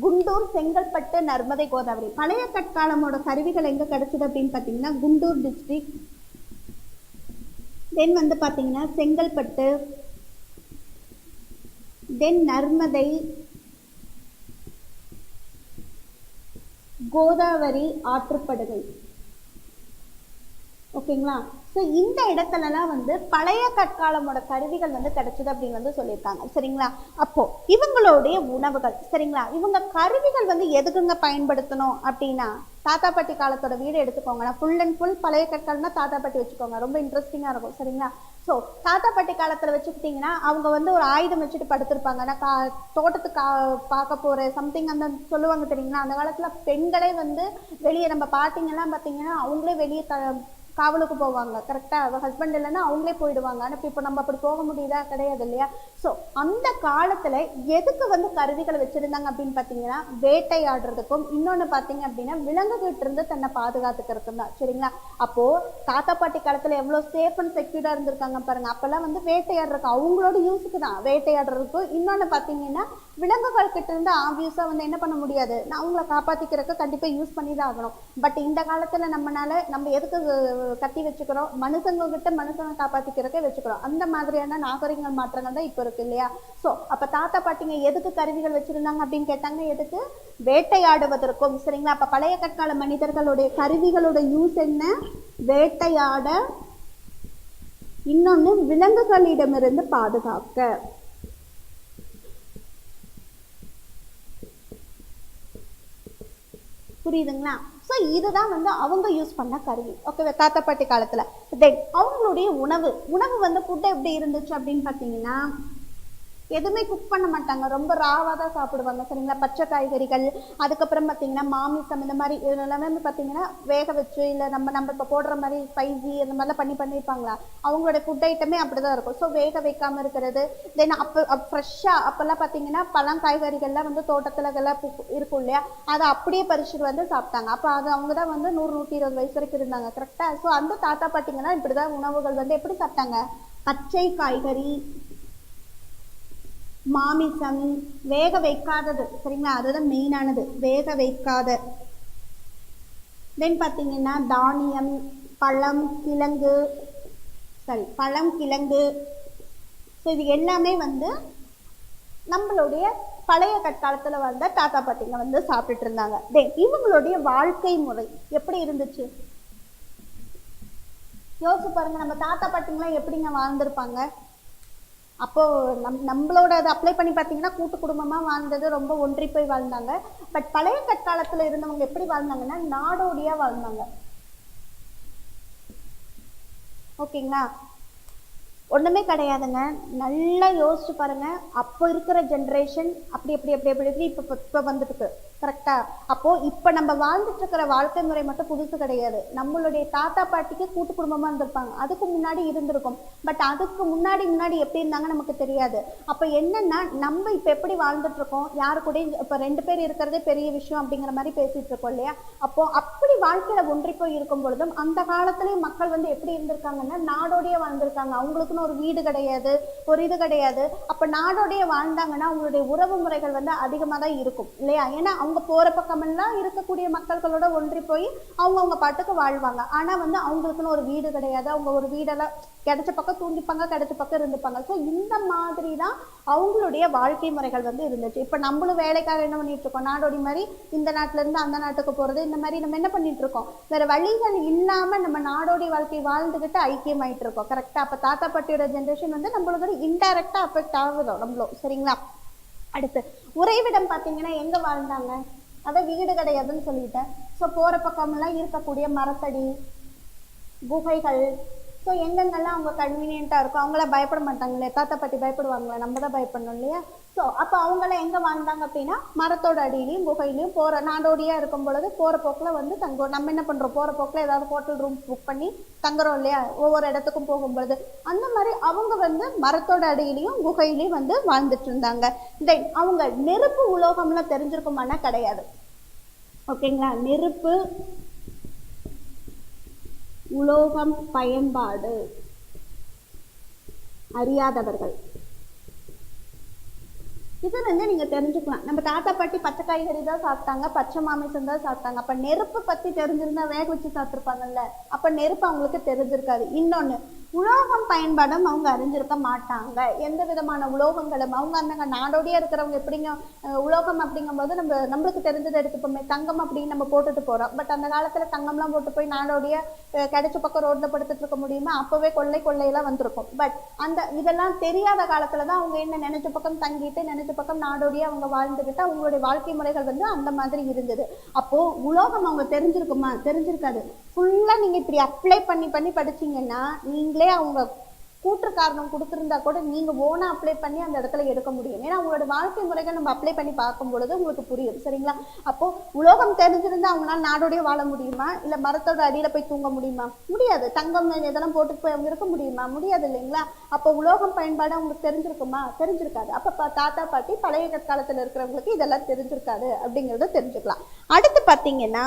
குண்டூர், செங்கல்பட்டு, நர்மதை, கோதாவரி. பழைய கற்காலமோட கருவிகள் எங்கே கிடைச்சிது அப்படின்னு பார்த்தீங்கன்னா குண்டூர் டிஸ்ட்ரிக்ட், தென் வந்து பார்த்தீங்கன்னா செங்கல்பட்டு, தென் நர்மதை, கோதாவரி ஆற்றுப்படுகை. ஓகேங்களா? ஸோ இந்த இடத்துலலாம் வந்து பழைய கற்காலமோட கருவிகள் வந்து கிடைச்சது அப்படின்னு வந்து சொல்லியிருக்காங்க. சரிங்களா? அப்போ இவங்களுடைய உணவுகள், சரிங்களா, இவங்க கருவிகள் வந்து எதுக்குங்க பயன்படுத்தணும் அப்படின்னா, தாத்தா பாட்டி காலத்தோட வீடு எடுத்துக்கோங்க, ஃபுல் அண்ட் ஃபுல் பழைய கற்கள்னா தாத்தா பாட்டி வச்சுக்கோங்க, ரொம்ப இன்ட்ரெஸ்டிங்காக இருக்கும். சரிங்களா? ஸோ தாத்தா பாட்டி காலத்தில் வச்சுக்கிட்டிங்கன்னா அவங்க வந்து ஒரு ஆயுதம் வச்சுட்டு படுத்திருப்பாங்க. நான் தோட்டத்துக்கு பார்க்க போகிறேன் சம்திங் அந்த சொல்லுவாங்க தெரியுங்களா? அந்த காலத்தில் பெண்களே வந்து வெளியே, நம்ம பாட்டிங்கெல்லாம் பார்த்தீங்கன்னா அவங்களே வெளியே காவலுக்கு போவாங்க. கரெக்டாக ஹஸ்பண்ட் இல்லைன்னா அவங்களே போயிடுவாங்க. ஆனால் இப்போ நம்ம அப்படி போக முடியுதா? கிடையாது இல்லையா? ஸோ அந்த காலத்தில் எதுக்கு வந்து கருவிகளை வச்சுருந்தாங்க அப்படின்னு பார்த்தீங்கன்னா, வேட்டையாடுறதுக்கும், இன்னொன்று பார்த்தீங்க அப்படின்னா விலங்குகிட்ட இருந்து தன்னை பாதுகாத்துக்கிறதுக்கும் தான். சரிங்களா? அப்போது தாத்தா பாட்டி காலத்தில் எவ்வளோ சேஃப் அண்ட் செக்யூர்டாக இருந்திருக்காங்க பாருங்கள். அப்போல்லாம் வந்து வேட்டையாடுறதுக்கு அவங்களோட யூஸுக்கு தான் வேட்டையாடுறதுக்கும், இன்னொன்று பார்த்தீங்கன்னா விலங்குகள் கிட்ட இருந்து ஆப்வியஸாக வந்து என்ன பண்ண முடியாது, நான் அவங்கள காப்பாற்றிக்கிறதுக்கு கண்டிப்பாக யூஸ் பண்ணி தான் ஆகணும். பட் இந்த காலத்தில் நம்ம எதுக்கு கட்டி வச்சுக்கிறோம், மனுஷங்கக்கிட்ட மனுஷங்க காப்பாற்றிக்கிறதுக்கே வச்சுக்கிறோம். அந்த மாதிரியான நாகரிகங்கள் மாற்றங்கள் தான் இப்போ இருக்கு இல்லையா? ஸோ அப்போ தாத்தா பாட்டிங்க எதுக்கு கருவிகள் வச்சுருந்தாங்க அப்படின்னு கேட்டாங்கன்னா, எதுக்கு? வேட்டையாடுவதற்கும். சரிங்களா? அப்போ பழைய கற்கால மனிதர்களுடைய கருவிகளோட யூஸ் என்ன? வேட்டையாட, இன்னொன்று விலங்குகளிடமிருந்து பாதுகாக்க. புரியுதுங்களா? ஸோ இதுதான் வந்து அவங்க யூஸ் பண்ண கருவி. ஓகே, தாத்தா பாட்டி காலத்தில். தென் அவங்களுடைய உணவு வந்து ஃபுட்டு எப்படி இருந்துச்சு அப்படின்னு பார்த்தீங்கன்னா, எதுவுமே குக் பண்ண மாட்டாங்க, ரொம்ப ராவாக தான் சாப்பிடுவாங்க. சரிங்களா? பச்சை காய்கறிகள், அதுக்கப்புறம் பார்த்தீங்கன்னா மாமிசம், இந்த மாதிரி எல்லாமே பார்த்தீங்கன்னா வேக வச்சு, இல்லை நம்ம இப்போ போடுற மாதிரி ஸ்பைசி அந்த மாதிரிலாம் பண்ணியிருப்பாங்களா, அவங்களோட ஃபுட் ஐட்டமே அப்படி தான் இருக்கும். ஸோ வேக வைக்காமல் இருக்கிறது. தென் ஃப்ரெஷ்ஷாக அப்போல்லாம் பார்த்தீங்கன்னா பழம் காய்கறிகள்லாம் வந்து தோட்டத்தில் எல்லாம் இருக்கும் இல்லையா, அதை அப்படியே பறிச்சுட்டு வந்து சாப்பிட்டாங்க. அப்போ அது அவங்க தான் வந்து 100-120 வயசு வரைக்கும் இருந்தாங்க. கரெக்டாக? ஸோ அந்த தாத்தா பாட்டிங்கன்னா இப்படி தான் உணவுகள் வந்து எப்படி சாப்பிட்டாங்க? பச்சை காய்கறி, மாமிசம், வேக வைக்காதது. சரிங்களா? அதுதான் மெயினானது, வேக வைக்காத. தென் பார்த்தீங்கன்னா தானியம், பழம், கிழங்கு. ஸோ இது எல்லாமே வந்து நம்மளுடைய பழைய கற்காலத்தில் வந்த தாத்தா பாட்டிங்க வந்து சாப்பிட்டுட்டு இருந்தாங்க. தென் இவங்களுடைய வாழ்க்கை முறை எப்படி இருந்துச்சு யோசிச்சு பாருங்க. நம்ம தாத்தா பாட்டிங்களாம் எப்படிங்க வாழ்ந்திருப்பாங்க? அப்போது நம்மளோட அதை அப்ளை பண்ணி பார்த்தீங்கன்னா கூட்டு குடும்பமாக வாழ்ந்தது, ரொம்ப ஒன்றி போய் வாழ்ந்தாங்க. பட் பழைய கற்காலத்தில் இருந்தவங்க எப்படி வாழ்ந்தாங்கன்னா நாடோடியாக வாழ்ந்தாங்க. ஓகேங்களா? ஒன்றுமே கிடையாதுங்க. நல்லா யோசிச்சு பாருங்க. அப்போ இருக்கிற ஜென்ரேஷன் அப்படி எப்படி எப்படி எப்படி எப்படி இப்போ வந்துட்டு கரெக்டாக? அப்போது இப்போ நம்ம வாழ்ந்துட்டு இருக்கிற வாழ்க்கை முறை மட்டும் புதுசு கிடையாது. நம்மளுடைய தாத்தா பாட்டிக்கு கூட்டு குடும்பமாக இருந்திருப்பாங்க, அதுக்கு முன்னாடி இருந்திருக்கும். பட் அதுக்கு முன்னாடி எப்படி இருந்தாங்க நமக்கு தெரியாது. அப்போ என்னென்னா நம்ம இப்போ எப்படி வாழ்ந்துட்டு இருக்கோம், யாரு கூட இப்போ 2 பேர் இருக்கிறதே பெரிய விஷயம் அப்படிங்கிற மாதிரி பேசிகிட்டு இருக்கோம் இல்லையா? அப்போது அப்படி வாழ்க்கையில் ஒன்றி போய் இருக்கும் பொழுதும் அந்த காலத்துலேயும் மக்கள் வந்து எப்படி இருந்திருக்காங்கன்னா நாடோடியாக வாழ்ந்திருக்காங்க. அவங்களுக்குன்னு ஒரு வீடு கிடையாது, ஒரு இது கிடையாது. அப்போ நாடோடியாக வாழ்ந்தாங்கன்னா அவங்களுடைய உறவு முறைகள் வந்து அதிகமாக தான் இருக்கும் இல்லையா? ஏன்னா அவங்க போகிற பக்கமெல்லாம் இருக்கக்கூடிய மக்கள்களோட ஒன்றி போய் அவங்க பாட்டுக்கு வாழ்வாங்க. ஆனால் வந்து அவங்களுக்குன்னு ஒரு வீடு கிடையாது. அவங்க ஒரு வீடெல்லாம் கிடைச்ச பக்கம் தூங்கிப்பாங்க, கிடைச்ச பக்கம் இருந்துப்பாங்க. ஸோ இந்த மாதிரி தான் அவங்களுடைய வாழ்க்கை முறைகள் வந்து இருந்துச்சு. இப்போ நம்மளும் வேலைக்காக என்ன பண்ணிட்டு இருக்கோம், நாடோடி மாதிரி இந்த நாட்டிலேருந்து அந்த நாட்டுக்கு போகிறது, இந்த மாதிரி நம்ம என்ன பண்ணிட்டு இருக்கோம், வேற வழிகள் இல்லாமல் நம்ம நாடோடி வாழ்க்கை வாழ்ந்துக்கிட்டு ஐக்கியமாயிட்டு இருக்கோம். கரெக்டாக? அப்போ தாத்தா பாட்டியோட ஜென்ரேஷன் வந்து நம்மளுக்கு இன்டைரக்டாக அஃபெக்ட் ஆகுதோ நம்மளும். சரிங்களா? அடுத்து உறைவிடம் பார்த்தீங்கன்னா எங்கே வாழ்ந்தாங்க? அதை வீடு கிடையாதுன்னு சொல்லிட்டேன். ஸோ போகிற பக்கமெல்லாம் இருக்கக்கூடிய மரத்தடி, குகைகள். ஸோ எங்கெங்கெல்லாம் அவங்க கன்வீனியண்ட்டாக இருக்கும், அவங்களாம் பயப்பட மாட்டாங்க இல்லையா? தாத்தா பாட்டி பயப்படுவாங்களா? நம்ம தான் பயப்படணும் இல்லையா? ஸோ அப்போ அவங்களாம் எங்கே வாழ்ந்தாங்க அப்படின்னா மரத்தோட அடியிலையும் குகையிலையும் போகிற நாடோடியாக இருக்கும் பொழுது போகிற போக்கில் வந்து தங்குவோம். நம்ம என்ன பண்ணுறோம், போகிற போக்கில் ஏதாவது ஹோட்டல் ரூம் புக் பண்ணி தங்குறோம் இல்லையா ஒவ்வொரு இடத்துக்கும் போகும்பொழுது. அந்த மாதிரி அவங்க வந்து மரத்தோட அடியிலையும் குகையிலையும் வந்து வாழ்ந்துட்டு இருந்தாங்க. தென் அவங்க நெருப்பு உலோகம்லாம் தெரிஞ்சிருக்குமானா கிடையாது. ஓகேங்களா? நெருப்பு உலோகம் பயன்பாடு அறியாதவர்கள். இது வந்து நீங்க தெரிஞ்சுக்கலாம். நம்ம தாத்தா பாட்டி பச்சை காய்கறி தான் சாப்பிட்டாங்க, பச்சை மாமிசம் தான் சாப்பிட்டாங்க. அப்ப நெருப்பு பத்தி தெரிஞ்சிருந்தா வேக வச்சு சாப்பிட்டுருப்பாங்கல்ல, அப்ப நெருப்பு அவங்களுக்கு தெரிஞ்சிருக்காது. இன்னொன்னு உலோகம் பயன்பாடும் அவங்க அறிஞ்சிருக்க மாட்டாங்க. எந்த விதமான உலோகங்களும் அவங்க அந்த நாடோடியா இருக்கிறவங்க எப்படிங்க உலோகம் அப்படிங்கும்போது நம்மளுக்கு தெரிஞ்சதை எடுத்துப்போமே, தங்கம் அப்படின்னு நம்ம போட்டுட்டு போறோம். பட் அந்த காலத்துல தங்கம்லாம் போட்டு போய் நாடோடியா கிடைச்ச பக்கம் ரோட்ல படுத்துட்டு இருக்க முடியுமா? அப்பவே கொள்ளையெல்லாம் வந்திருக்கும். பட் அந்த இதெல்லாம் தெரியாத காலத்துலதான் அவங்க என்ன நினைச்ச பக்கம் தங்கிட்டு நினைச்ச பக்கம் நாடோடியா அவங்க வாழ்ந்துகிட்டு அவங்களுடைய வாழ்க்கை முறைகள் வந்து அந்த மாதிரி இருந்தது. அப்போ உலோகம் அவங்க தெரிஞ்சிருக்குமா? தெரிஞ்சிருக்காது. ஃபுல்லா நீங்க இப்படி அப்ளை பண்ணி படிச்சீங்கன்னா நீங்களே அவங்க கூற்று காரணம் கொடுத்துருந்தா கூட நீங்க ஓனா அப்ளை பண்ணி அந்த இடத்துல எடுக்க முடியும். ஏன்னா அவங்களோட வாழ்க்கை முறைகள் நம்ம அப்ளை பண்ணி பார்க்கும் பொழுது உங்களுக்கு புரியும். சரிங்களா? அப்போ உலோகம் தெரிஞ்சிருந்தா அவங்களால நாடோடய வாழ முடியுமா? இல்ல மரத்தோட அடியில போய் தூங்க முடியுமா? முடியாது. தங்கம் இதெல்லாம் போட்டு போய் அவங்க இருக்க முடியுமா? முடியாது இல்லைங்களா? அப்போ உலோகம் பயன்பாடு அவங்களுக்கு தெரிஞ்சிருக்குமா? தெரிஞ்சிருக்காது. அப்ப தாத்தா பாட்டி பழைய காலத்துல இருக்கிறவங்களுக்கு இதெல்லாம் தெரிஞ்சிருக்காது அப்படிங்கறத தெரிஞ்சுக்கலாம். அடுத்து பாத்தீங்கன்னா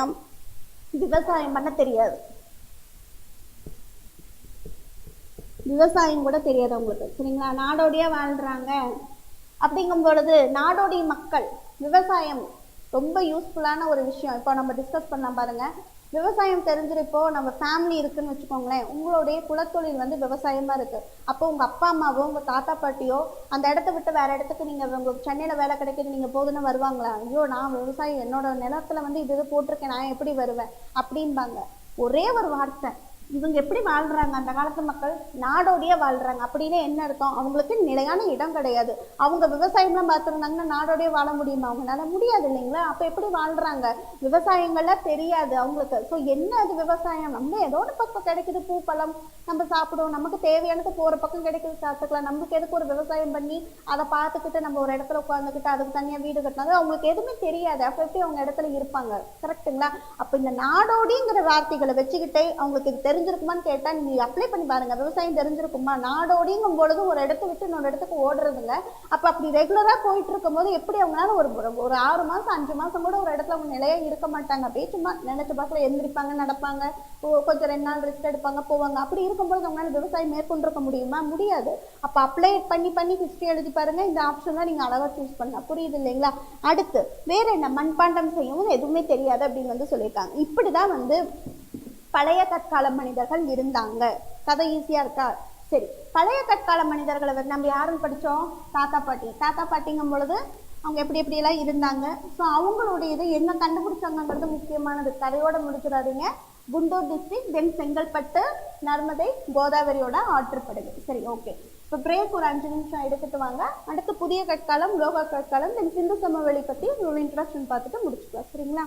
விவசாயம் பண்ண தெரியாது. விவசாயம் கூட தெரியாது அவங்களுக்கு. சரிங்களா? நாடோடியா வாழ்றாங்க அப்படிங்கும் பொழுது நாடோடி மக்கள் விவசாயம் ரொம்ப யூஸ்ஃபுல்லான ஒரு விஷயம். இப்போ நம்ம டிஸ்கஸ் பண்ணலாம் பாருங்க. விவசாயம் தெரிஞ்சிருப்போ நம்ம ஃபேமிலி இருக்குன்னு வச்சுக்கோங்களேன், உங்களுடைய குலத்தொழில் வந்து விவசாயமா இருக்கு. அப்போ உங்க அப்பா அம்மாவோ உங்க தாத்தா பாட்டியோ அந்த இடத்த விட்டு வேற இடத்துக்கு நீங்க உங்களுக்கு சென்னையில வேலை கிடைக்குது நீங்க போதுன்னு வருவாங்களா? ஐயோ நான் விவசாயம் என்னோட நிலத்துல வந்து இது போட்டிருக்கேன், நான் எப்படி வருவேன் அப்படின்பாங்க. ஒரே ஒரு வார்த்தை, இவங்க எப்படி வாழ்றாங்க அந்த காலத்து மக்கள்? நாடோடியா வாழ்றாங்க. அப்படின்னு என்ன அர்த்தம்? அவங்களுக்கு நிலையான இடம் கிடையாது. அவங்க விவசாயம்லாம் பார்த்துருந்தாங்கன்னா நாடோடியா வாழ முடியுமா? அவங்களால முடியாது இல்லைங்களா? அப்ப எப்படி வாழ்றாங்க? விவசாயங்கள்லாம் தெரியாது அவங்களுக்கு. ஸோ என்ன அது விவசாயம்? நம்ம ஏதோ ஒரு பக்கம் கிடைக்குது பூ பழம் நம்ம சாப்பிடுவோம், நமக்கு தேவையானது போற பக்கம் கிடைக்குது சாப்பிட்டுக்கலாம். நம்மளுக்கு எதுக்கு ஒரு விவசாயம் பண்ணி அதை பார்த்துக்கிட்டு நம்ம ஒரு இடத்துல உட்காந்துக்கிட்டு அதுக்கு தனியா வீடு கட்டினது அவங்களுக்கு எதுவுமே தெரியாது. அப்ப எப்படி அவங்க இடத்துல இருப்பாங்க? கரெக்டுங்களா? அப்ப இந்த நாடோடிங்கிற வார்த்தைகளை வச்சுக்கிட்டே அவங்களுக்கு இது தெரிஞ்சிருக்குமான்னு கேட்டா நீங்க அப்ளை பண்ணி பாருங்க. விவசாயம் தெரிஞ்சிருக்குமா? நாடோடிங்கும் பொழுது ஒரு இடத்த விட்டு இன்னொரு இடத்துக்கு ஓடுறதுங்க. அப்ப அப்படி ரெகுலரா போயிட்டு இருக்கும் போது எப்படி அவங்களால ஒரு 6 மாசம் 5 மாசம் கூட ஒரு இடத்துல அவங்க நிலையா இருக்க மாட்டாங்க. அப்படியே சும்மா நினைச்ச பாக்கல எந்திரிப்பாங்க, நடப்பாங்க, கொஞ்சம் 2 நாள் ரெஸ்ட் எடுப்பாங்க, போவாங்க. அப்படி இருக்கும்போது அவங்களால விவசாயம் மேற்கொண்டிருக்க முடியுமா? முடியாது. அப்ப அப்ளை பண்ணி ஹிஸ்டரி எழுதி பாருங்க. இந்த ஆப்ஷன் தான் நீங்க அழகா சூஸ் பண்ணலாம். புரியுது இல்லைங்களா? அடுத்து வேற என்ன? மண்பாண்டம் செய்யவும் எதுவுமே தெரியாது அப்படின்னு வந்து சொல்லியிருக்காங்க. இப்படிதான் வந்து பழைய கற்கால மனிதர்கள் இருந்தாங்க. கதை ஈஸியா இருக்கா? சரி, பழைய கற்கால மனிதர்களை வந்து நம்ம யாரும் படிச்சோம்? தாத்தா பாட்டி. தாத்தா பாட்டிங்கும் பொழுது அவங்க எப்படி எல்லாம் இருந்தாங்க. ஸோ அவங்களுடைய இது என்ன கண்டுபிடிச்சாங்கிறது முக்கியமானது. கதையோட முடிச்சிடாதீங்க. குண்டூர் டிஸ்ட்ரிக்ட், தென் செங்கல்பட்டு, நர்மதை, கோதாவரியோட ஆற்றுப்படுது. சரி, ஓகே. இப்போ பிரேக் ஒரு 5 நிமிஷம் எடுத்துட்டு வாங்க. அடுத்து புதிய கற்காலம், லோக கற்காலம், தென் சிந்து சமவெளி பத்தி ஒரு இன்ட்ரடக்ஷன் பார்த்துட்டு முடிச்சுக்கலாம். சரிங்களா?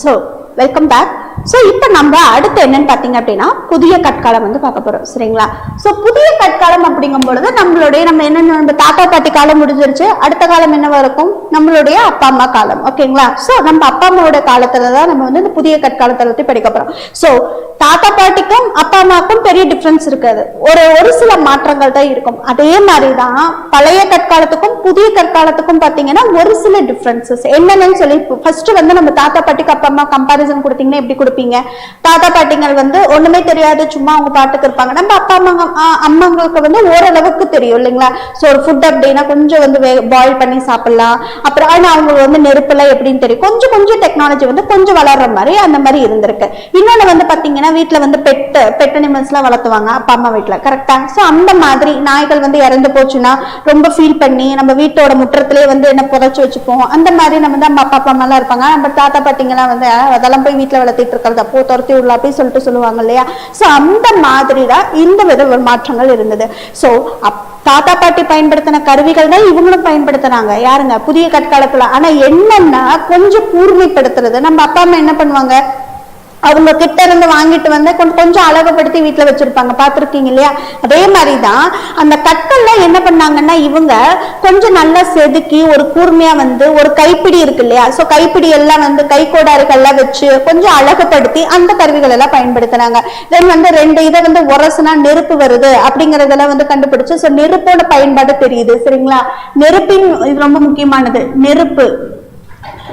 So welcome back. ஸோ இப்போ நம்ம அடுத்து என்னன்னு பார்த்தீங்க அப்படின்னா புதிய கற்காலம் வந்து பார்க்க போறோம். சரிங்களா? ஸோ புதிய கற்காலம் அப்படிங்கும் பொழுது நம்ம என்னென்ன நம்ம தாத்தா பாட்டி காலம் முடிஞ்சிருச்சு. அடுத்த காலம் என்னவா இருக்கும்? நம்மளுடைய அப்பா அம்மா காலம். ஓகேங்களா? ஸோ நம்ம அப்பா அம்மாவோட காலத்துல தான் நம்ம வந்து இந்த புதிய கற்காலத்தை பற்றி படிக்க போறோம். ஸோ தாத்தா பாட்டிக்கும் அப்பா அம்மாவுக்கும் பெரிய டிஃபரன்ஸ் இருக்காது. ஒரு சில மாற்றங்கள் தான் இருக்கும். அதே மாதிரிதான் பழைய கற்காலத்துக்கும் புதிய கற்காலத்துக்கும் பார்த்தீங்கன்னா ஒரு சில டிஃபரன்சஸ் என்னன்னு சொல்லி ஃபர்ஸ்ட் வந்து நம்ம தாத்தா பாட்டிக்கு அப்பா அம்மா கம்பாரிசன் கொடுத்தீங்கன்னா எப்படி கொடுப்பீங்க? தாத்தா பாட்டிங்கள் வந்து ஒண்ணுமே தெரியாது, சும்மா அவங்க பாட்டுக்கு இருப்பாங்க. நம்ம அப்பா அம்மாங்களுக்கு வந்து ஓரளவுக்கு தெரியும் இல்லைங்களா? ஸோ ஒரு ஃபுட் அப்படின்னா கொஞ்சம் வந்து பாயில் பண்ணி சாப்பிடலாம். அப்புறம் ஆனா அவங்க வந்து நெருப்புல எப்படின்னு தெரியும். கொஞ்சம் கொஞ்சம் டெக்னாலஜி வந்து கொஞ்சம் வளர்ற மாதிரி அந்த மாதிரி இருந்திருக்கு. இன்னொன்னு வந்து பாத்தீங்கன்னா வீட்டுல வந்து பெட் அனிமல்ஸ் எல்லாம் வளர்த்துவாங்க அப்பா அம்மா வீட்டுல. கரெக்டா? சோ அந்த மாதிரி நாய்கள் வந்து இறந்து போச்சுன்னா ரொம்ப ஃபீல் பண்ணி நம்ம வீட்டோட முற்றத்திலே வந்து என்ன புதைச்சு வச்சுப்போம். அந்த மாதிரி நம்ம தான் அப்பா அம்மா எல்லாம் இருப்பாங்க. நம்ம தாத்தா பாட்டிங்கெல்லாம் வந்து அதெல்லாம் போய் வீட்டுல வளர்த்திட்டு இருக்கிறது அப்போ துரத்தி விடலாம் அப்படி சொல்லிட்டு சொல்லுவாங்க இல்லையா? சோ அந்த மாதிரி தான் இந்த வித மாற்றங்கள் இருந்தது. சோ தாத்தா பாட்டி பயன்படுத்தின கருவிகள் தான் இவங்களும் பயன்படுத்துறாங்க. யாருங்க? புதிய கற்காலத்துல. ஆனா என்னன்னா கொஞ்சம் கூர்மைப்படுத்துறது. நம்ம அப்பா அம்மா என்ன பண்ணுவாங்க? அவங்க கிட்ட இருந்து வாங்கிட்டு வந்து கொஞ்சம் அழகுபடுத்தி வீட்டுல வச்சிருப்பாங்க. பாத்திருக்கீங்க இல்லையா? அதே மாதிரிதான் அந்த கற்கள்ல என்ன பண்ணாங்கன்னா இவங்க கொஞ்சம் நல்லா செதுக்கி ஒரு கூர்மையா வந்து ஒரு கைப்பிடி இருக்கு இல்லையா? சோ கைப்பிடி எல்லாம் வந்து கை கோடாறுகள்லாம் வச்சு கொஞ்சம் அழகுபடுத்தி அந்த கருவிகள் எல்லாம் பயன்படுத்தினாங்க. தென் வந்து ரெண்டு இதை வந்து உரசுனா நெருப்பு வருது அப்படிங்கறதெல்லாம் வந்து கண்டுபிடிச்சு. சோ நெருப்போட பயன்பாடு தெரியுது. சரிங்களா? நெருப்பின் இது ரொம்ப முக்கியமானது, நெருப்பு.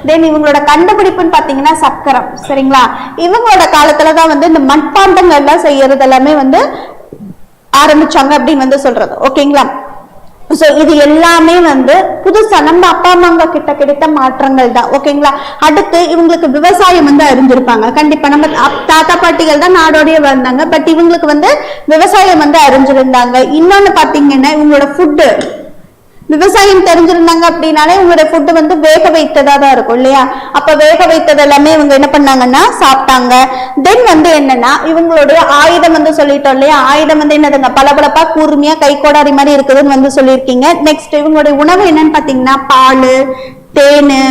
தென் இவங்களோட கண்டுபிடிப்புன்னு பாத்தீங்கன்னா சக்கரம். சரிங்களா? இவங்களோட காலத்துலதான் வந்து இந்த மண்பாண்டங்கள் எல்லாம் செய்யறது எல்லாமே வந்து ஆரம்பிச்சாங்க அப்படின்னு வந்து சொல்றது. ஓகேங்களா? சோ இது எல்லாமே வந்து புதுசா நம்ம அப்பா அம்மா கிட்ட கிடைத்த மாற்றங்கள் தான். ஓகேங்களா? அடுத்து இவங்களுக்கு விவசாயம் வந்து அறிஞ்சிருப்பாங்க. கண்டிப்பா நம்ம தாத்தா பாட்டிகள் தான் நாடோடய வந்தாங்க. பட் இவங்களுக்கு வந்து விவசாயம் வந்து அறிஞ்சிருந்தாங்க. இன்னொன்னு பாத்தீங்கன்னா இவங்களோட ஃபுட்டு, விவசாயம் தெரிஞ்சிருந்தாங்க அப்படின்னாலே உங்களுடைய ஃபுட்டு வந்து வேக வைத்ததா தான் இருக்கும் இல்லையா? அப்ப வேக வைத்தது எல்லாமே இவங்க என்ன பண்ணாங்கன்னா சாப்பிட்டாங்க. தென் வந்து என்னன்னா இவங்களுடைய ஆயுதம் வந்து சொல்லிட்டோம் இல்லையா? ஆயுதம் வந்து என்னதுங்க? பளபளப்பா கூர்மையா கை கோடாரி மாதிரி இருக்குதுன்னு வந்து சொல்லியிருக்கீங்க. நெக்ஸ்ட் இவங்களுடைய உணவு என்னன்னு பாத்தீங்கன்னா பால், தேனு.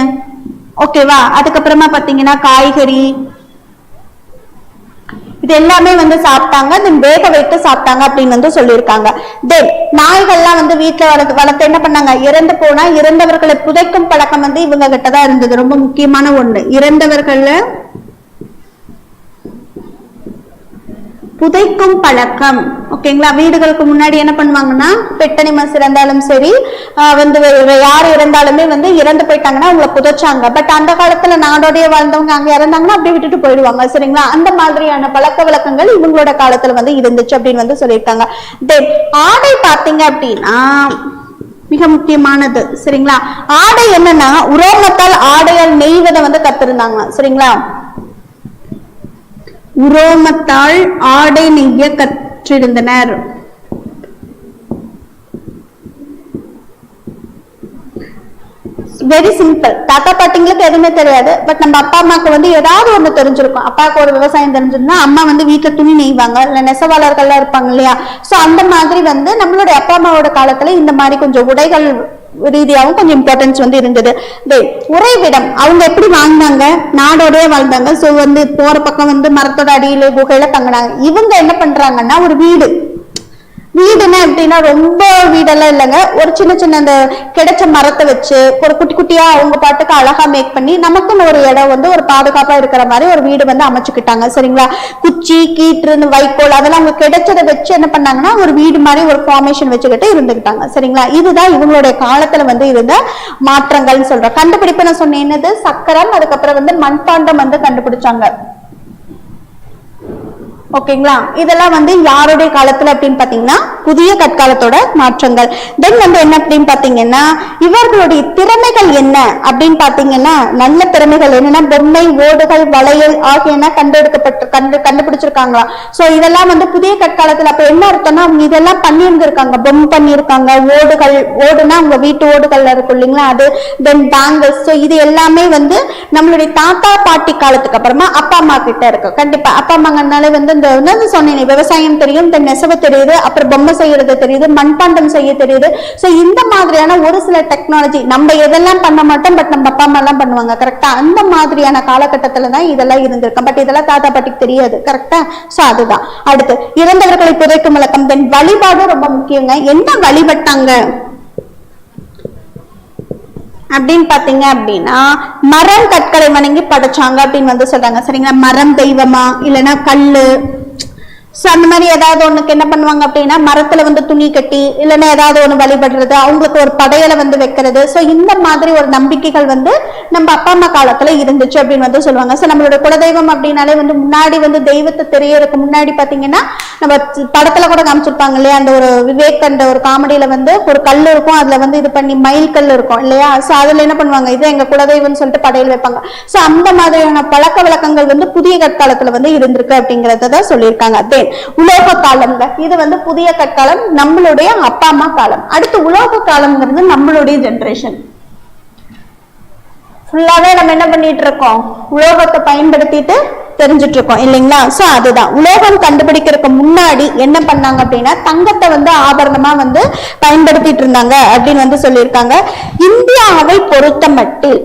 ஓகேவா? அதுக்கப்புறமா பாத்தீங்கன்னா காய்கறி, இது எல்லாமே வந்து சாப்பிட்டாங்க. தென் வேக வைத்து சாப்பிட்டாங்க அப்படின்னு வந்து சொல்லியிருக்காங்க. தென் நாய்கள்லாம் வந்து வீட்டுல வளர்த்து என்ன பண்ணாங்க? இறந்து போனா இறந்தவர்களை புதைக்கும் பழக்கம் வந்து இவங்க கிட்டதான் இருந்தது. ரொம்ப முக்கியமான ஒண்ணு, இறந்தவர்கள புதைக்கும் பழக்கம். ஓகேங்களா? வீடுகளுக்கு முன்னாடி என்ன பண்ணுவாங்கன்னா பெட் அனிமல்ஸ் இறந்தாலும் சரி வந்து யார் இறந்தாலுமே வந்து இறந்து போயிட்டாங்கன்னா அவங்களை புதைச்சாங்க. பட் அந்த காலத்துல நாடோடைய வாழ்ந்தவங்க அங்க இறந்தாங்கன்னா அப்படியே விட்டுட்டு போயிடுவாங்க. சரிங்களா? அந்த மாதிரியான பழக்க வழக்கங்கள் இவங்களோட காலத்துல வந்து இருந்துச்சு அப்படின்னு வந்து சொல்லியிருக்காங்க. தென் ஆடை பாத்தீங்க அப்படின்னா மிக முக்கியமானது. சரிங்களா? ஆடை என்னன்னா உரோமத்தால் ஆடையால் நெய்வதை வந்து கத்திருந்தாங்க. சரிங்களா? உரோமத்தால் ஆடை நெய்ய கற்றிருந்தனர். Very simple. தாத்தா பாட்டிங்களுக்கு எதுவுமே தெரியாது. பட் நம்ம அப்பா அம்மாவுக்கு வந்து ஏதாவது ஒண்ணு தெரிஞ்சிருக்கும். அப்பாவுக்கு ஒரு விவசாயம் தெரிஞ்சிருந்தா அம்மா வந்து வீட்டுல துணி நெய்வாங்க, இல்ல நெசவாளர்கள்லாம் இருப்பாங்க இல்லையா? சோ அந்த மாதிரி வந்து நம்மளுடைய அப்பா அம்மாவோட காலத்துல இந்த மாதிரி கொஞ்சம் உடைகள் ரீதியாகவும் கொஞ்சம் இம்பார்ட்டன்ஸ் வந்து இருந்தது. உறைவிடம் அவங்க எப்படி வாழ்ந்தாங்க? நாடோடய வாழ்ந்தாங்க. சோ வந்து போற பக்கம் வந்து மரத்தோட அடியில குகையில தங்கினாங்க. இவங்க என்ன பண்றாங்கன்னா ஒரு வீடுன்னா எப்படின்னா ரொம்ப வீடெல்லாம் இல்லைங்க. ஒரு சின்ன சின்ன அந்த கிடைச்ச மரத்தை வச்சு ஒரு குட்டி குட்டியா அவங்க பாட்டுக்கு அழகா மேக் பண்ணி நமக்குன்னு ஒரு இடம் வந்து ஒரு பாதுகாப்பா இருக்கிற மாதிரி ஒரு வீடு வந்து அமைச்சுக்கிட்டாங்க. சரிங்களா? குச்சி, கீற்று, வைக்கோல் அதெல்லாம் அவங்க கிடைச்சதை வச்சு என்ன பண்ணாங்கன்னா ஒரு வீடு மாதிரி ஒரு ஃபார்மேஷன் வச்சுக்கிட்டு இருந்துக்கிட்டாங்க. சரிங்களா? இதுதான் இவங்களுடைய காலத்துல வந்து இருந்த மாற்றங்கள்னு சொல்றேன். கண்டுபிடிப்பு நான் சொன்னேன் என்னது? சக்கரம். அதுக்கப்புறம் வந்து மண்பாண்டம் வந்து கண்டுபிடிச்சாங்க. ஓகேங்களா? இதெல்லாம் வந்து யாருடைய காலத்துல அப்படின்னு பாத்தீங்கன்னா புதிய கற்காலத்தோட மாற்றங்கள். தென் வந்து என்ன அப்படின்னு பாத்தீங்கன்னா இவர்களுடைய திறமைகள் என்ன அப்படின்னு பாத்தீங்கன்னா நல்ல திறமைகள் என்னன்னா பொம்மை, ஓடுகள், வளையல் ஆகியன கண்டுபிடிச்சிருக்காங்களா? சோ இதெல்லாம் வந்து புதிய கற்காலத்துல அப்ப என்ன அர்த்தம்னா அவங்க இதெல்லாம் பண்ணியிருந்திருக்காங்க. பொம்மை பண்ணியிருக்காங்க, ஓடுனா உங்க வீட்டு ஓடுகள்ல இருக்கும் இல்லைங்களா அது. தென் பேங்கிள்ஸ். சோ இது எல்லாமே வந்து நம்மளுடைய தாத்தா பாட்டி காலத்துக்கு அப்புறமா அப்பா அம்மா கிட்ட இருக்கு. கண்டிப்பா அப்பா அம்மாங்கனாலே வந்து இந்த சொன்னேன் விவசாயம் தெரியும், தென் நெசவு தெரியுது, அப்புறம் பொம்மை செய்யறது தெரியுது, மண்பாண்டம் செய்ய தெரியுது. சோ இந்த மாதிரியான ஒரு சில டெக்னாலஜி நம்ம எதெல்லாம் பண்ண மாட்டோம், பட் நம்ம அப்பா அம்மா எல்லாம் பண்ணுவாங்க கரெக்டா. அந்த மாதிரியான காலகட்டத்துல தான் இதெல்லாம் இருந்திருக்கும். பட் இதெல்லாம் தாத்தா பாட்டிக்கு தெரியாது கரெக்டா. சோ அதுதான். அடுத்து இறந்தவர்களை புதைக்கும் வழக்கம். தென் வழிபாடு ரொம்ப முக்கியங்க. என்ன வழிபட்டாங்க அப்படின்னு பாத்தீங்க அப்படின்னா, மரம் கற்களை வணங்கி படைச்சாங்க அப்படின்னு வந்து சொல்றாங்க. சரிங்களா. மரம் தெய்வமா இல்லைன்னா கல்லு, சோ அந்த மாதிரி ஏதாவது ஒண்ணுக்கு என்ன பண்ணுவாங்க அப்படின்னா, மரத்துல வந்து துணி கட்டி இல்லைன்னா ஏதாவது ஒண்ணு வழிபடுறது, அவங்களுக்கு ஒரு படையலை வந்து வைக்கிறது. சோ இந்த மாதிரி ஒரு நம்பிக்கைகள் வந்து நம்ம அப்பா அம்மா காலத்துல இருந்துச்சு அப்படின்னு வந்து சொல்லுவாங்க. சோ நம்மளோட குலதெய்வம் அப்படின்னாலே வந்து முன்னாடி வந்து தெய்வத்தை தெரியறதுக்கு முன்னாடி பாத்தீங்கன்னா, நம்ம படத்துல கூட காமிச்சிருப்பாங்க இல்லையா, அந்த ஒரு விவேக் அந்த ஒரு காமெடியில வந்து ஒரு கல் இருக்கும், அதுல வந்து இது பண்ணி மயில் கல் இருக்கும் இல்லையா. சோ அதுல என்ன பண்ணுவாங்க, இது எங்க குலதெய்வம்னு சொல்லிட்டு படையல் வைப்பாங்க. சோ அந்த மாதிரியான பழக்க வழக்கங்கள் வந்து புதிய கற்காலத்துல வந்து இருந்திருக்கு அப்படிங்கறத சொல்லியிருக்காங்க. உலோக காலம்ங்க, இது வந்து புதிய கற்காலம், நம்மளுடைய அப்பா அம்மா காலம். அடுத்து உலோக காலம்ங்கிறது நம்மளுடைய ஜெனரேஷன். ஃபுல்லாவே நம்ம என்ன பண்ணிட்டு இருக்கோம், உலோகத்தை பயன்படுத்திட்டு தெரிஞ்சிட்டு இருக்கோம் இல்லைங்களா. சோ அதுதான் உலோகம் கண்டுபிடிக்கிறதுக்கு முன்னாடி என்ன பண்ணாங்க அப்படின்னா, தங்கத்தை வந்து ஆபரணமா வந்து பயன்படுத்திட்டு இருந்தாங்க அப்படின்னு வந்து சொல்லியிருக்காங்க. இந்தியாவை பொறுத்த மட்டில்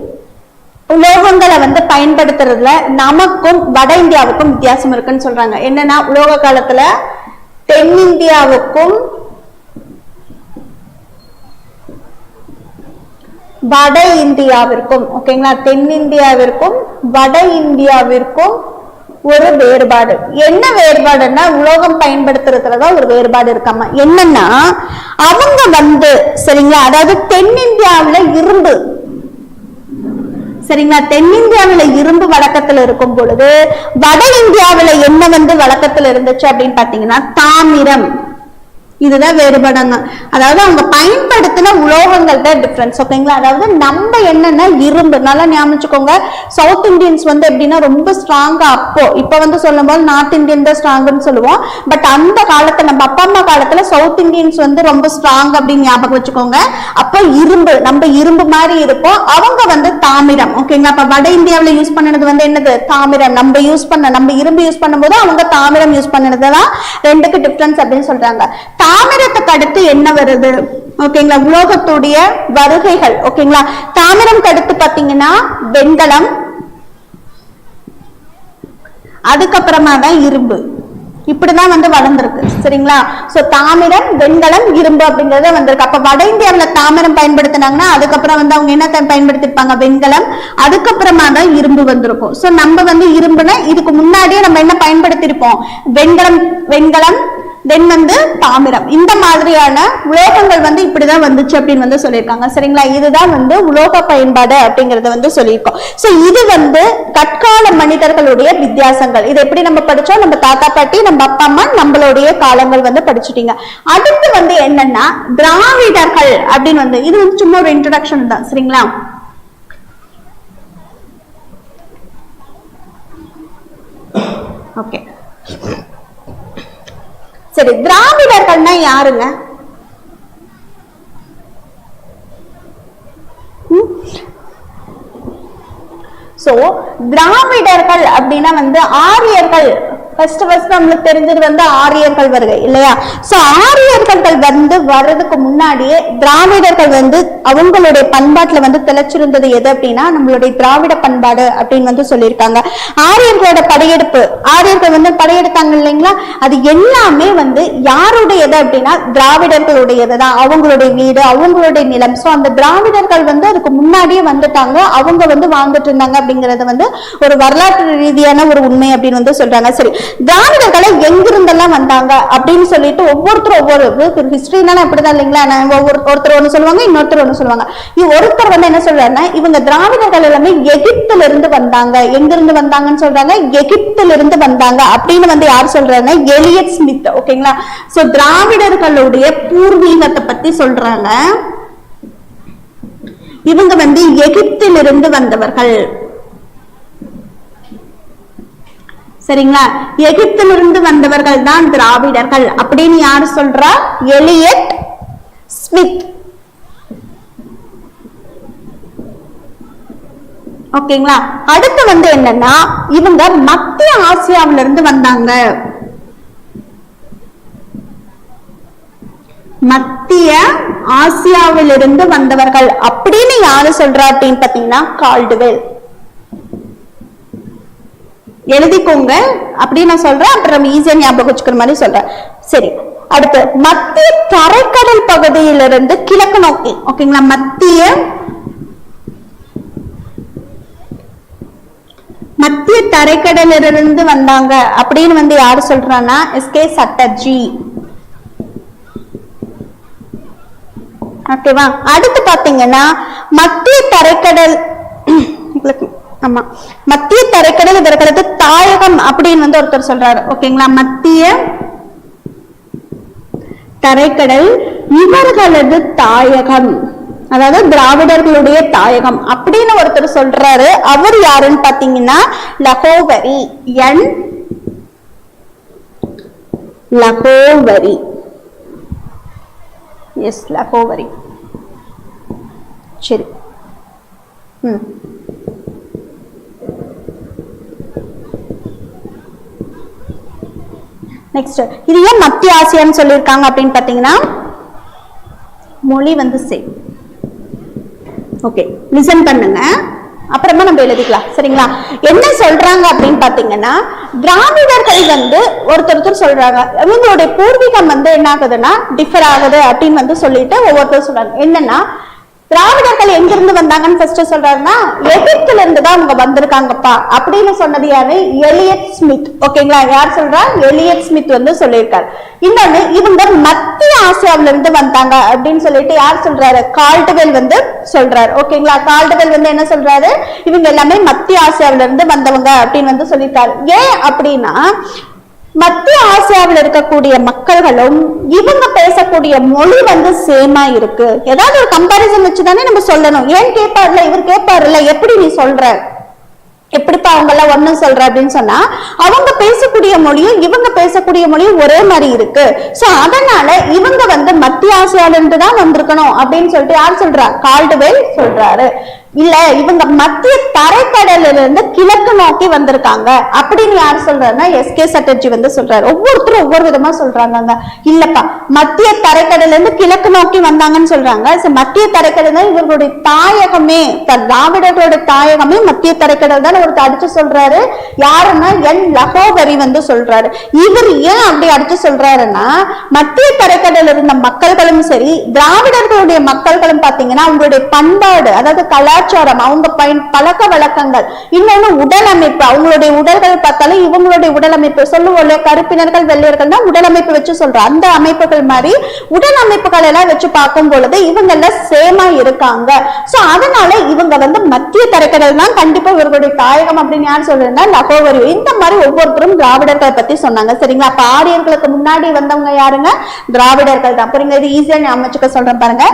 உலோகங்களை வந்து பயன்படுத்துறதுல நமக்கும் வட இந்தியாவுக்கும் வித்தியாசம் இருக்குன்னு சொல்றாங்க. என்னன்னா, உலோக காலத்துல தென்னிந்தியாவுக்கும் வட இந்தியாவிற்கும், ஓகேங்களா, தென்னிந்தியாவிற்கும் வட இந்தியாவிற்கும் ஒரு வேறுபாடு. என்ன வேறுபாடுன்னா, உலோகம் பயன்படுத்துறதுலதான் ஒரு வேறுபாடு இருக்காம. என்னன்னா, அவங்க வந்து சரிங்களா, அதாவது தென்னிந்தியாவில இரும்பு, சரிங்களா, தென்னிந்தியாவில இரும்பு வழக்கத்துல இருக்கும் பொழுது வட இந்தியாவில என்ன வந்து வழக்கத்துல இருந்துச்சு அப்படின்னு பாத்தீங்கன்னா தாமிரம். இதுதான் வேறுபாடுங்க. அதாவது அவங்க பயன்படுத்தின உலோகங்கள் தான் டிஃபரன்ஸ். ஓகேங்களா. அதாவது நம்ம என்னன்னா இரும்பு, நல்லா ஞாபகிச்சுக்கோங்க. சவுத் இந்தியன்ஸ் வந்து எப்படின்னா ரொம்ப ஸ்ட்ராங்கா, அப்போ இப்ப வந்து சொல்லும் போது நார்த் இந்தியன் தான் ஸ்ட்ராங்குன்னு சொல்லுவோம். பட் அந்த காலத்துல நம்ம அப்பா அம்மா காலத்துல சவுத் இந்தியன்ஸ் வந்து ரொம்ப ஸ்ட்ராங் அப்படின்னு ஞாபகம் வச்சுக்கோங்க. அப்போ இரும்பு, நம்ம இரும்பு மாதிரி இருப்போம், அவங்க வந்து தாமிரம். ஓகேங்களா. அப்ப வட இந்தியாவில யூஸ் பண்ணது வந்து என்னது, தாமிரம். நம்ம இரும்பு யூஸ் பண்ணும்போது அவங்க தாமிரம் யூஸ் பண்ணதுதான் ரெண்டுக்கு டிஃபரன்ஸ் அப்படின்னு சொல்றாங்க. தாமிரத்துக்கு அடுத்து என்ன வருது, ஓகேங்களா, உலோகத்துடைய வருகைகள். ஓகேங்களா. தாமிரம் அடுத்து பாத்தீங்கன்னா வெண்கலம், அதுக்கப்புறமா தான் இரும்பு. இப்படிதான் வந்து வளர்ந்துருக்கு. சரிங்களா. சோ தாமிரம், வெண்கலம், இரும்பு அப்படிங்கறத வந்திருக்கு. அப்ப வட இந்தியாவில தாமிரம் பயன்படுத்தினாங்கன்னா அதுக்கப்புறம் வந்து அவங்க என்ன பயன்படுத்திருப்பாங்க, வெண்கலம், அதுக்கப்புறமா தான் இரும்பு வந்திருக்கும். சோ நம்ம வந்து இரும்புனா இதுக்கு முன்னாடியே நம்ம என்ன பயன்படுத்திருப்போம், வெண்கலம் தென் வந்து தாமிரம். இந்த மாதிரியான உலோகங்கள் வந்து இப்படிதான் வந்துச்சு அப்படின்னு வந்து சொல்லியிருக்காங்க. சரிங்களா. இதுதான் வந்து உலோக பயன்பாடு அப்படிங்கறத வந்து சொல்லியிருக்கோம். சோ இது வந்து கற்கால மனிதர்களுடைய வித்தியாசங்கள். இது எப்படி நம்ம படிச்சோம், நம்ம தாத்தா பாட்டி, நம்ம அப்பா அம்மா, நம்மளுடைய காலங்கள் வந்து படிச்சுட்டீங்க. அடுத்து வந்து என்னன்னா திராவிடர்கள் அப்படின்னு வந்து, இது வந்து சும்மா ஒரு இன்ட்ரோடக்ஷன் தான். சரிங்களா. ஓகே, சரி, திராவிடர்கள்னா யாருங்க? சோ திராவிடர்கள் அப்படின்னா வந்து ஆரியர்கள். நம்மளுக்கு தெரிஞ்சது வந்து ஆரியர்கள் வருகை இல்லையா. சோ ஆரியர்கள் வந்து வர்றதுக்கு முன்னாடியே திராவிடர்கள் வந்து அவங்களுடைய பண்பாட்டுல வந்து திளைச்சிருந்தது எது அப்படின்னா நம்மளுடைய திராவிட பண்பாடு அப்படின்னு வந்து சொல்லியிருக்காங்க. ஆரியர்களோட படையெடுப்பு, ஆரியர்கள் வந்து படையெடுத்தாங்க இல்லைங்களா, அது எல்லாமே வந்து யாருடையது அப்படின்னா திராவிடர்களுடையதுதான். அவங்களுடைய வீடு, அவங்களுடைய நிலம். சோ அந்த திராவிடர்கள் வந்து அதுக்கு முன்னாடியே வந்துட்டாங்க, அவங்க வந்து வாழ்ந்துட்டு இருந்தாங்க அப்படிங்கறது வந்து ஒரு வரலாற்று ரீதியான ஒரு உண்மை அப்படின்னு வந்து சொல்றாங்க. சரி, திராவிடர்களை எங்கிருந்தெல்லாம் வந்தாங்க அப்படின்னு சொல்லிட்டு ஒவ்வொருத்தரும் ஒவ்வொரு ஹிஸ்டரினால அப்படிதான் இல்லைங்களா. ஒருத்தர் ஒண்ணு சொல்லுவாங்க, இன்னொருத்தர் ஒண்ணு சொல்லுவாங்க. ஒருத்தர் வந்து என்ன சொல்றாருன்னா, இவங்க திராவிடர்கள் எல்லாமே எகிப்துல இருந்து வந்தாங்க. எங்கிருந்து வந்தாங்கன்னு சொல்றாங்க, எகிப்துல இருந்து வந்தாங்க அப்படின்னு வந்து யார் சொல்றாங்கன்னா எலியட் ஸ்மித். ஓகேங்களா. சோ திராவிடர்களுடைய பூர்வீகத்தை பத்தி சொல்றாங்க. இவங்க வந்து எகிப்திலிருந்து வந்தவர்கள். சரிங்களா. எகிப்திலிருந்து வந்தவர்கள் தான் திராவிடர்கள் அப்படின்னு யாரு சொல்றா, எலியட் ஸ்மித். ஓகேங்களா. அடுத்து வந்து என்னன்னா இவங்க மத்திய ஆசியாவில இருந்து வந்தாங்க. மத்திய ஆசியாவிலிருந்து வந்தவர்கள் அப்படின்னு யாரு சொல்றா அப்படின்னு பாத்தீங்கன்னா கால்டுவெல். எழுதிக்கோங்க அப்படின்னு நான் சொல்றேன், அப்புறம் ஈஸியா ஞாபகம் வச்சுக்கிற மாதிரி சொல்றேன். சரி, அடுத்து மத்திய தரைக்கடல் பகுதியிலிருந்து கிழக்கு நோக்கி, ஓகேங்களா, மத்திய தரைக்கடலிலிருந்து வந்தாங்க அப்படின்னு யாரு சொல்றான்னா எஸ்கே சட்டர்ஜி. ஓகேவா. அடுத்து பாத்தீங்கன்னா மத்திய தரைக்கடல், ஆமா, மத்திய தரைக்கடல் இவர்களது தாயகம் அப்படின்னு ஒருத்தர் சொல்றாரு. ஓகேங்களா, மத்திய தரைக்கடல் இவர்களது தாயகம், அதாவது திராவிடர்களுடைய தாயகம் அப்படின்னு ஒருத்தர் சொல்றாரு. அவர் யாருன்னு பாத்தீங்கன்னா லகோவரி, என் லகோவரி. எஸ், லகோவரி. சரி, நெக்ஸ்ட், இது ஏன் மத்திய ஆசியான்னு சொல்லியிருக்காங்க அப்படின்னு பாத்தீங்கன்னா மொழி சேம். ஓகே, லிசன் பண்ணுங்க, அப்புறமா நம்ம எழுதிக்கலாம். சரிங்களா. என்ன சொல்றாங்க அப்படின்னு பாத்தீங்கன்னா திராவிடர்கள் ஒருத்தர் சொல்றாங்க இவங்களுடைய பூர்வீகம் என்ன ஆகுதுன்னா டிஃபர் ஆகுது அப்படின்னு சொல்லிட்டு ஒவ்வொருத்தர் சொல்றாங்க. என்னன்னா திராவிடர்கள் எங்கிருந்து வந்தாங்கன்னு ஃபர்ஸ்ட் சொல்றாருன்னா எகிப்துல இருந்து தான் அவங்க வந்திருக்காங்கப்பா அப்படின்னு சொன்னது யாரு? Elliot Smith. ஓகேங்களா. யார் சொல்றா? எலியட் ஸ்மித் சொல்லியிருக்காரு. இன்னொன்னு, இவங்க மத்திய ஆசியாவில இருந்து வந்தாங்க அப்படின்னு சொல்லிட்டு யார் சொல்றாரு? கால்டுவெல் சொல்றாரு. ஓகேங்களா. கால்டுவெல் என்ன சொல்றாரு? இவங்க எல்லாமே மத்திய ஆசியாவில இருந்து வந்தவங்க அப்படின்னு சொல்லியிருக்காரு. ஏன் அப்படின்னா மத்திய ஆசியாவில் இருக்கக்கூடிய மக்கள்களும் இவங்க பேசக்கூடிய மொழி சேமா இருக்கு. ஏதாவது ஒரு கம்பாரிசன் வச்சுதானே நம்ம சொல்லணும். ஏன் கேட்பாருல, இவர் கேட்பாருல, எப்படி நீ சொல்ற, எப்படிப்பா அவங்க எல்லாம் ஒண்ணும் சொல்ற அப்படின்னு சொன்னா அவங்க பேசக்கூடிய மொழியும் இவங்க பேசக்கூடிய மொழியும் ஒரே மாதிரி இருக்கு. சோ அதனால இவங்க மத்திய ஆசியால இருந்து தான் வந்திருக்கணும் அப்படின்னு சொல்லிட்டு யார் சொல்றா? கால்டுவெல் சொல்றாரு. இல்ல, இவங்க மத்திய தரைக்கடல இருந்து கிழக்கு நோக்கி வந்திருக்காங்க அப்படின்னு யார் சொல்றாருன்னா எஸ்கே சட்டர்ஜி சொல்றாரு. ஒவ்வொருத்தரும் ஒவ்வொரு விதமா சொல்றாங்க. இல்லப்பா, மத்திய தரைக்கடல இருந்து கிழக்கு நோக்கி வந்தாங்கன்னு சொல்றாங்க. மத்திய தரைக்கடல் தான் இவர்களுடைய தாயகமே, திராவிடர்களோட தாயகமே மத்திய தரைக்கடல் தான் ஒருத்தர் அடிச்சு சொல்றாரு. யாருன்னா என் லகோவரி சொல்றாரு. இவர் ஏன் அப்படி அடிச்சு சொல்றாருன்னா மத்திய தரைக்கடல் இருந்த மக்கள்களும் சரி திராவிடர்களுடைய மக்கள்களும் பாத்தீங்கன்னா அவங்களுடைய பண்பாடு, அதாவது கலாச்சாரம், அவங்க பழக்க வழக்கங்கள், இன்னொன்னு உடல் அமைப்பு, அவங்களுடைய உடல்கள் பார்த்தாலும் இவங்களுடைய உடல் அமைப்பு சொல்லுவோம்ல, கருப்பினர்கள் வெள்ளையர்கள் தான் உடல் அமைப்பு வச்சு சொல்றோம். அந்த அமைப்புகள் மாதிரி உடல் அமைப்புகள் எல்லாம் வச்சு பார்க்கும் பொழுது இவங்க எல்லாம் சேமா இருக்காங்க. சோ அதனால இவங்க மத்திய தரைக்கடல் தான் கண்டிப்பா இவர்களுடைய தாயகம் அப்படின்னு யார் சொல்றா? லகோவரி. இந்த மாதிரி ஒவ்வொருத்தரும் திராவிடர்களை பத்தி சொன்னாங்க. சரிங்களா. அப்ப ஆரியர்களுக்கு முன்னாடி வந்தவங்க யாருங்க? திராவிடர்கள் தான். புரியுங்க. இது ஈஸியா அமைச்சுக்க சொல்றேன் பாருங்க.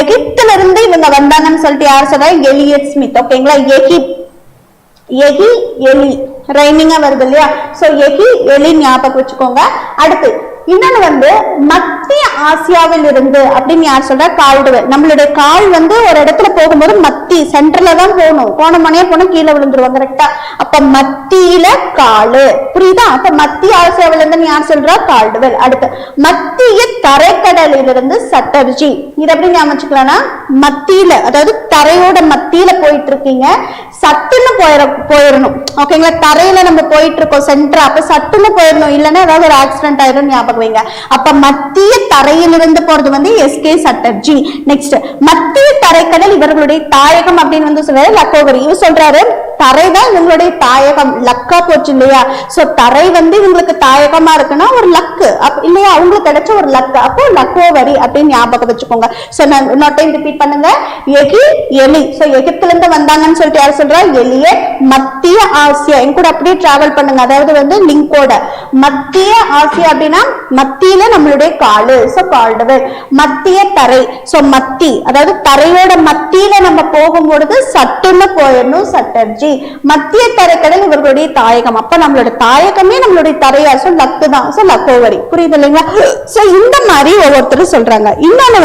எகிப்துல இருந்து இவங்க வந்தாங்கன்னு சொல்லிட்டு யார் சொல்ற? Elliot Smith. ஓகேங்களா. எகி எலி ரைமிங்கா வருது இல்லையா? சோ எகி எலி ஞாபகம் வச்சுக்கோங்க. அடுத்து இன்னொன்னு மத்திய ஆசியாவில் இருந்து அப்படின்னு யார் சொல்ற? கால்டுவெல். நம்மளுடைய கால் ஒரு இடத்துல போகும்போது மத்தி சென்டர்ல தான் போகணும். கோணமனையா போனா கீழே விழுந்துருவாங்க. கரெக்டா? அப்ப மத்தியில காலு, புரியுதா? அப்ப மத்திய ஆசியாவில இருந்து யார் சொல்றா? கால்டுவெல். அடுத்து மத்திய தரைக்கடலில் இருந்து சட்டர்ஜி. இது எப்படி அமைச்சுக்கலாம்னா மத்தியில, அதாவது தரையோட மத்தியில போயிட்டு இருக்கீங்க, சட்டுன்னு போயிடணும். ஓகேங்களா. தரையில நம்ம போயிட்டு இருக்கோம் சென்டர், அப்ப சட்டுன்னு போயிடணும், இல்லைன்னா ஏதாவது ஒரு ஆக்சிடென்ட் ஆயிரும். ஞாபகம் வைங்க. அப்ப மத்திய தரையிலிருந்து போறது எஸ்கே சட்டர்ஜி. நெக்ஸ்ட், மத்திய தரைக்கடல் இவர்களுடைய தாயகம் அப்படின்னு சொல்றாரு லக்கோவரி. இவர் சொல்றாரு தரைதான் இவங்களுடைய தாயகம். லக்கா போச்சு இல்லையா? சோ தரை இவங்களுக்கு தாயகமா இருக்குன்னா ஒரு லக்கு இல்லையா? அவங்களுக்கு கிடைச்ச ஒரு லக்கு. அப்போ லக்கோவரி அப்படின்னு ஞாபகம் வச்சுக்கோங்க. சோ நான் இன்னொரு டைம் ரிப்பீட் பண்ணுங்க. எகி எலி. சோ எகிப்துல இருந்து வந்தாங்கன்னு சொல்லிட்டு யார் சொல்றா? எலியட். மத்திய ஆசியா என் கூட அப்படியே டிராவல் பண்ணுங்க, அதாவது லிங்கோட. மத்திய ஆசியா அப்படின்னா மத்தியில நம்மளுடைய காலு. So Caldwell. மத்திய தரை. சோ மத்தி, அதாவது தரையோட மத்தியில நம்ம போகும்பொழுது சட்டுன்னு போயிடணும், சட்டர்ஜி. மத்திய தரைக்கடல் இவர்களுடைய தாயகம். அப்ப நம்மளோட தாயகமே நம்மளுடைய தரையா. சோ லக்கு தான். சோ லக்கோவரி. புரியுது இல்லைங்களா? சோ இந்த மாதிரி ஒவ்வொருத்தரும் சொல்றாங்க. இன்னொன்னு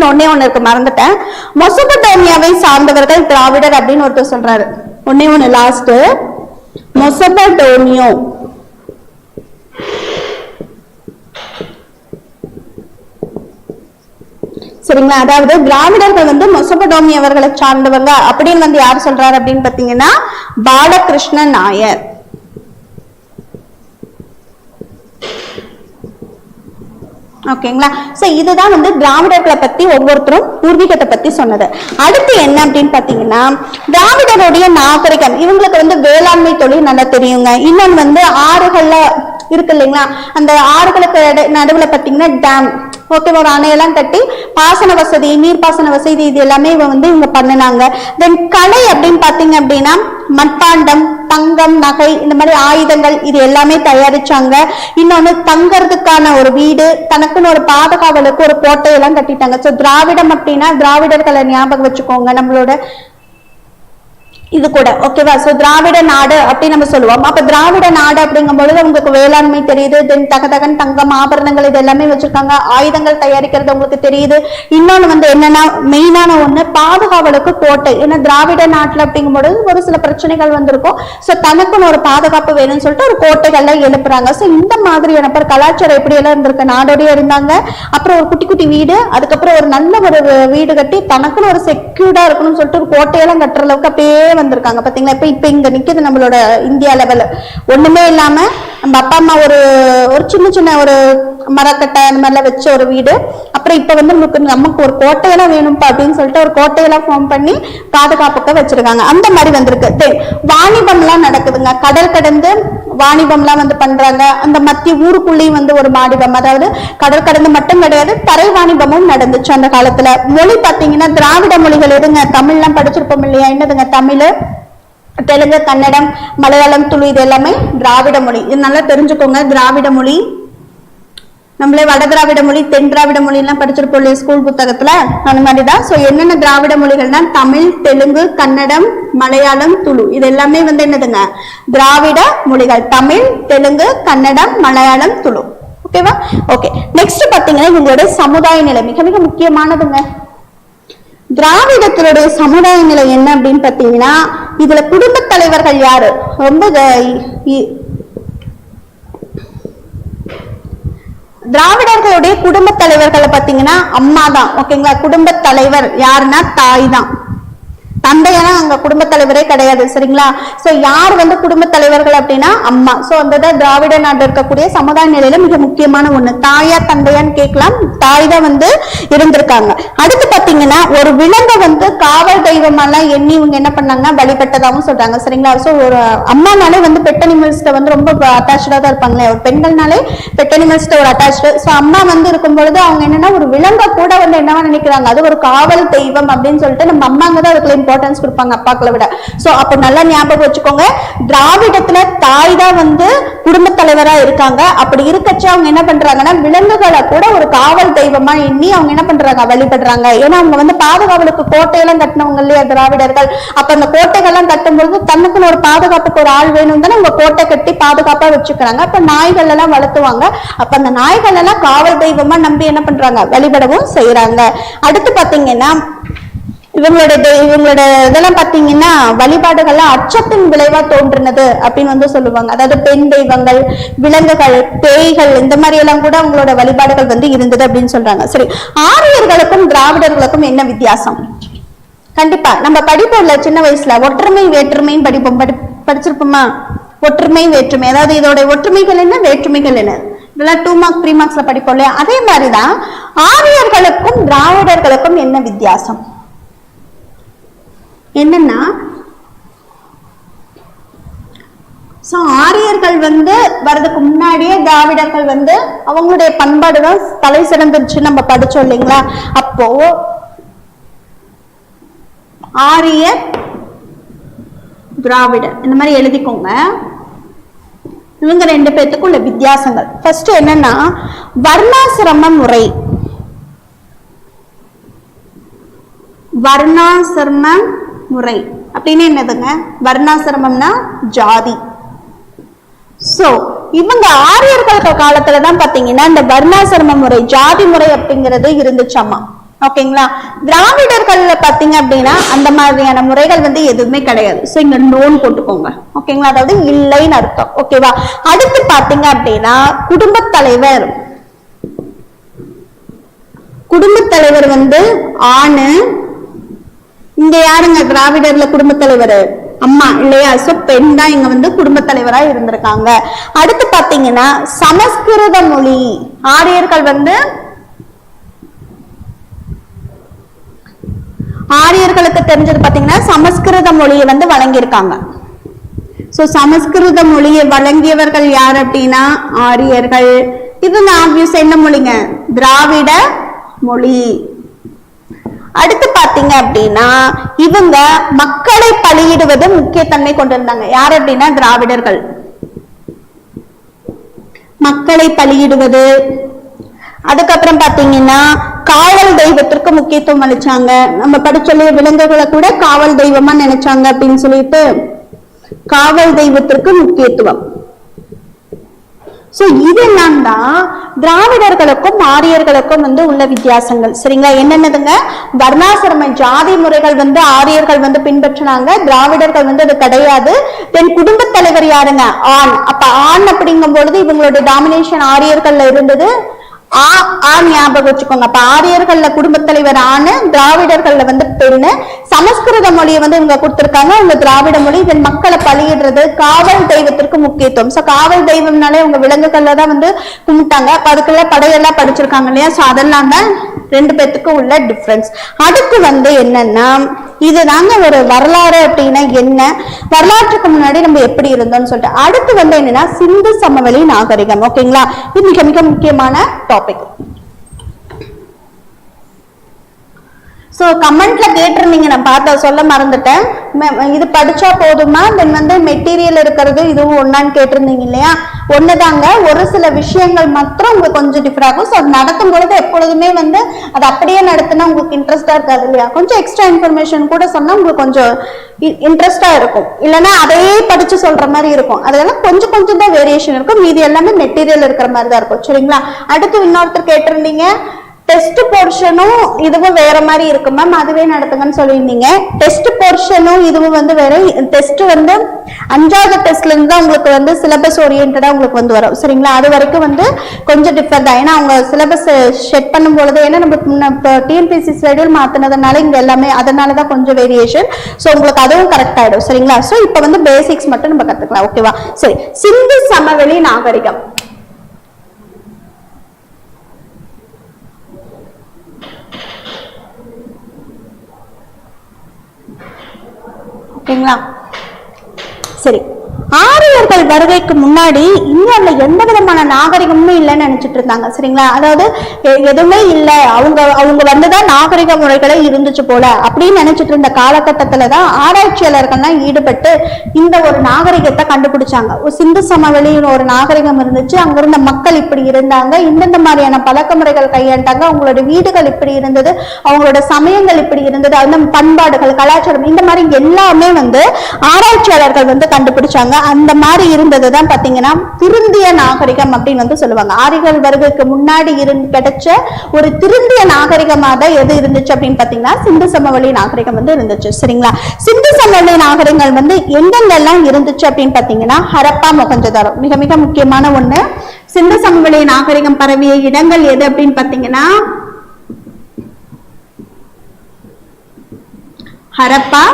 ஒன்னே ஒண்ணு இருக்கு, மறந்துட்டேன். மொசபடோமியாவை சார்ந்தவர்கள் திராவிடர் அப்படின்னு ஒருத்தர் சொல்றாரு. ஒன்னே ஒண்ணு லாஸ்ட். சரிங்களா. அதாவது திராவிடர்கள் வந்து மெசபடோமியவர்களை சார்ந்தவங்க அப்படின்னு வந்து யார் சொல்றாரு அப்படின்னு பாத்தீங்கன்னா பாலகிருஷ்ண நாயர். ஓகேங்களா. சோ இதுதான் வந்து திராவிடர்களை பத்தி ஒவ்வொருத்தரும் பூர்வீகத்தை பத்தி சொன்னது. அடுத்து என்ன அப்படின்னு பாத்தீங்கன்னா திராவிடருடைய நாகரிகம். இவங்களுக்கு வந்து வேளாண்மை தொழில் நல்லா தெரியுங்க. இன்னொன்னு வந்து ஆறுகள்ல இருக்கு இல்லைங்களா, அந்த ஆறுகளுக்கு நடுவுல பாத்தீங்கன்னா டேம், ஓகே, ஒரு அணையெல்லாம் கட்டி பாசன வசதி, நீர்ப்பாசன வசதி இது எல்லாமே இவங்க பண்ணினாங்க. தென் கலை அப்படின்னு பாத்தீங்க அப்படின்னா மட்பாண்டம், தங்கம், நகை, இந்த மாதிரி ஆயுதங்கள் இது எல்லாமே தயாரிச்சாங்க. இன்னொன்னு தங்கறதுக்கான ஒரு வீடு, தனக்குன்னு ஒரு பாதுகாவலுக்கு ஒரு கோட்டையெல்லாம் கட்டிட்டாங்க. சோ திராவிடம் அப்படின்னா திராவிடர்களை ஞாபகம் வச்சுக்கோங்க நம்மளோட இது கூட, ஓகேவா. சோ திராவிட நாடு அப்படின்னு நம்ம சொல்லுவோம். அப்ப திராவிட நாடு அப்படிங்கும் பொழுது உங்களுக்கு வேளாண்மை தெரியுது, தென் தகதகன், தங்கம், ஆபரணங்கள் இது எல்லாமே வச்சிருக்காங்க, ஆயுதங்கள் தயாரிக்கிறது உங்களுக்கு தெரியுது. இன்னொன்னு வந்து என்னன்னா மெயினான ஒண்ணு பாதுகாவலுக்கு கோட்டை. ஏன்னா திராவிட நாட்டுல அப்படிங்கும் பொழுது ஒரு சில பிரச்சனைகள் வந்திருக்கும். சோ தனக்குன்னு ஒரு பாதுகாப்பு வேணும்னு சொல்லிட்டு ஒரு கோட்டைகள்லாம் எழுப்புறாங்க. சோ இந்த மாதிரியான கலாச்சாரம் எப்படி எல்லாம் இருந்திருக்கு, நாடோடய இருந்தாங்க. அப்புறம் ஒரு குட்டி குட்டி வீடு, அதுக்கப்புறம் ஒரு நல்ல ஒரு வீடு கட்டி தனக்குன்னு ஒரு செக்யூர்டா இருக்கணும்னு சொல்லிட்டு ஒரு கோட்டையெல்லாம் கட்டுற அளவுக்கு அப்படியே வந்திருக்காங்க பாத்தீங்களா. இப்ப இங்க நிக்குது நம்மளோட இந்தியா லெவல் ஒண்ணுமே இல்லாம நம்ம அப்பா அம்மா ஒரு சின்ன சின்ன ஒரு மரக்கட்டை அந்த மாதிரிலாம் வச்ச ஒரு வீடு. அப்புறம் இப்ப வந்து நமக்கு ஒரு கோட்டையெல்லாம் வேணும்ப்பா அப்படின்னு சொல்லிட்டு ஒரு கோட்டையெல்லாம் ஃபார்ம் பண்ணி பாதுகாப்புக்க வச்சிருக்காங்க. அந்த மாதிரி வந்திருக்கு. வாணிபம் எல்லாம் நடக்குதுங்க. கடல் கடந்து வாணிபம் எல்லாம் வந்து பண்றாங்க. அந்த மத்திய ஊருக்குள்ளேயும் வந்து ஒரு வாணிபம், அதாவது கடல் கடந்து மட்டும் கிடையாது, தரை வாணிபமும் நடந்துச்சு அந்த காலத்துல. மொழி பாத்தீங்கன்னா திராவிட மொழிகள் எதுங்க, தமிழ் எல்லாம் படிச்சிருப்போம் இல்லையா, என்னதுங்க தமிழ், தெலுங்கு, கன்னடம், மலையாளம், துளு இது எல்லாமே திராவிட மொழி. இது நல்லா தெரிஞ்சுக்கோங்க. திராவிட மொழி நம்மளே வட திராவிட மொழி, தென் திராவிட மொழி எல்லாம் படிச்சிருப்போம் இல்லையா ஸ்கூல் புத்தகத்துல, அந்த மாதிரிதான். சோ என்னென்ன திராவிட மொழிகள்னா தமிழ், தெலுங்கு, கன்னடம், மலையாளம், துளு இது எல்லாமே வந்து என்னதுங்க திராவிட மொழிகள். தமிழ், தெலுங்கு, கன்னடம், மலையாளம், துளு. ஓகேவா. ஓகே, நெக்ஸ்ட் பாத்தீங்கன்னா இவங்களுடைய சமுதாய நிலை மிக மிக முக்கியமானதுங்க. திராவிடத்தினுடைய சமுதாய நிலை என்ன அப்படின்னு பாத்தீங்கன்னா இதுல குடும்ப தலைவர்கள் யாரு, ரொம்ப திராவிடர்களுடைய குடும்ப தலைவர்களை பாத்தீங்கன்னா அம்மா தான். ஓகேங்களா. குடும்ப தலைவர் யாருன்னா தாய் தான். தந்தையனா அங்க குடும்ப தலைவரே கிடையாது. சரிங்களா. சோ யார் வந்து குடும்ப தலைவர்கள் அப்படின்னா அம்மா. சோ அந்த திராவிட நாட்டில் இருக்கக்கூடிய சமுதாய நிலையில மிக முக்கியமான ஒண்ணு. தாயா தந்தையான்னு கேட்கலாம், தாய் தான் வந்து இருந்திருக்காங்க. அடுத்து பாத்தீங்கன்னா ஒரு விலங்கை வந்து காவல் தெய்வமெல்லாம் எண்ணி இவங்க என்ன பண்ணாங்க வழிபட்டதாகவும் சொல்றாங்க. சரிங்களா. சோ ஒரு அம்மானாலே வந்து பெட் அனிமல்ஸ்ட வந்து ரொம்ப அட்டாச்சா தான் இருப்பாங்களே, ஒரு பெண்கள்னாலே பெட் அனிமல்ஸ்ட ஒரு அட்டாச்சு. சோ அம்மா வந்து இருக்கும் பொழுது அவங்க என்னன்னா ஒரு விலங்கை கூட வந்து என்னவா நினைக்கிறாங்க, அது ஒரு காவல் தெய்வம் அப்படின்னு சொல்லிட்டு நம்ம அம்மாங்க தான் அதுக்குள்ள இம்பார்ட்டன்ஸ் கொடுப்பாங்க அப்பாக்களை விட. சோ அப்ப நல்லா ஞாபகம் வச்சுக்கோங்க, திராவிடத்துல தாய் தான் வந்து குடும்ப தலைவரா இருக்காங்க. அப்படி இருக்கச்சு அவங்க என்ன பண்றாங்கன்னா விலங்குகளை கூட ஒரு காவல் தெய்வமா எண்ணி அவங்க என்ன பண்றாங்க வழிபடுறாங்க. ஏன்னா அவங்க வந்து பாதுகாவலுக்கு கோட்டையெல்லாம் கட்டினவங்க இல்லையா திராவிடர்கள். அப்ப அந்த கோட்டைகள்லாம் கட்டும்பொழுது தனக்குன்னு ஒரு பாதுகாப்புக்கு ஒரு ஆள் வேணும் தானே அவங்க கோட்டை கட்டி பாதுகாப்பா வச்சுக்கிறாங்க. அப்ப நாய்கள் எல்லாம் வளர்த்துவாங்க. அப்ப அந்த நாய்கள் எல்லாம் காவல் தெய்வமா நம்பி என்ன பண்றாங்க வழிபடவும் செய்யறாங்க. அடுத்து பாத்தீங்கன்னா இவங்களோட இதெல்லாம் பாத்தீங்கன்னா வழிபாடுகள்லாம் அச்சத்தின் விளைவா தோன்றினது அப்படின்னு வந்து சொல்லுவாங்க. அதாவது பெண் தெய்வங்கள், விலங்குகள், பேய்கள் இந்த மாதிரி எல்லாம் கூட அவங்களோட வழிபாடுகள் வந்து இருந்தது அப்படின்னு சொல்றாங்க. சரி, ஆரியர்களுக்கும் திராவிடர்களுக்கும் என்ன வித்தியாசம்? கண்டிப்பா நம்ம படிப்போம்ல சின்ன வயசுல ஒற்றுமை வேற்றுமைன்னு படிச்சிருப்போமா? ஒற்றுமை வேற்றுமை, அதாவது இதோட ஒற்றுமைகள் என்ன வேற்றுமைகள் என்ன, இதெல்லாம் 2 மார்க் 3 மார்க்ஸ்ல படிப்போம் இல்லையா. அதே மாதிரிதான் ஆரியர்களுக்கும் திராவிடர்களுக்கும் என்ன வித்தியாசம் என்னன்னா, ஆரியர்கள் வந்து வர்றதுக்கு முன்னாடியே திராவிடர்கள் வந்து அவங்களுடைய பண்பாடுதான் தலை சிறந்துருச்சு நம்ம படிச்சோம் இல்லைங்களா. அப்போ ஆரிய திராவிடர் இந்த மாதிரி எழுதிக்கோங்க. இவங்க 2 பேத்துக்கும் உள்ள வித்தியாசங்கள் ஃபர்ஸ்ட் என்னன்னா வர்ணாசிரம முறை. வர்ணாசிரம முறை அப்படின்னு என்னதுங்க? வர்ணாசிரமம்னா ஜாதி. சோ இவங்க ஆரியர்கள் காலத்துலதான் பாத்தீங்கன்னா இந்த வர்ணாசிரம முறை ஜாதி முறை அப்படிங்கிறது இருந்துச்சாமா. ஓகேங்களா. திராவிடர்கள்ல பாத்தீங்க அப்படின்னா அந்த மாதிரியான முறைகள் வந்து எதுவுமே கிடையாது. சோ இங்க நோன் போட்டுக்கோங்க. ஓகேங்களா. அதாவது இல்லைன்னு அர்த்தம். ஓகேவா. அடுத்து பாத்தீங்க அப்படின்னா குடும்ப தலைவர் குடும்ப தலைவர் வந்து ஆணு. இங்க யாருங்க திராவிடர்ல குடும்ப தலைவர்? அம்மா இல்லையா? சோ பெண் தான் இங்க வந்து குடும்ப தலைவரா இருந்திருக்காங்க. அடுத்து பாத்தீங்கன்னா சமஸ்கிருத மொழி, ஆரியர்கள் வந்து ஆரியர்களுக்கு தெரிஞ்சது பாத்தீங்கன்னா சமஸ்கிருத மொழியை வந்து வழங்கியிருக்காங்க. சோ சமஸ்கிருத மொழியை வழங்கியவர்கள் யார் அப்படின்னா ஆரியர்கள். இது ஆப்வியஸ் என்ன மொழிங்க? திராவிட மொழி. அடுத்து பாத்தீங்க அப்படின்னா இவங்க மக்களை பலியிடுவது முக்கியத்தன்மை கொண்டிருந்தாங்க. யார் அப்படின்னா திராவிடர்கள். மக்களை பலியிடுவது. அதுக்கப்புறம் பாத்தீங்கன்னா காவல் தெய்வத்திற்கு முக்கியத்துவம் அளிச்சாங்க. நம்ம படிச்சொல்லிய விலங்குகளை கூட காவல் தெய்வமா நினைச்சாங்க அப்படின்னு சொல்லிட்டு காவல் தெய்வத்திற்கு முக்கியத்துவம். சோ இதெல்லாம் தான் திராவிடர்களுக்கும் ஆரியர்களுக்கும் வந்து உள்ள வித்தியாசங்கள். சரிங்களா? என்னென்னதுங்க? வர்ணாசிரம ஜாதி முறைகள் வந்து ஆரியர்கள் வந்து பின்பற்றினாங்க, திராவிடர்கள் வந்து அது கிடையாது. தென் குடும்ப தலைவர் யாருங்க? ஆண். அப்ப ஆண் அப்படிங்கும் பொழுது இவங்களுடைய டாமினேஷன் ஆரியர்கள்ல இருந்தது. ஞாபகம் வச்சுக்கோங்க. அப்ப ஆரியர்கள்ல குடும்ப தலைவர் ஆணு, திராவிடர்கள்ல வந்து பெண்ணு. சமஸ்கிருத மொழியை வந்து இவங்க கொடுத்திருக்காங்க, உங்க திராவிட மொழி. இதன் மக்களை பலியிடுறது, காவல் தெய்வத்திற்கு முக்கியத்துவம். சோ காவல் தெய்வம்னாலே உங்க விலங்குகள்ல தான் வந்து கும்பிட்டாங்க. அப்ப அதுக்குள்ள படையெல்லாம் படிச்சிருக்காங்க இல்லையா? சோ அதெல்லாம் தான் ரெண்டு பேத்துக்கு உள்ள டிஃபரன்ஸ். அடுத்து வந்து என்னன்னா இதுதாங்க ஒரு வரலாறு அப்படின்னா என்ன, வரலாற்றுக்கு முன்னாடி நம்ம எப்படி இருந்தோம்னு சொல்லிட்டு. அடுத்து வந்து என்னன்னா சிந்து சமவெளி நாகரிகம். ஓகேங்களா? இது மிக மிக முக்கியமான டாபிக். சோ கமெண்ட்ல கேட்டிருந்தீங்க, நான் பார்த்தா சொல்ல மறந்துட்டேன். இது படிச்சா போதுமா, தென் வந்து மெட்டீரியல் இருக்கிறது இதுவும் ஒன்னான்னு கேட்டிருந்தீங்க இல்லையா? ஒண்ணுதாங்க. ஒரு சில விஷயங்கள் மாத்திரம் உங்களுக்கு கொஞ்சம் டிஃபர் ஆகும். ஸோ நடத்தும் பொழுது எப்பொழுதுமே வந்து அது அப்படியே நடத்தினா உங்களுக்கு இன்ட்ரெஸ்டா இருக்காது இல்லையா? கொஞ்சம் எக்ஸ்ட்ரா இன்ஃபர்மேஷன் கூட சொன்னா உங்களுக்கு கொஞ்சம் இன்ட்ரெஸ்டா இருக்கும். இல்லைன்னா அதையே படிச்சு சொல்ற மாதிரி இருக்கும். அதெல்லாம் கொஞ்சம் கொஞ்சம் தான் வேரியேஷன் இருக்கும். மீதி எல்லாமே மெட்டீரியல் இருக்கிற மாதிரி தான் இருக்கும். சரிங்களா? அடுத்து இன்னொருத்தர் கேட்டிருந்தீங்க டெஸ்ட் போர்ஷனும் இதுவும் வேற மாதிரி இருக்கு மேம், அதுவே நடத்துங்கன்னு சொல்லியிருந்தீங்க. டெஸ்ட் போர்ஷனும் இதுவும் வந்து வேற. டெஸ்ட் வந்து 5வது டெஸ்ட்ல இருந்து தான் உங்களுக்கு வந்து சிலபஸ் ஓரியன்டா உங்களுக்கு வந்து வரும். சரிங்களா? அது வரைக்கும் வந்து கொஞ்சம் டிஃபர் தான். ஏன்னா அவங்க சிலபஸ் செட் பண்ணும் பொழுது ஏன்னா நம்ம டிஎன்பிஎஸ்சி ஷெட்யூல் மாத்தினதுனால இங்க எல்லாமே அதனாலதான் கொஞ்சம் வேரியேஷன். ஸோ உங்களுக்கு அதுவும் கரெக்ட் ஆயிடும். சரிங்களா? ஸோ இப்போ வந்து பேசிக்ஸ் மட்டும் நம்ம கத்துக்கலாம். ஓகேவா? சரி, சிந்து சமவெளி நாகரிகம். ஓகேங்களா? சரி, ஆரியர்கள் வருகைக்கு முன்னாடி இந்தியாவுல எந்த விதமான நாகரிகமும் இல்லைன்னு நினைச்சிட்டு இருந்தாங்க. சரிங்களா? அதாவது எதுவுமே இல்லை, அவங்க வந்துதான் நாகரிக முறைகளே இருந்துச்சு போல அப்படின்னு நினைச்சிட்டு இருந்த காலகட்டத்துலதான் ஆராய்ச்சியாளர்கள்லாம் ஈடுபட்டு இந்த ஒரு நாகரிகத்தை கண்டுபிடிச்சாங்க. சிந்து சமவெளியில் ஒரு நாகரிகம் இருந்துச்சு, அங்க இருந்த மக்கள் இப்படி இருந்தாங்க, இந்தந்த மாதிரியான பழக்க முறைகள் கையாண்டாங்க, அவங்களோட வீடுகள் இப்படி இருந்தது, அவங்களோட சமயங்கள் இப்படி இருந்தது, அந்த பண்பாடுகள் கலாச்சாரம் இந்த மாதிரி எல்லாமே வந்து ஆராய்ச்சியாளர்கள் வந்து கண்டுபிடிச்சாங்க. அந்த மாதிரி இருந்ததுதான் பாத்தீங்கன்னா திருந்திய நாகரிகம் அப்படின்னு வந்து சொல்லுவாங்க. ஆரியர்கள் வருகைக்கு முன்னாடி கிடைச்ச ஒரு திருந்திய நாகரிகமா தான் எது இருந்துச்சு அப்படின்னு பாத்தீங்கன்னா சிந்து சமவெளி நாகரிகம் வந்து இருந்துச்சு. சரிங்களா? சிந்து சமவெளி நாகரிகங்கள் வந்து எங்கெங்கெல்லாம் இருந்துச்சு அப்படின்னு பாத்தீங்கன்னா ஹரப்பா, மொஹஞ்சதாரோ மிக மிக முக்கியமான ஒண்ணு. சிந்து சமவெளி நாகரிகம் பரவிய இடங்கள் எது அப்படின்னு பாத்தீங்கன்னா ஹரப்பா,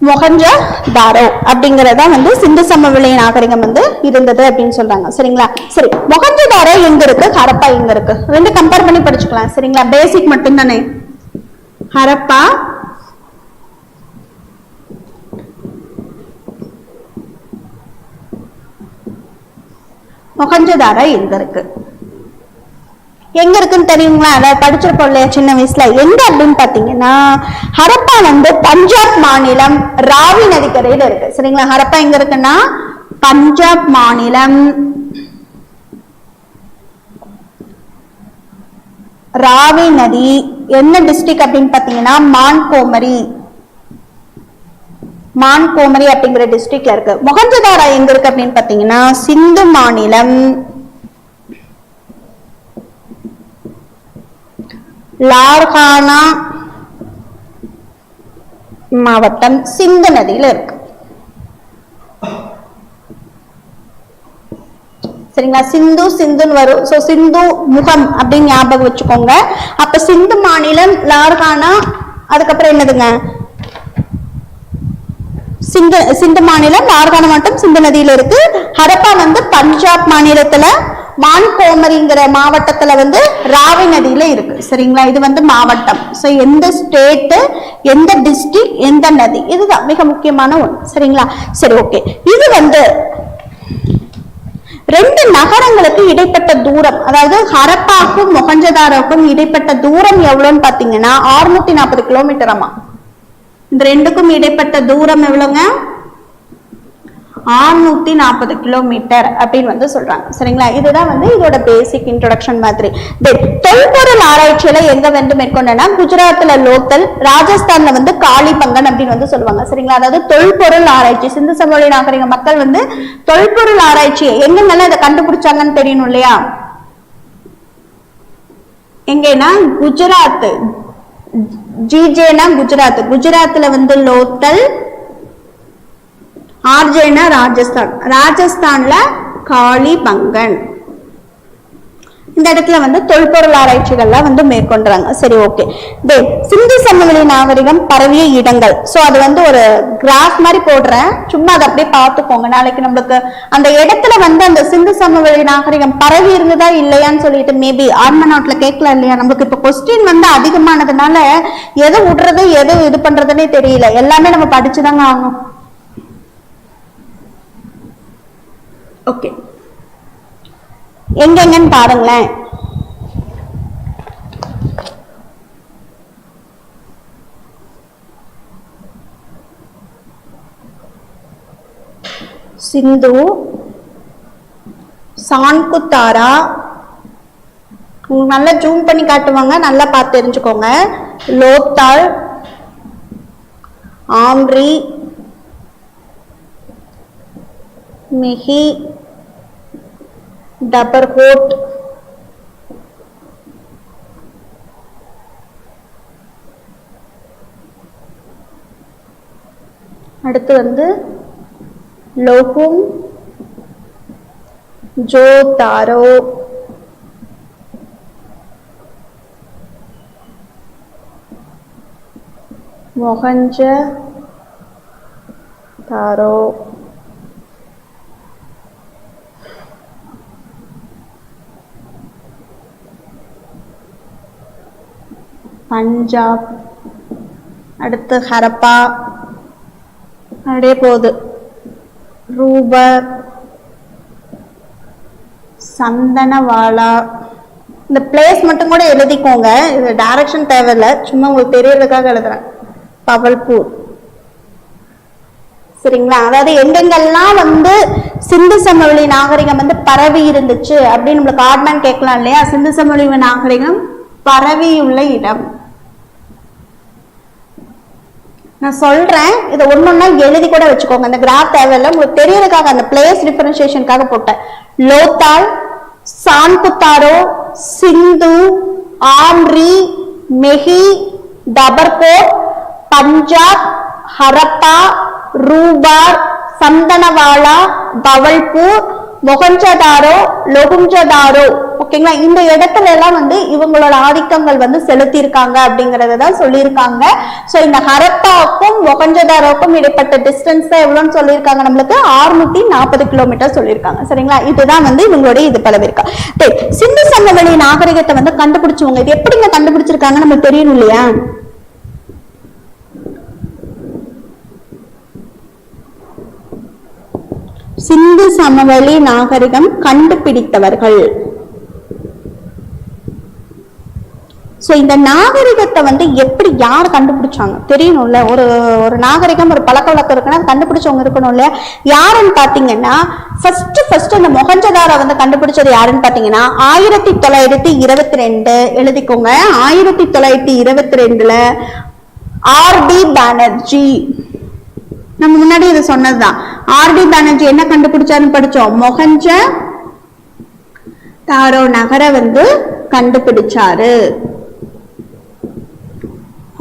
மொஹஞ்சதாரோ அப்படிங்கறத வந்து சிந்து சமவெளி நாகரிகம் வந்து இருந்தது அப்படின்னு சொல்றாங்க. சரிங்களா? சரி, மொஹஞ்சதாரோ எங்க இருக்கு, ஹரப்பா எங்க இருக்கு, ரெண்டு கம்பேர் பண்ணி படிச்சுக்கலாம். சரிங்களா? பேசிக் மட்டும் தானே. ஹரப்பா, மொஹஞ்சதாரோ எங்க இருக்கு, எங்க இருக்குன்னு தெரியுங்களா? அதாவது படிச்சிருப்போம் இல்லையா சின்ன வயசுல. எங்க அப்படின்னு பாத்தீங்கன்னா ஹரப்பா வந்து பஞ்சாப் மாநிலம் ராவி நதிக்கரையில இருக்கு. சரிங்களா? ஹரப்பா எங்க இருக்குன்னா பஞ்சாப் மாநிலம் ராவி நதி. என்ன டிஸ்ட்ரிக்ட் அப்படின்னு பாத்தீங்கன்னா மான்கோமரி அப்படிங்கிற டிஸ்ட்ரிக்ட்ல இருக்கு. மொஹஞ்சதாரோ எங்க இருக்கு அப்படின்னு பாத்தீங்கன்னா சிந்து மாநிலம் லார்கானா மாவட்டம் சிந்து நதியில இருக்கு. சரிங்களா? சிந்து சிந்துன்னு வரும். ஸோ சிந்து முகம் அப்படின்னு ஞாபகம் வச்சுக்கோங்க. அப்ப சிந்து மாநிலம், லார்கானா, அதுக்கப்புறம் என்னதுங்க, சிந்து மாநிலம், லார்கானா மட்டும் சிந்து நதியில இருக்கு. ஹரப்பா வந்து பஞ்சாப் மாநிலத்துல மான்கோமரிங்கிற மாவட்டத்துல வந்து ராவி நதியில இருக்கு. சரிங்களா? இது வந்து மாவட்டம். ஸோ எந்த ஸ்டேட், எந்த டிஸ்ட்ரிக்ட், எந்த நதி, இதுதான் மிக முக்கியமான ஒன்று. சரிங்களா? சரி, ஓகே. இது வந்து ரெண்டு நகரங்களுக்கு இடைப்பட்ட தூரம், அதாவது ஹரப்பாக்கும் மொஹஞ்சதாரோக்கும் இடைப்பட்ட தூரம் எவ்வளவுன்னு பாத்தீங்கன்னா 640 கிலோமீட்டர். ஆமா, இந்த ரெண்டுக்கும் இடைப்பட்ட தூரம் எவ்வளவுங்க? 640 கிலோமீட்டர் அப்படின்னு வந்து சொல்றாங்க. சரிங்களா? இதுதான் வந்து இதோட பேசிக் இன்ட்ரோடக்ஷன் மாதிரி. தொல்பொருள் ஆராய்ச்சியில எங்க வந்து மேற்கொண்டனா குஜராத்ல லோத்தல், ராஜஸ்தான்ல வந்து காளிபங்கன் அப்படின்னு வந்து சொல்லுவாங்க. சரிங்களா? அதாவது தொல்பொருள் ஆராய்ச்சி, சிந்து சமவெளி நாகரிக மக்கள் வந்து தொல்பொருள் ஆராய்ச்சி எங்கெங்கெல்லாம் இதை கண்டுபிடிச்சாங்கன்னு தெரியணும் இல்லையா? எங்கன்னா குஜராத், ஜிஜேனா குஜராத், குஜராத்ல வந்து லோத்தல், ஆர்ஜேனா ராஜஸ்தான், ராஜஸ்தான்ல காளிபங்கன். இந்த இடத்துல வந்து தொல்பொருள் ஆராய்ச்சிகள்லாம் வந்து மேற்கொண்டாங்க. சரி, ஓகே. சிந்து சமவெளி நாகரிகம் பரவிய இடங்கள். சோ அது வந்து ஒரு கிராஃப் மாதிரி போடுறேன், சும்மா அதை அப்படியே பார்த்துக்கோங்க. நாளைக்கு நம்மளுக்கு அந்த இடத்துல வந்து அந்த சிந்து சமவெளி நாகரிகம் பரவி இருந்ததா இல்லையான்னு சொல்லிட்டு மேபி ஆன்மநாட்ல கேட்கலாம் இல்லையா? நம்மளுக்கு இப்ப கொஸ்டின் வந்து அதிகமானதுனால எது விடுறது எது இது பண்றதுன்னே தெரியல. எல்லாமே நம்ம படிச்சுதாங்க ஆகணும். ஓகே, எங்கெங்கன்னு பாருங்களேன். சிந்து, சான்குத்தாரா, நல்லா ஜூம் பண்ணி காட்டுவாங்க, நல்லா பார்த்து தெரிஞ்சுக்கோங்க. லோத்தால், ஆம்ரி, மிஹி, டபர்கோட், அடுத்து வந்து லோகும், ஜோதாரோ, மொஹஞ்சதாரோ, பஞ்சாப், அடுத்து ஹரப்பா, அப்படியே போகுது. ரூபர், சந்தனவாலா. இந்த பிளேஸ் மட்டும் கூட எழுதிக்கோங்க, இது டைரக்ஷன் தேவையில்லை, சும்மா உங்களுக்கு தெரியறதுக்காக எழுதுறேன். பவல்பூர். சரிங்களா? அதாவது எங்கெங்கெல்லாம் வந்து சிந்து சமவெளி நாகரிகம் வந்து பரவி இருந்துச்சு அப்படின்னு நம்மளுக்கு ஆட்மேன் கேட்கலாம் இல்லையா? சிந்து சமவெளி நாகரிகம் பரவியுள்ள இடம் நான் சொல்றேன். இதை ஒன்னொன்னா எழுதி கூட வச்சுக்கோங்க. அந்த கிராஃப் தேவையில்லை, உங்களுக்கு தெரியறதுக்காக அந்த பிளேஸ் டிஃபரன்சியேஷனுக்காக போட்டேன். லோத்தால், சான்குத்தாரோ, சிந்து, ஆம்ரி, மெஹி, டபர்கோட், பஞ்சாப், ஹரப்பா, ரூபார், சந்தனவாலா, பவல்பூர், மொஹஞ்சதாரோ, லொகுஞ்சதாரோ. ஓகேங்களா? இந்த இடத்துல எல்லாம் வந்து இவங்களோட ஆதிக்கங்கள் வந்து செலுத்தி இருக்காங்க அப்படிங்கறதான் சொல்லியிருக்காங்க. சோ இந்த ஹரப்பாவுக்கும் மொஹஞ்சதாரோக்கும் இடைப்பட்ட டிஸ்டன்ஸ் தான் எவ்வளவுன்னு சொல்லியிருக்காங்க, நம்மளுக்கு 640 கிலோமீட்டர் சொல்லியிருக்காங்க. சரிங்களா? இதுதான் வந்து இவங்களுடைய இது பலவிருக்கா. சிந்து சமவெளி நாகரிகத்தை வந்து கண்டுபிடிச்சவங்க இது எப்படிங்க கண்டுபிடிச்சிருக்காங்க நமக்கு தெரியணும் இல்லையா? சிந்து சமவெளி நாகரிகம் கண்டுபிடித்தவர்கள். சோ இந்த நாகரிகத்தை வந்து எப்படி யார் கண்டுபிடிச்சாங்க தெரியணும்ல. ஒரு ஒரு நாகரிகம் ஒரு பழக்க வழக்கம் இருக்குன்னா கண்டுபிடிச்சவங்க இருக்கணும் இல்லையா? யாருன்னு பாத்தீங்கன்னா ஃபர்ஸ்ட் அந்த மொஹஞ்சதாரோ வந்து கண்டுபிடிச்சது யாருன்னு பாத்தீங்கன்னா 1922 எழுதிக்கோங்க. 1922 ஆர்டி பானர்ஜி. நம்ம முன்னாடி இது சொன்னதுதான். ஆர்டி பானர்ஜி என்ன கண்டுபிடிச்சாருன்னு படிச்சோம். மொஹஞ்சதாரோ நகரை வந்து கண்டுபிடிச்சாரு.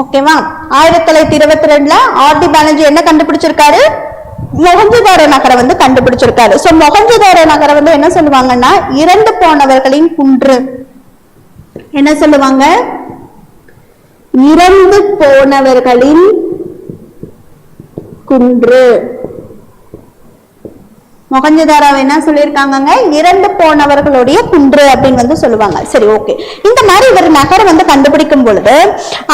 ஓகேவா? 1922 ஆர்டி பானர்ஜி என்ன கண்டுபிடிச்சிருக்காரு? மொஹஞ்சதாரோ நகரம் வந்து கண்டுபிடிச்சிருக்காரு. சோ மொஹஞ்சதாரோ நகரம் வந்து என்ன சொல்லுவாங்கன்னா இறந்து போனவர்களின் குன்று. என்ன சொல்லுவாங்க? இறந்து போனவர்களின் குன்று. மொஹஞ்சதாரோவை என்ன சொல்லியிருக்காங்க? இறந்து போனவர்களுடைய குன்று அப்படின்னு வந்து சொல்லுவாங்க. சரி, ஓகே. இந்த மாதிரி இவர் நகரம் வந்து கண்டுபிடிக்கும் பொழுது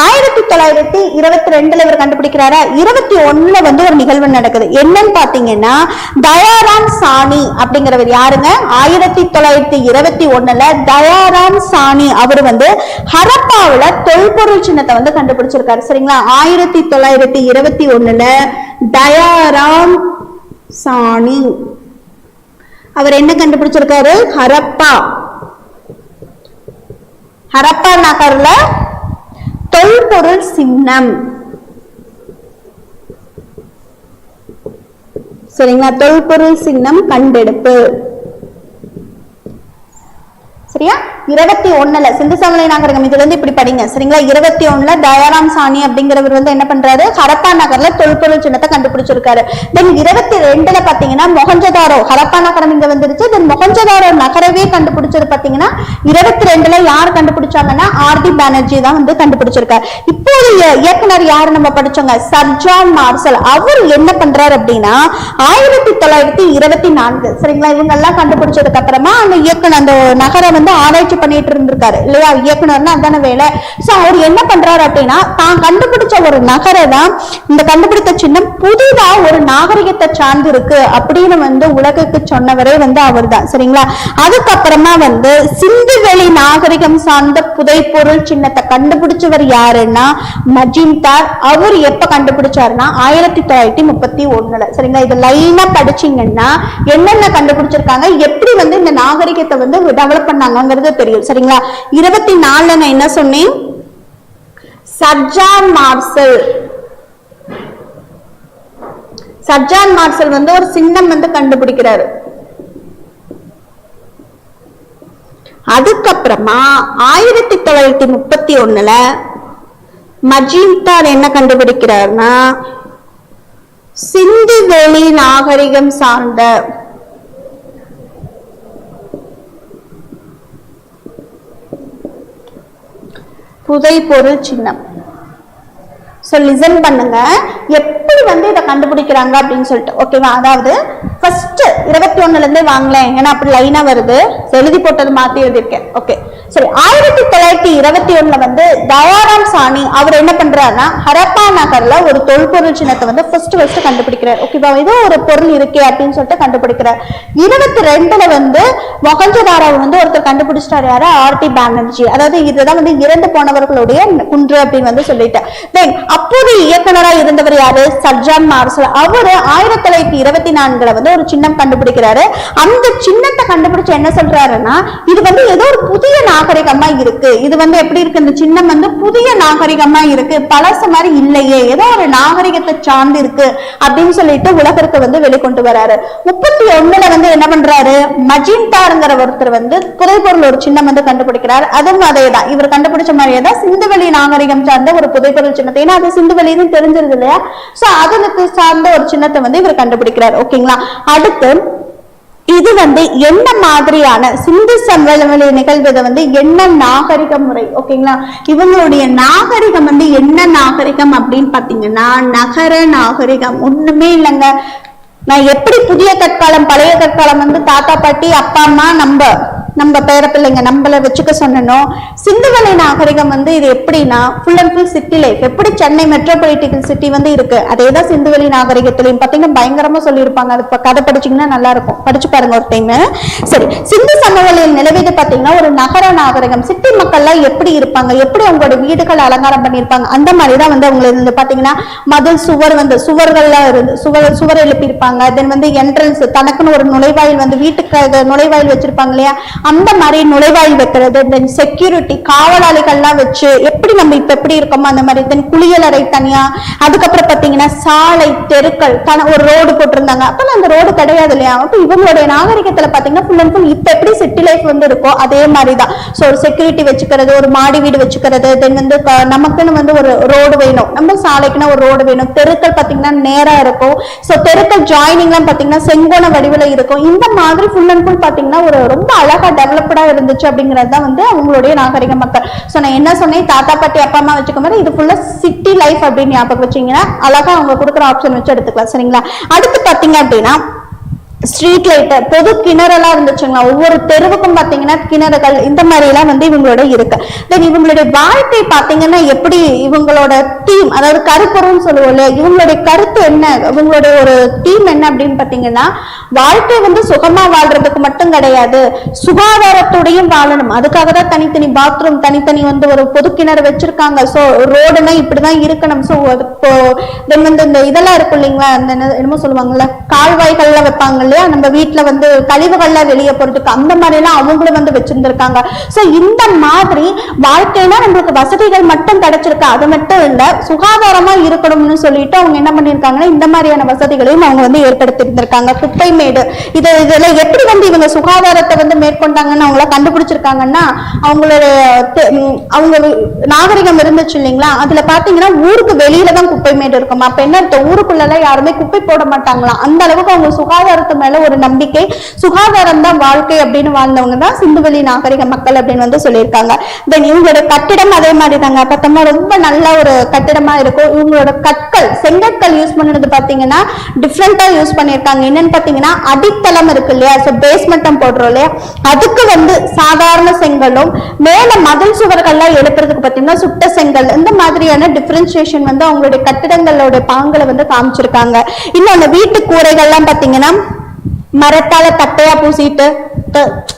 1922 இவர் கண்டுபிடிக்கிறாரா? 21 வந்து ஒரு நிகழ்வு நடக்குது. என்னன்னு பாத்தீங்கன்னா தயாராம் சாணி அப்படிங்கிறவர் யாருங்க? 1921 தயாராம் சாணி அவர் வந்து ஹரப்பாவுல தொல்பொருள் சின்னத்தை வந்து கண்டுபிடிச்சிருக்காரு. சரிங்களா? 1921 தயாராம் சாணி அவர் என்ன கண்டுபிடிச்சிருக்காரு? ஹரப்பா நகர்ல தொல்பொருள் சின்னம். சரிங்களா? தொல்பொருள் சின்னம் கண்டெடுப்பு. சரியா? 21 சிந்து சமவெளி நாகரிகம். இதுல இருந்து இப்படி படிங்க. சரிங்களா? 21 தயாராம் சாணி அப்படிங்கிறவர் வந்து என்ன பண்றாரு? ஹரப்பா நகர்ல தொல்பொருள் சின்னத்தை கண்டுபிடிச்சிருக்காரு. தென் 22 பாத்தீங்கன்னா மொஹஞ்சதாரோ, ஹரப்பா நகரம் இங்க வந்துருச்சு. தென் மொஹஞ்சதாரோ நகரவே கண்டுபிடிச்சது பாத்தீங்கன்னா 22 யார் கண்டுபிடிச்சாங்கன்னா ஆர்டி பானர்ஜி தான் வந்து கண்டுபிடிச்சிருக்காரு. இப்போது இயக்குனர் யாரு நம்ம படிச்சோங்க? Sir John Marshall. அவர் என்ன பண்றாரு அப்படின்னா 1924 சரிங்களா? இவங்க எல்லாம் கண்டுபிடிச்சதுக்கு அப்புறமா அந்த இயக்குனர் அந்த நகரம் வந்து ஆராய்ச்சி பண்ணிட்டு இருந்திருக்காரு இல்லையா? இயக்குனர்னா அதான வேலை. சோ அவர் என்ன பண்றாரு அப்படின்னா தான் கண்டுபிடிச்ச ஒரு நகரை தான் இந்த கண்டுபிடித்த சின்னம் புதிதா ஒரு நாகரிகத்தை சார்ந்து இருக்கு அப்படின்னு வந்து உலகுக்கு சொன்னவரே வந்து அவர் தான். சரிங்களா? அதுக்கப்புறமா வந்து சிந்துவெளி நாகரிகம் சார்ந்த புதைப்பொருள் சின்னத்தை கண்டுபிடிச்சவர் யாருன்னா மஜிந்தார். அவர் எப்ப கண்டுபிடிச்சாருன்னா 1931. சரிங்களா? இது லைனா படிச்சீங்கன்னா என்னென்ன கண்டுபிடிச்சிருக்காங்க, எப்படி வந்து இந்த நாகரிகத்தை வந்து டெவலப் பண்ணாங்கிறது தெரியும். சரிங்களா? 24 நான் என்ன சொன்னேன்? Sir John marshal. Sir John marshal வந்து ஒரு சின்னம் வந்து கண்டுபிடிக்கிறாரு. அதுக்கப்புறமா 1931 மஜிந்தார் என்ன கண்டுபிடிக்கிறார்னா சிந்துவெளி நாகரிகம் சார்ந்த புதைப்பொருள் சின்னம். சோ லிசன் பண்ணுங்க எப்படி வந்து இதை கண்டுபிடிக்கிறாங்க அப்படின்னு சொல்லிட்டு. ஓகேவா? அதாவது ஃபர்ஸ்ட் 21 இருந்தே வாங்கலேன், ஏன்னா அப்படி லைனா வருது. எழுதி போட்டது மாத்தி எழுதியிருக்கேன். ஓகே, சரி. 1921 வந்து தயாராம் சாணி அவர் என்ன பண்றாருன்னா ஹரப்பா நகர்ல ஒரு தொல்பொருள் சின்னத்தை வந்து ஃபர்ஸ்ட் கண்டுபிடிக்கிறார். ஓகேவா? ஏதோ ஒரு பொருள் இருக்கே அப்படின்னு சொல்லிட்டு கண்டுபிடிக்கிறார். 22 வந்து மொஹஞ்சதாரோவை வந்து ஒருத்தர் கண்டுபிடிச்சிட்டாரு. யாரு? ஆர்டி பானர்ஜி. அதாவது இதுதான் வந்து இறந்து போனவர்களுடைய குன்று அப்படின்னு வந்து சொல்லிட்டு. தென் அப்போது இயக்குனராக இருந்தவர் யாரு? Sir John marshal. அவரு 1924 வந்து ஒரு சின்னம் கண்டுபிடிக்கிறாரு. அந்த சின்னத்தை கண்டுபிடிச்சு என்ன சொல்றாருன்னா இது வந்து ஏதோ ஒரு புதிய நாகரிகமா இருக்கு. இது வந்து எப்படி இருக்கு? இந்த சின்னம் வந்து புதிய நாகரிகமா இருக்கு, பழச மாதிரி இல்லையே, ஏதோ ஒரு நாகரிகத்தை சார்ந்து இருக்கு அப்படின்னு சொல்லிட்டு உலகத்துக்கு வந்து வெளிக்கொண்டு வராரு. 31 வந்து என்ன பண்றாரு? மஜிந்தாருங்கிற ஒருத்தர் வந்து புதைப்பொருள் ஒரு சின்னம் வந்து கண்டுபிடிக்கிறார். அதுவும் அதேதான், இவர் கண்டுபிடிச்ச மாதிரியே தான் சிந்துவெளி நாகரிகம் சார்ந்த ஒரு புதைப்பொருள் சின்னத்தை. ஏன்னா அது சிந்துவெளின்னு தெரிஞ்சிருது இல்லையா? சோ அதுக்கு சார்ந்த ஒரு சின்னத்தை வந்து இவர் கண்டுபிடிக்கிறார். ஓகேங்களா? அடுத்து இது வந்து என்ன மாதிரியான சிந்து சமவெளி நிகழ்வு வந்து என்ன நாகரிக முறை? ஓகேங்களா? இவங்களுடைய நாகரிகம் வந்து என்ன நாகரிகம் அப்படின்னு பாத்தீங்கன்னா நகர நாகரிகம். ஒண்ணுமே இல்லைங்க. நான் எப்படி புதிய கற்காலம் பழைய கற்காலம் வந்து தாத்தா பாட்டி அப்பா அம்மா நம்ம பேர பிள்ளைங்க நம்மள வச்சுக்க சொன்னோம். சிந்துவெளி நாகரிகம் வந்து இது எப்படின்னா full and full city life. எப்படி சென்னை மெட்ரோபாலிட்டிக்கல் சிட்டி வந்து இருக்கு, அதேதான் சிந்துவெளி நாகரிகத்திலையும் பாத்தீங்கன்னா பயங்கரமா சொல்லியிருப்பாங்க. அது கதை படிச்சீங்கன்னா நல்லா இருக்கும், படிச்சு பாருங்க ஒரு டைம். சரி, சிந்து சமவெளியில் நிலவிது பாத்தீங்கன்னா ஒரு நகர நாகரிகம். சிட்டி மக்கள்லாம் எப்படி இருப்பாங்க, எப்படி அவங்களோட வீடுகள் அலங்காரம் பண்ணியிருப்பாங்க, அந்த மாதிரிதான் வந்து அவங்க இருந்து பாத்தீங்கன்னா மதில் சுவர் வந்து சுவர்கள்லாம் இருந்து சுவர் எழுப்பி இருப்பாங்க. தென் வந்து என்ட்ரன்ஸ் தனக்குன்னு ஒரு நுழைவாயில் வந்து வீட்டுக்கு நுழைவாயில் வச்சிருப்பாங்க இல்லையா, அந்த மாதிரி நுழைவாயில் வைக்கிறது, தென் செக்யூரிட்டி காவலாளிகள்லாம் வச்சு எப்படி நம்ம இப்ப எப்படி இருக்கோமோ அந்த மாதிரி, தென் குளியலறை தனியா, அதுக்கப்புறம் பாத்தீங்கன்னா சாலை தெருக்கள் ஒரு ரோடு போட்டிருந்தாங்க. அப்ப அந்த ரோடு கிடையாது இல்லையா. அப்ப இவங்களுடைய நாகரிகத்துல பாத்தீங்கன்னா ஃபுல் அண்ட் ஃபுல் இப்ப எப்படி சிட்டி லைஃப் வந்து இருக்கோ அதே மாதிரிதான். ஸோ ஒரு செக்யூரிட்டி வச்சுக்கிறது, ஒரு மாடி வீடு வச்சுக்கிறது, தென் வந்து நமக்குன்னு வந்து ஒரு ரோடு வேணும், நம்ம சாலைக்குன்னா ஒரு ரோடு வேணும். தெருக்கள் பாத்தீங்கன்னா நேரா இருக்கும். ஸோ தெருக்கள் ஜாயினிங்லாம் பாத்தீங்கன்னா செங்கோண வடிவில் இருக்கும். இந்த மாதிரி ஃபுல் அண்ட் ஃபுல் பாத்தீங்கன்னா ஒரு ரொம்ப அழகா டெவலப்டா இருந்துச்சு அப்படிங்கிறது தான் வந்து அவங்களுடைய நாகரிக மக்கள். ஸோ நான் என்ன சொன்னேன், தாத்தா பாட்டி அப்பா அம்மா வச்சுக்க மாதிரி இது ஃபுல்லா சிட்டி லைஃப் அப்படின்னு ஞாபகம் வச்சீங்கன்னா அழகா அவங்க கொடுக்குற ஆப்ஷன் வச்சு எடுத்துக்கலாம். சரிங்களா. அடுத்து பாத்தீங்க அப்படின்னா ஸ்ட்ரீட் லைட், பொது கிணறெல்லாம் இருந்துச்சுங்களா. ஒவ்வொரு தெருவுக்கும் பாத்தீங்கன்னா கிணறுகள் இந்த மாதிரி எல்லாம் வந்து இவங்களோட இருக்கு. தென் இவங்களுடைய வாழ்க்கை பாத்தீங்கன்னா எப்படி இவங்களோட தீம், அதாவது கருப்பொருள்னு சொல்லுவோம், இவங்களுடைய கருத்து என்ன, இவங்களுடைய ஒரு தீம் என்ன அப்படின்னு பாத்தீங்கன்னா, வாழ்க்கை வந்து சுகமா வாழ்றதுக்கு மட்டும் கிடையாது, சுகாதாரத்தோடையும் வாழணும். அதுக்காக தான் தனித்தனி பாத்ரூம், தனித்தனி வந்து ஒரு பொது கிணறு வச்சிருக்காங்க. ஸோ ரோடுனா இப்படிதான் இருக்கணும். ஸோ தென் வந்து இந்த இதெல்லாம் இருக்கும் இல்லைங்களா, அந்த என்னமோ சொல்லுவாங்கல்ல, கால்வாய்கள்லாம் வைப்பாங்க, நம்ம வீட்டுல வந்து கழிவுகள்லாம் வெளியே போறதுக்கு, அந்த மாதிரி எல்லாம் அவங்களும் வந்து வச்சிருந்திருக்காங்க. சோ இந்த மாதிரி வாழ்க்கைனா நம்மளுக்கு வசதிகள் மட்டும் கிடைச்சிருக்கு, அது மட்டும் இல்ல சுகாதாரமா இருக்கணும்னு சொல்லிட்டு அவங்க என்ன பண்ணிருக்காங்கன்னா இந்த மாதிரியான வசதிகளையும் அவங்க வந்து ஏற்படுத்தி இருந்திருக்காங்க. குப்பை மேடு, இதெல்லாம் எப்படி வந்து இவங்க சுகாதாரத்தை வந்து மேற்கொண்டாங்கன்னு அவங்கள கண்டுபிடிச்சிருக்காங்கன்னா, அவங்க நாகரிகம் இருந்துச்சு இல்லைங்களா, அதுல பாத்தீங்கன்னா ஊருக்கு வெளியில தான் குப்பை மேடு இருக்கும். அப்ப என்ன அர்த்தம், ஊருக்குள்ள யாருமே குப்பை போட மாட்டாங்களாம். அந்த அளவுக்கு அவங்க சுகாதாரத்தை மேல ஒரு நம்பிக்கை, சுகாதாரம் தான் வாழ்க்கை அப்படின்னு வாழ்ந்தவங்க தான் சிந்துவெளி நாகரிக மக்கள் அப்படின்னு வந்து சொல்லியிருக்காங்க. தென் இவங்களோட கட்டிடம் அதே மாதிரி தாங்க, பார்த்தோம்னா ரொம்ப நல்ல ஒரு கட்டிடமா இருக்கும். இவங்களோட கற்கள், செங்கற்கள் யூஸ் பண்ணது பாத்தீங்கன்னா டிஃப்ரெண்டா யூஸ் பண்ணியிருக்காங்க. என்னன்னு பாத்தீங்கன்னா அடித்தளம் இருக்கு இல்லையா, பேஸ்மெண்டம் போடுறோம் இல்லையா, அதுக்கு வந்து சாதாரண செங்கலும், மேல மதில் சுவர்கள்லாம் எழுப்புறதுக்கு பாத்தீங்கன்னா சுட்ட செங்கல், இந்த மாதிரியான டிஃபரன்சியேஷன் வந்து அவங்களுடைய கட்டிடங்களோட பாங்களை வந்து காமிச்சிருக்காங்க. இன்னொன்னு வீட்டு கூரைகள்லாம் பாத்தீங்கன்னா மரத்தால தட்டையா பூசிட்டு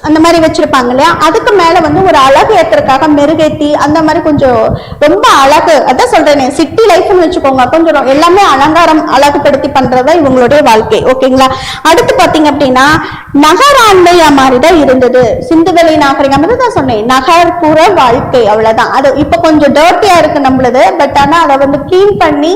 அந்த மாதிரி வச்சிருப்பாங்க இல்லையா, அதுக்கு மேல வந்து ஒரு அழகு ஏத்துறதுக்காக மெருகேத்தி அந்த மாதிரி கொஞ்சம் ரொம்ப அழகு, அதான் சொல்றேனே சிட்டி லைஃப்னு வச்சுக்கோங்க, கொஞ்சம் எல்லாமே அலங்காரம் அழகுபடுத்தி பண்றதா இவங்களுடைய வாழ்க்கை. ஓகேங்களா. அடுத்து பாத்தீங்க அப்படின்னா நகராண்மையா மாதிரிதான் இருந்தது சிந்துவெளி நாகரிகம். தான் சொன்னேன் நகர்ப்புற வாழ்க்கை, அவ்வளவுதான். அது இப்ப கொஞ்சம் டர்ட்டியா இருக்கு நம்மளது, பட் ஆனா அதை வந்து கிளீன் பண்ணி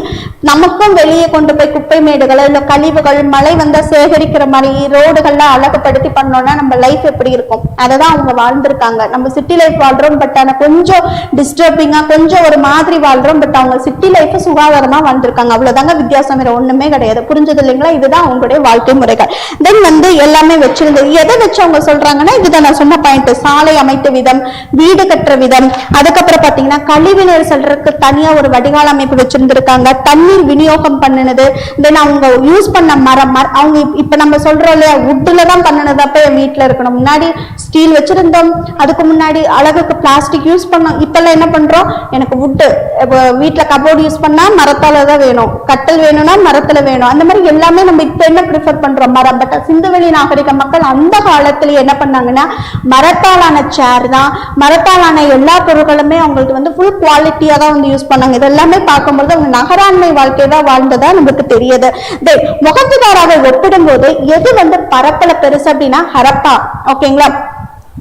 நமக்கும் வெளியே கொண்டு போய் குப்பை மேடுகள் இல்ல கழிவுகள் மழை வந்தா சேகரிக்கிற மாதிரி ரோடுகள்லாம் அழகுபடுத்தி பண்ணோம்னா நம்ம லைஃப் எப்படி இருக்கும், அததான் அவங்க வாழ்ந்திருக்காங்க. நம்ம சிட்டி லைஃப் வாழ்றோம், பட் ஆனா கொஞ்சம் டிஸ்டர்பிங்கா கொஞ்சம் ஒரு மாதிரி வாழ்றோம், பட் அவங்க சிட்டி லைஃப் சுகாதாரமா வாழ்ந்திருக்காங்க. அவ்வளவுதாங்க வித்தியாசம், வேற ஒண்ணுமே கிடையாது. புரிஞ்சது இல்லைங்களா. இதுதான் அவங்களுடைய வாழ்க்கை முறைகள். தென் வந்து எல்லாமே வச்சிருந்தது, எதை வச்சு அவங்க சொல்றாங்கன்னா இதுதான் நான் சொன்ன பாயிண்ட், சாலை அமைத்த விதம், வீடு கட்டுற விதம், அதுக்கப்புறம் பாத்தீங்கன்னா கழிவுநீர் செல்றதுக்கு தனியா ஒரு வடிகால் அமைப்பு வச்சிருந்திருக்காங்க, தண்ணீர் விநியோகம் பண்ணினது, தென் அவங்க யூஸ் பண்ண மரம், அவங்க இப்ப நம்ம சொல்றோம் இல்லையா வுட்ல தான் பண்ணினதப்ப வீட்டுல இருக்கணும், முன்னாடி ஸ்டீல் வச்சிருந்தோம், அதுக்கு முன்னாடி அழகுக்கு பிளாஸ்டிக் யூஸ் பண்ணோம். இப்ப எல்லாம் என்ன பண்றோம், எனக்கு வுட் வீட்டுல கபோர்டு யூஸ் பண்ணா மரத்தால தான் வேணும், கட்டல் வேணும்னா மரத்துல வேணும், அந்த மாதிரி எல்லாமே நம்ம இப்ப என்ன ப்ரிஃபர் பண்றோம் மரம். பட் சிந்துவெளி நாகரிக மக்கள் அந்த காலத்துல என்ன பண்ணாங்கன்னா மரத்தாலான சேர் தான், மரத்தாலான எல்லா பொருட்களுமே அவங்களுக்கு வந்து ஃபுல் குவாலிட்டியா தான் வந்து யூஸ் பண்ணாங்க. இதெல்லாமே பார்க்கும்போது அவங்க நகராண்மை வாழ்க்கை தான் வாழ்ந்ததா நமக்கு தெரியுது. முகத்துதாராவை ஒப்பிடும்போது எது வந்து பரப்பல பெருசு அப்படின்னா ஹரப்பா. ஓகேங்களா.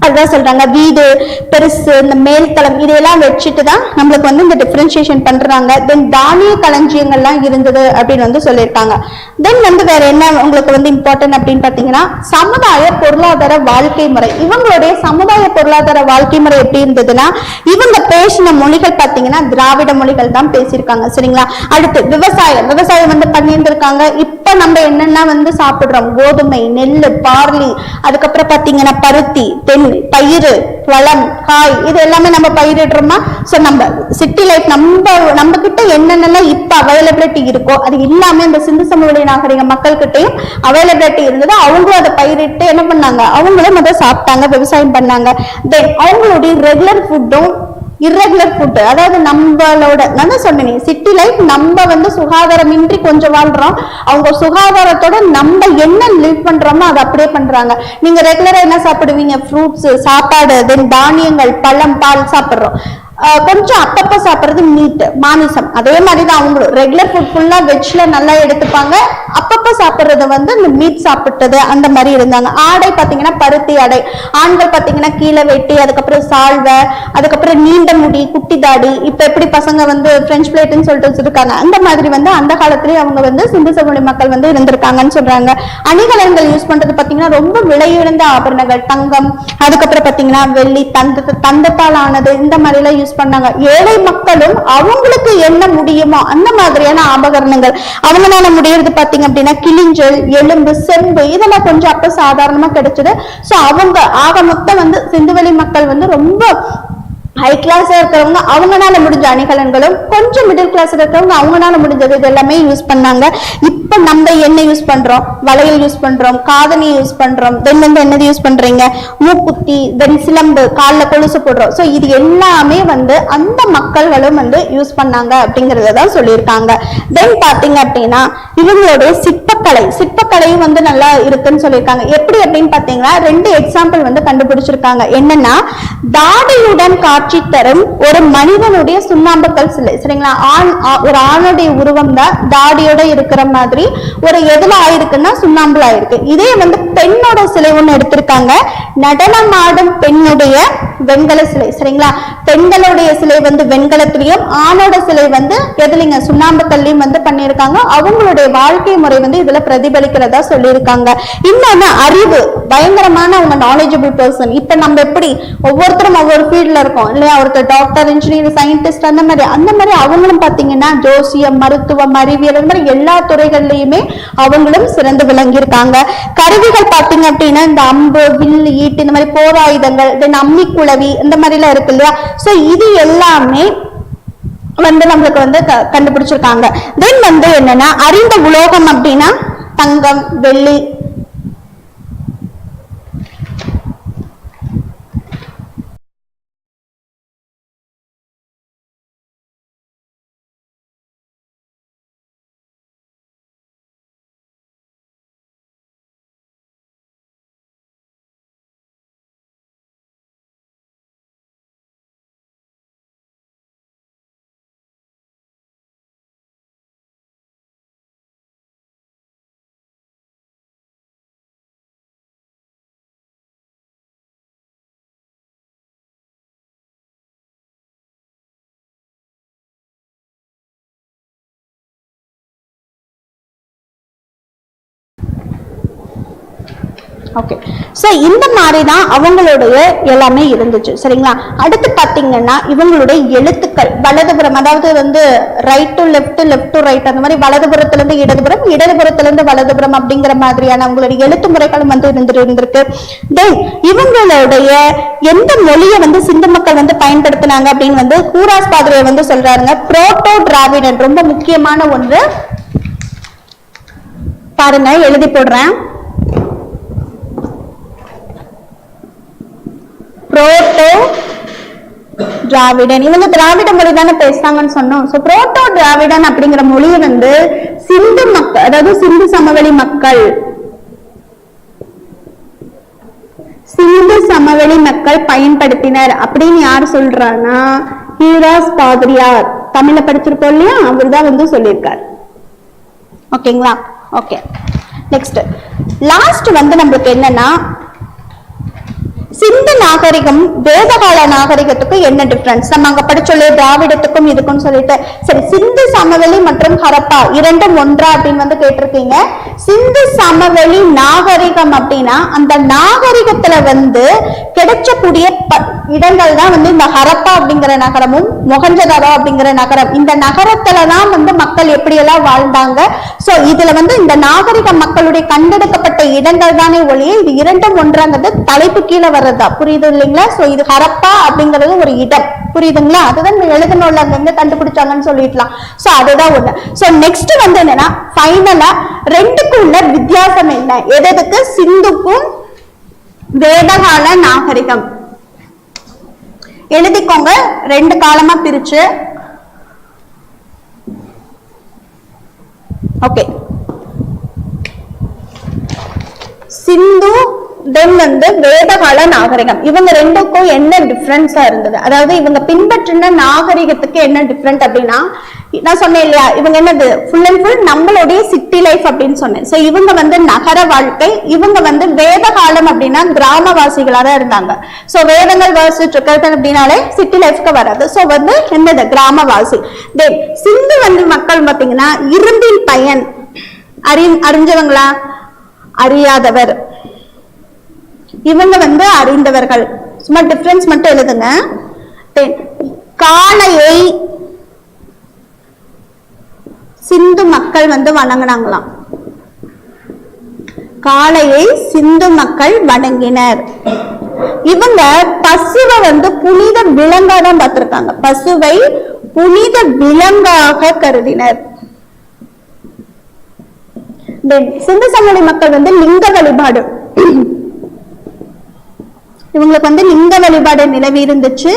அதுதான் சொல்றாங்க வீடு பெருசு, இந்த மேல்தளம் இதெல்லாம் வச்சுட்டு தான் நம்மளுக்கு வந்து இந்த டிஃபரன்சியேஷன் பண்றாங்க. தென் தானிய களஞ்சியங்கள்லாம் இருந்தது அப்படின்னு வந்து சொல்லியிருக்காங்க. தென் வந்து வேற என்ன உங்களுக்கு வந்து இம்பார்ட்டன்ட் அப்படின்னு பாத்தீங்கன்னா சமுதாய பொருளாதார வாழ்க்கை முறை. இவங்களுடைய சமுதாய பொருளாதார வாழ்க்கை முறை எப்படி இருந்ததுன்னா இவங்க பேசின மொழிகள் பாத்தீங்கன்னா திராவிட மொழிகள் தான் பேசியிருக்காங்க. சரிங்களா. அடுத்து விவசாயம் வந்து பண்ணியிருந்திருக்காங்க. இப்ப நம்ம என்னென்ன வந்து சாப்பிடுறோம், கோதுமை, நெல்லு, பார்லி, அதுக்கப்புறம் பாத்தீங்கன்னா பருத்தி, தென் பயிறு, பழம், காய், இது எல்லாமே நம்ம பயிரிடுறோமா. சோ நம்ம சிட்டி லைஃப் நம்ம கிட்ட என்னென்னலாம் இப்ப அவைலபிலிட்டி இருக்கோ அது எல்லாமே அந்த சிந்து சமவெளி நாகரிக மக்கள் கிட்டையும் அவைலபிலிட்டி இருந்தது. அவங்களும் அதை பயிரிட்டு என்ன பண்ணாங்க, அவங்களும் அதை சாப்பிட்டாங்க, விவசாயம் பண்ணாங்க. தென் அவங்களுடைய ரெகுலர் ஃபுட்டும் இர்ரெகுலர் ஃபுட், அதாவது நம்மளோட நான் சொன்னேன் சிட்டி லைஃப் நம்ம வந்து சுகாதாரமின்றி கொஞ்சம் வாழ்றோம், அவங்க சுகாதாரத்தோட நம்ம என்ன லிவ் பண்றோமோ அதை அப்படியே பண்றாங்க. நீங்க ரெகுலரா என்ன சாப்பிடுவீங்க, ஃப்ரூட்ஸ், சாப்பாடு, தென் தானியங்கள், பழம், பால் சாப்பிடுறோம். கொஞ்சம் அப்பப்ப சாப்பிடுறது மீட் மாமிசம். அதே மாதிரிதான் அவங்களும் ரெகுலர் ஃபுட் ஃபுல்லா வெஜ்ல நல்லா எடுத்துப்பாங்க, அப்பப்ப சாப்பிடுறது வந்து இந்த மீட் சாப்பிட்டது அந்த மாதிரி இருந்தாங்க. ஆடை பாத்தீங்கன்னா பருத்தி ஆடை, ஆண்கள் பாத்தீங்கன்னா கீழே வெட்டி, அதுக்கப்புறம் சால்வை, அதுக்கப்புறம் நீண்ட முடி, குட்டி தாடி. இப்ப எப்படி பசங்க வந்து பிரெஞ்ச் பிளேட்னு சொல்லிட்டு வச்சிருக்காங்க, அந்த மாதிரி வந்து அந்த காலத்திலேயே அவங்க வந்து சிந்து சமவெளி மக்கள் வந்து இருந்திருக்காங்கன்னு சொல்றாங்க. அணிகலன்கள் யூஸ் பண்றது பாத்தீங்கன்னா ரொம்ப விலையுயர்ந்த ஆபரணங்கள், தங்கம், அதுக்கப்புறம் பாத்தீங்கன்னா வெள்ளி, தந்தத்தால் ஆனது, இந்த மாதிரி எல்லாம் யூஸ் பண்ணாங்க. ஏழை மக்களும் அவங்களுக்கு என்ன முடியுமோ அந்த மாதிரியான ஆபரணங்கள் அவங்களால முடியறது பாத்தீங்க அப்படின்னா கிளிஞ்சல், எலும்பு, செம்பு, இதெல்லாம் கொஞ்சம் அப்ப சாதாரணமா கிடைச்சது. சோ அவங்க ஆக மொத்தம் வந்து சிந்துவெளி மக்கள் வந்து ரொம்ப ஹை கிளாஸா இருக்கிறவங்க அவங்களால முடிஞ்ச அணிகலன்களும், கொஞ்சம் மிடில் கிளாஸ் இருக்கிறவங்க அவங்களால முடிஞ்சது இது எல்லாமே யூஸ் பண்ணாங்க. இப்ப நம்ம என்ன யூஸ் பண்றோம்? வளையல் யூஸ் பண்றோம், காதணி யூஸ் பண்றோம், தென் வந்து என்னது யூஸ் பண்றீங்க? மூக்குத்தி, தென் சிலம்பு, காலில் கொலுசு போடுறோம். ஸோ இது எல்லாமே வந்து அந்த மக்கள்களும் வந்து யூஸ் பண்ணாங்க அப்படிங்கறதான் சொல்லியிருக்காங்க. தென் பாத்தீங்க அப்படின்னா இவங்களுடைய சிற்பக்கலையும் வந்து நல்லா இருக்குன்னு சொல்லியிருக்காங்க. எப்படி அப்படின்னு பாத்தீங்கன்னா 2 எக்ஸாம்பிள் வந்து கண்டுபிடிச்சிருக்காங்க. என்னன்னா, தாடியுடன் காட்சி தரும் ஒரு மனிதனுடைய சுண்ணாம்புக்கல் சிலை, சரிங்களா? ஒரு ஆணுடைய உருவம் தான் தாடியோட இருக்கிற மாதிரி ஒரு எதுல ஆயிருக்குன்னா சுண்ணாம்புல ஆயிருக்கு. இதே வந்து பெண்ணோட சிலை ஒண்ணு எடுத்திருக்காங்க, நடனமாடும் பெண்ணுடைய வெண்கல சிலை, சரிங்களா? பெண்களுடைய சிலை வந்து வெண்கலத்திலையும், ஆணோட சிலை வந்து எதுலிங்க சுண்ணாம்புக்கல்லையும் வந்து பண்ணியிருக்காங்க. அவங்களுடைய வாழ்க்கை முறை வந்து இதுல பிரதிபலிக்கிறதா சொல்லியிருக்காங்க. இன்னொன்னு அறிவு, பயங்கரமான அவங்க நாலேஜபிள் பர்சன். இப்ப நம்ம எப்படி ஒவ்வொருத்தரும் ஒவ்வொரு ஃபீல்ட்ல இருக்கோம் இல்லையா? ஒருத்தர் டாக்டர், இன்ஜினியர், சயின்டிஸ்ட், அந்த மாதிரி அவங்களும் பாத்தீங்கன்னா ஜோசியம், மருத்துவம், அறிவியல், அந்த மாதிரி எல்லா துறைகள்லயுமே அவங்களும் சிறந்து விளங்கி இருக்காங்க. கருவிகள் பாத்தீங்க அப்படின்னா இந்த அம்பு, வில்லு, ஈட்டு, இந்த மாதிரி போராயுதங்கள், தென் அம்மி குளவி, இந்த மாதிரி எல்லாம் இருக்கு இல்லையா? சோ இது எல்லாமே வந்து நம்மளுக்கு வந்து கண்டுபிடிச்சிருக்காங்க. தென் வந்து என்னன்னா அறிந்த உலோகம் அப்படின்னா தங்கம், வெள்ளி, ஓகே. சோ இந்த மாதிரி தான் அவங்களுடைய எல்லாமே இருந்துச்சு, சரிங்களா? அடுத்து பாத்தீங்கன்னா இவங்களுடைய எழுத்துக்கள் வலதுபுறம், அதாவது வந்து right to left, left to right, அந்த மாதிரி வலதுபுறத்துல இருந்து இடதுபுறம், இடதுபுறத்துல இருந்து வலதுபுறம் அப்படிங்கிற மாதிரியான அவங்களுடைய எழுத்து முறைகளும் வந்து இருந்திருக்கு. தென் இவங்களுடைய எந்த மொழியை வந்து சிந்து மக்கள் வந்து பயன்படுத்தினாங்க அப்படின்னு வந்து கூராஸ் பாதிரியை வந்து சொல்றாருங்க. புரோட்டோ டிராவிடன் ரொம்ப முக்கியமான ஒன்று, பாருங்க எழுதி போடுறேன். புரோட்டோ டிராவிடன், இவங்க திராவிட மொழி தானே பேசுறாங்கன்னு சொன்னோம். சோ புரோட்டோ டிராவிடன் அப்படிங்கிற மொழியை வந்து சிந்து மக்கள், அதாவது சிந்து சமவெளி மக்கள், பயன்படுத்தினர் அப்படின்னு யார் சொல்றாங்கன்னா கூராஸ் பாதிரியார். தமிழ்ல படிச்சிருப்போம் இல்லையா, அவர் தான் வந்து சொல்லியிருக்காரு. ஓகேங்களா? ஓகே. நெக்ஸ்ட் லாஸ்ட் வந்து நம்மளுக்கு என்னன்னா சிந்து நாகரிகம் வேதகால நாகரிகத்துக்கும் என்ன டிஃபரன்ஸ், நம்ம அங்க படிச்சோல்லையே திராவிடத்துக்கும் இதுக்கும் சொல்லிட்டு. சரி, சிந்து சமவெளி மற்றும் ஹரப்பா இரண்டும் ஒன்றா அப்படின்னு வந்து கேட்டிருக்கீங்க. சிந்து சமவெளி நாகரிகம் அப்படின்னா அந்த நாகரிகத்துல வந்து கிடைச்சக்கூடிய இடங்கள் தான் வந்து இந்த ஹரப்பா அப்படிங்கிற நகரமும் மொஹஞ்சதாரோ அப்படிங்கிற நகரம். இந்த நகரத்துலதான் வந்து மக்கள் எப்படியெல்லாம் வாழ்ந்தாங்க. சோ இதுல வந்து இந்த நாகரிக மக்களுடைய கண்டெடுக்கப்பட்ட இடங்கள் தானே ஒழிய இது இரண்டும் ஒன்றாங்கிறது தலைப்பு கீழே வர்றதா, புரியுது இல்லைங்களா? சோ இது ஹரப்பா அப்படிங்கிறது ஒரு இடம், புரியுதுங்களா? அதுதான் எழுதணும்ல, அங்க கண்டுபிடிச்சாங்கன்னு சொல்லிடலாம். சோ அதுதான் ஒண்ணு. சோ நெக்ஸ்ட் வந்து என்னன்னா ஃபைனலா ரெண்டுக்கும் உள்ள வித்தியாசம் என்ன, எதுக்கு சிந்துக்கும் வேதகால நாகரிகம் எழுதிக்கோங்க. ரெண்டு காலமா பிரிச்சு. ஓகே. சிந்து தென் வந்து வேதகால நாகரிகம். இவங்க ரெண்டுக்கும் என்ன டிஃபரன்ஸா இருந்தது, அதாவது இவங்க பின்பற்றின நாகரிகத்துக்கு என்ன டிஃபரெண்ட் அப்படின்னா, நான் சொன்னேன் இல்லையா, இவங்க என்னது ஃபுல் அண்ட் ஃபுல் நம்மளுடைய சிட்டி லைஃப் அப்படின்னு சொன்னேன். சோ இவங்க வந்து நகர வாழ்க்கை, இவங்க வந்து வேத காலம் அப்படின்னா கிராமவாசிகளா தான் இருந்தாங்க. சோ வேதங்கள் வாசிட்டு இருக்கிறது அப்படின்னாலே சிட்டி லைஃப்க்கு வராது. சோ வந்து என்னது கிராமவாசி. தென் சிந்து வந்து மக்கள் பாத்தீங்கன்னா இரும்பின் பயன் அறிஞ்சவங்களா, அறியாதவர். இவங்க வந்து அறிந்தவர்கள். சும்மா டிஃபரன்ஸ் மட்டும் எழுதுங்க. காளையை சிந்து மக்கள் வந்து வணங்கினாங்களாம். காளையை சிந்து மக்கள் வணங்கினர். இவங்க பசுவை வந்து புனித விலங்கா தான் பார்த்திருக்காங்க. பசுவை புனித விலங்காக கருதினர். சிந்து சமவெளி மக்கள் வந்து லிங்க வழிபாடு, இவங்களுக்கு வந்து லிங்க வழிபாடு நிலவி இருந்துச்சு.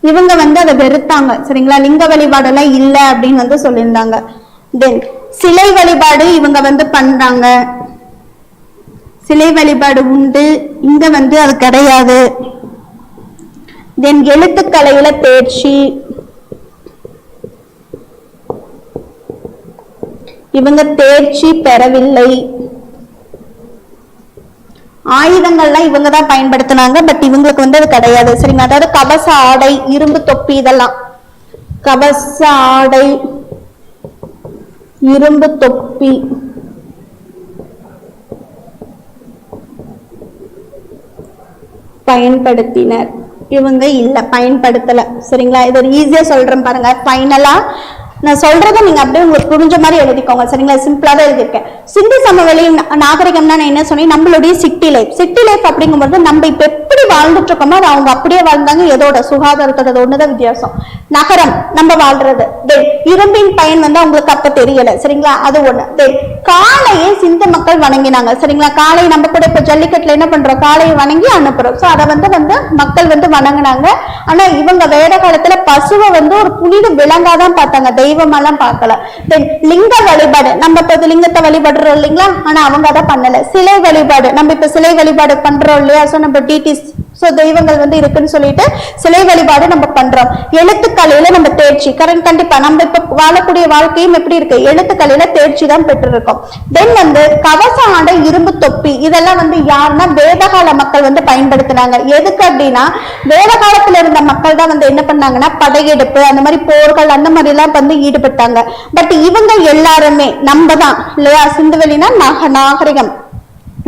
இவங்க வந்து அதை வெறுத்தாங்க. சரிங்களா, லிங்க வழிபாடு எல்லாம் இல்ல அப்படின்னு வந்து சொல்லியிருந்தாங்க. தென் சிலை வழிபாடு இவங்க வந்து பண்றாங்க. சிலை வழிபாடு உண்டு, இங்க வந்து அது கிடையாது. தென் எழுத்துக்கலையில தேர்ச்சி, இவங்க தேர்ச்சி பெறவில்லை. ஆயுதங்கள்லாம் இவங்க தான் பயன்படுத்தினாங்க, பட் இவங்களுக்கு வந்து அது கிடையாது. சரிங்களா, அதாவது கவச ஆடை, இரும்பு தொப்பி, இதெல்லாம் கவச ஆடை, இரும்பு தொப்பி, பயன்படுத்தினர். இவங்க இல்ல, பயன்படுத்தல. சரிங்களா, இது ஒரு ஈஸியா சொல்றேன் பாருங்க. ஃபைனலா நான் சொல்றதை நீங்க அப்படியே உங்களுக்கு புரிஞ்ச மாதிரி எழுதிக்கோங்க. சரிங்களா, சிம்பிளா தான் எழுதியிருக்கேன். சிந்து சமவெளி நாகரிகம்னா நான் என்ன சொன்னேன், நம்மளுடைய சிட்டி லைஃப். சிட்டி லைஃப் அப்படிங்கும்போது நம்ம இப்ப எப்படி வாழ்ந்துட்டு இருக்கோமோ அது அவங்க அப்படியே வாழ்ந்தாங்க. எதோட சுகாதாரத்தோட ஒண்ணுதான் வித்தியாசம். நகரம் நம்ம வாழ்றது. இரும்பின் பயன் வந்து அவங்களுக்கு அப்ப தெரியல. சரிங்களா, அது ஒண்ணு. காளையை சிந்து மக்கள் வணங்கினாங்க. சரிங்களா, காளை நம்ம கூட இப்ப ஜல்லிக்கட்டுல என்ன பண்றோம், காளையை வணங்கி அனுப்புறோம். சோ அதை வந்து மக்கள் வந்து வணங்கினாங்க. ஆனா இவங்க வேத காலத்துல பசுவை வந்து ஒரு புனித விலங்காதான் பார்த்தாங்க, தெய்வமெல்லாம் பார்க்கல. லிங்க வழிபாடு, நம்ம இப்ப லிங்கத்தை வழிபடுறோம் இல்லைங்களா, ஆனா அவங்க அதை பண்ணல. சிலை வழிபாடு, நம்ம இப்ப சிலை வழிபாடு பண்றோம் இல்லையா, சோ நம்ம டிடிஸ், சோ தெய்வங்கள் வந்து இருக்குன்னு சொல்லிட்டு சிலை வழிபாடு நம்ம பண்றோம். எழுத்துக்கலையில நம்ம தேர்ச்சி, கண்டிப்பா நம்ம இப்ப வாழக்கூடிய வாழ்க்கையும் எப்படி இருக்கு, எழுத்துக்கலையில தேர்ச்சி தான் பெற்று இருக்கோம். தென் வந்து கவச ஆடை, இரும்பு தொப்பி, இதெல்லாம் வந்து யாருன்னா வேதகால மக்கள் வந்து பயன்படுத்தினாங்க. எதுக்கு அப்படின்னா, வேத காலத்துல இருந்த மக்கள் தான் வந்து என்ன பண்ணாங்கன்னா படையெடுப்பு, அந்த மாதிரி போர்கள், அந்த மாதிரி எல்லாம் வந்து ஈடுபட்டாங்க. பட் இவங்க எல்லாருமே நம்ம தான் இல்லையா, சிந்துவெளினா நாகரிகம்,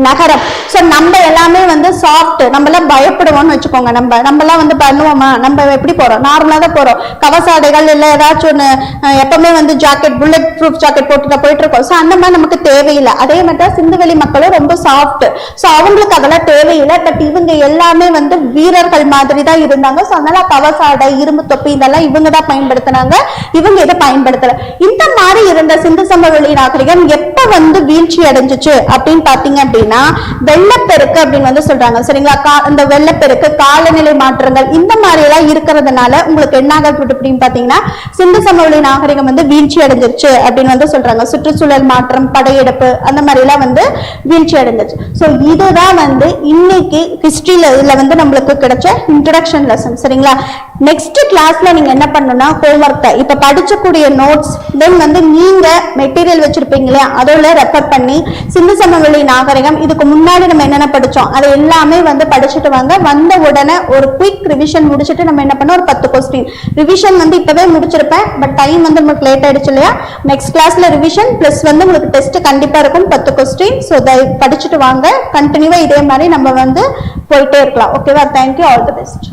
நகரம். சோ நம்ம எல்லாமே வந்து சாஃப்ட், நம்ம எல்லாம் பயப்படுவோம்னு வச்சுக்கோங்க. நம்ம எல்லாம் வந்து பண்ணுவோமா, நம்ம எப்படி போறோம், நார்மலா தான் போறோம். கவசாடைகள் இல்ல ஏதாச்சும் ஒண்ணு, எப்பவுமே வந்து ஜாக்கெட், புல்லட் ப்ரூஃப் ஜாக்கெட் போட்டுதான் போயிட்டு இருக்கோம். சோ அந்த மாதிரி நமக்கு தேவையில்லை. அதே மாதிரி தான் சிந்துவெளி மக்களும் ரொம்ப சாஃப்ட். சோ அவங்களுக்கு அதெல்லாம் தேவையில்லை. பட் இவங்க எல்லாமே வந்து வீரர்கள் மாதிரி தான் இருந்தாங்க. சோ அதனால கவசாடை, இரும்பு தொப்பி, இதெல்லாம் இவங்க தான் பயன்படுத்தினாங்க, இவங்க இதை பயன்படுத்தல. இந்த மாதிரி இருந்த சிந்து சமவெளி நாகரிகம் எப்ப வந்து வீழ்ச்சி அடைஞ்சிச்சு அப்படின்னு பாத்தீங்க அப்படின்னா, வெள்ளப்பெருக்கு அப்படின்னு வந்து சொல்றாங்க. சரிங்களா, இந்த வெள்ளப்பெருக்கு, காலநிலை மாற்றங்கள், இந்த மாதிரி எல்லாம் இருக்கிறதுனால உங்களுக்கு என்ன ஆகுது அப்படின்னு பாத்தீங்கன்னா, சிந்து சமவெளி நாகரிகம் வந்து வீழ்ச்சி அடைஞ்சிருச்சு அப்படின்னு வந்து சொல்றாங்க. சுற்றுச்சூழல் மாற்றம், படையெடுப்பு, அந்த மாதிரி எல்லாம் வந்து வீழ்ச்சி அடைஞ்சிருச்சு. சோ இதுதான் வந்து இன்னைக்கு ஹிஸ்டரியில இதுல வந்து நம்மளுக்கு கிடைச்ச இன்ட்ரோடக்ஷன் லெசன். சரிங்களா, நெக்ஸ்ட் கிளாஸ்ல நீங்க என்ன பண்ணணும்னா, ஹோம்ஒர்க் இப்ப படிச்சக்கூடிய நோட்ஸ், தென் வந்து நீங்க மெட்டீரியல் வச்சிருப்பீங்களே அதோட ரெஃபர் பண்ணி சிந்து சமவெளி நாகரிகம் இதுக்கு முன்னாடி நம்ம என்னென்ன படிச்சோம் அது எல்லாமே வந்து படிச்சுட்டு வாங்க. வந்த உடனே ஒரு குயிக் ரிவிஷன் முடிச்சுட்டு நம்ம என்ன பண்ணோம், ஒரு 10 கொஸ்டின் ரிவிஷன் வந்து இப்பவே முடிச்சிருப்பேன். பட் டைம் வந்து உங்களுக்கு லேட் ஆயிடுச்சு இல்லையா. நெக்ஸ்ட் கிளாஸ்ல ரிவிஷன் பிளஸ் வந்து உங்களுக்கு டெஸ்ட் கண்டிப்பா இருக்கும் 10 கொஸ்டின். ஸோ படிச்சுட்டு வாங்க. கண்டினியூவா இதே மாதிரி நம்ம வந்து போயிட்டே இருக்கலாம். ஓகேவா, தேங்க்யூ, ஆல் தி பெஸ்ட்.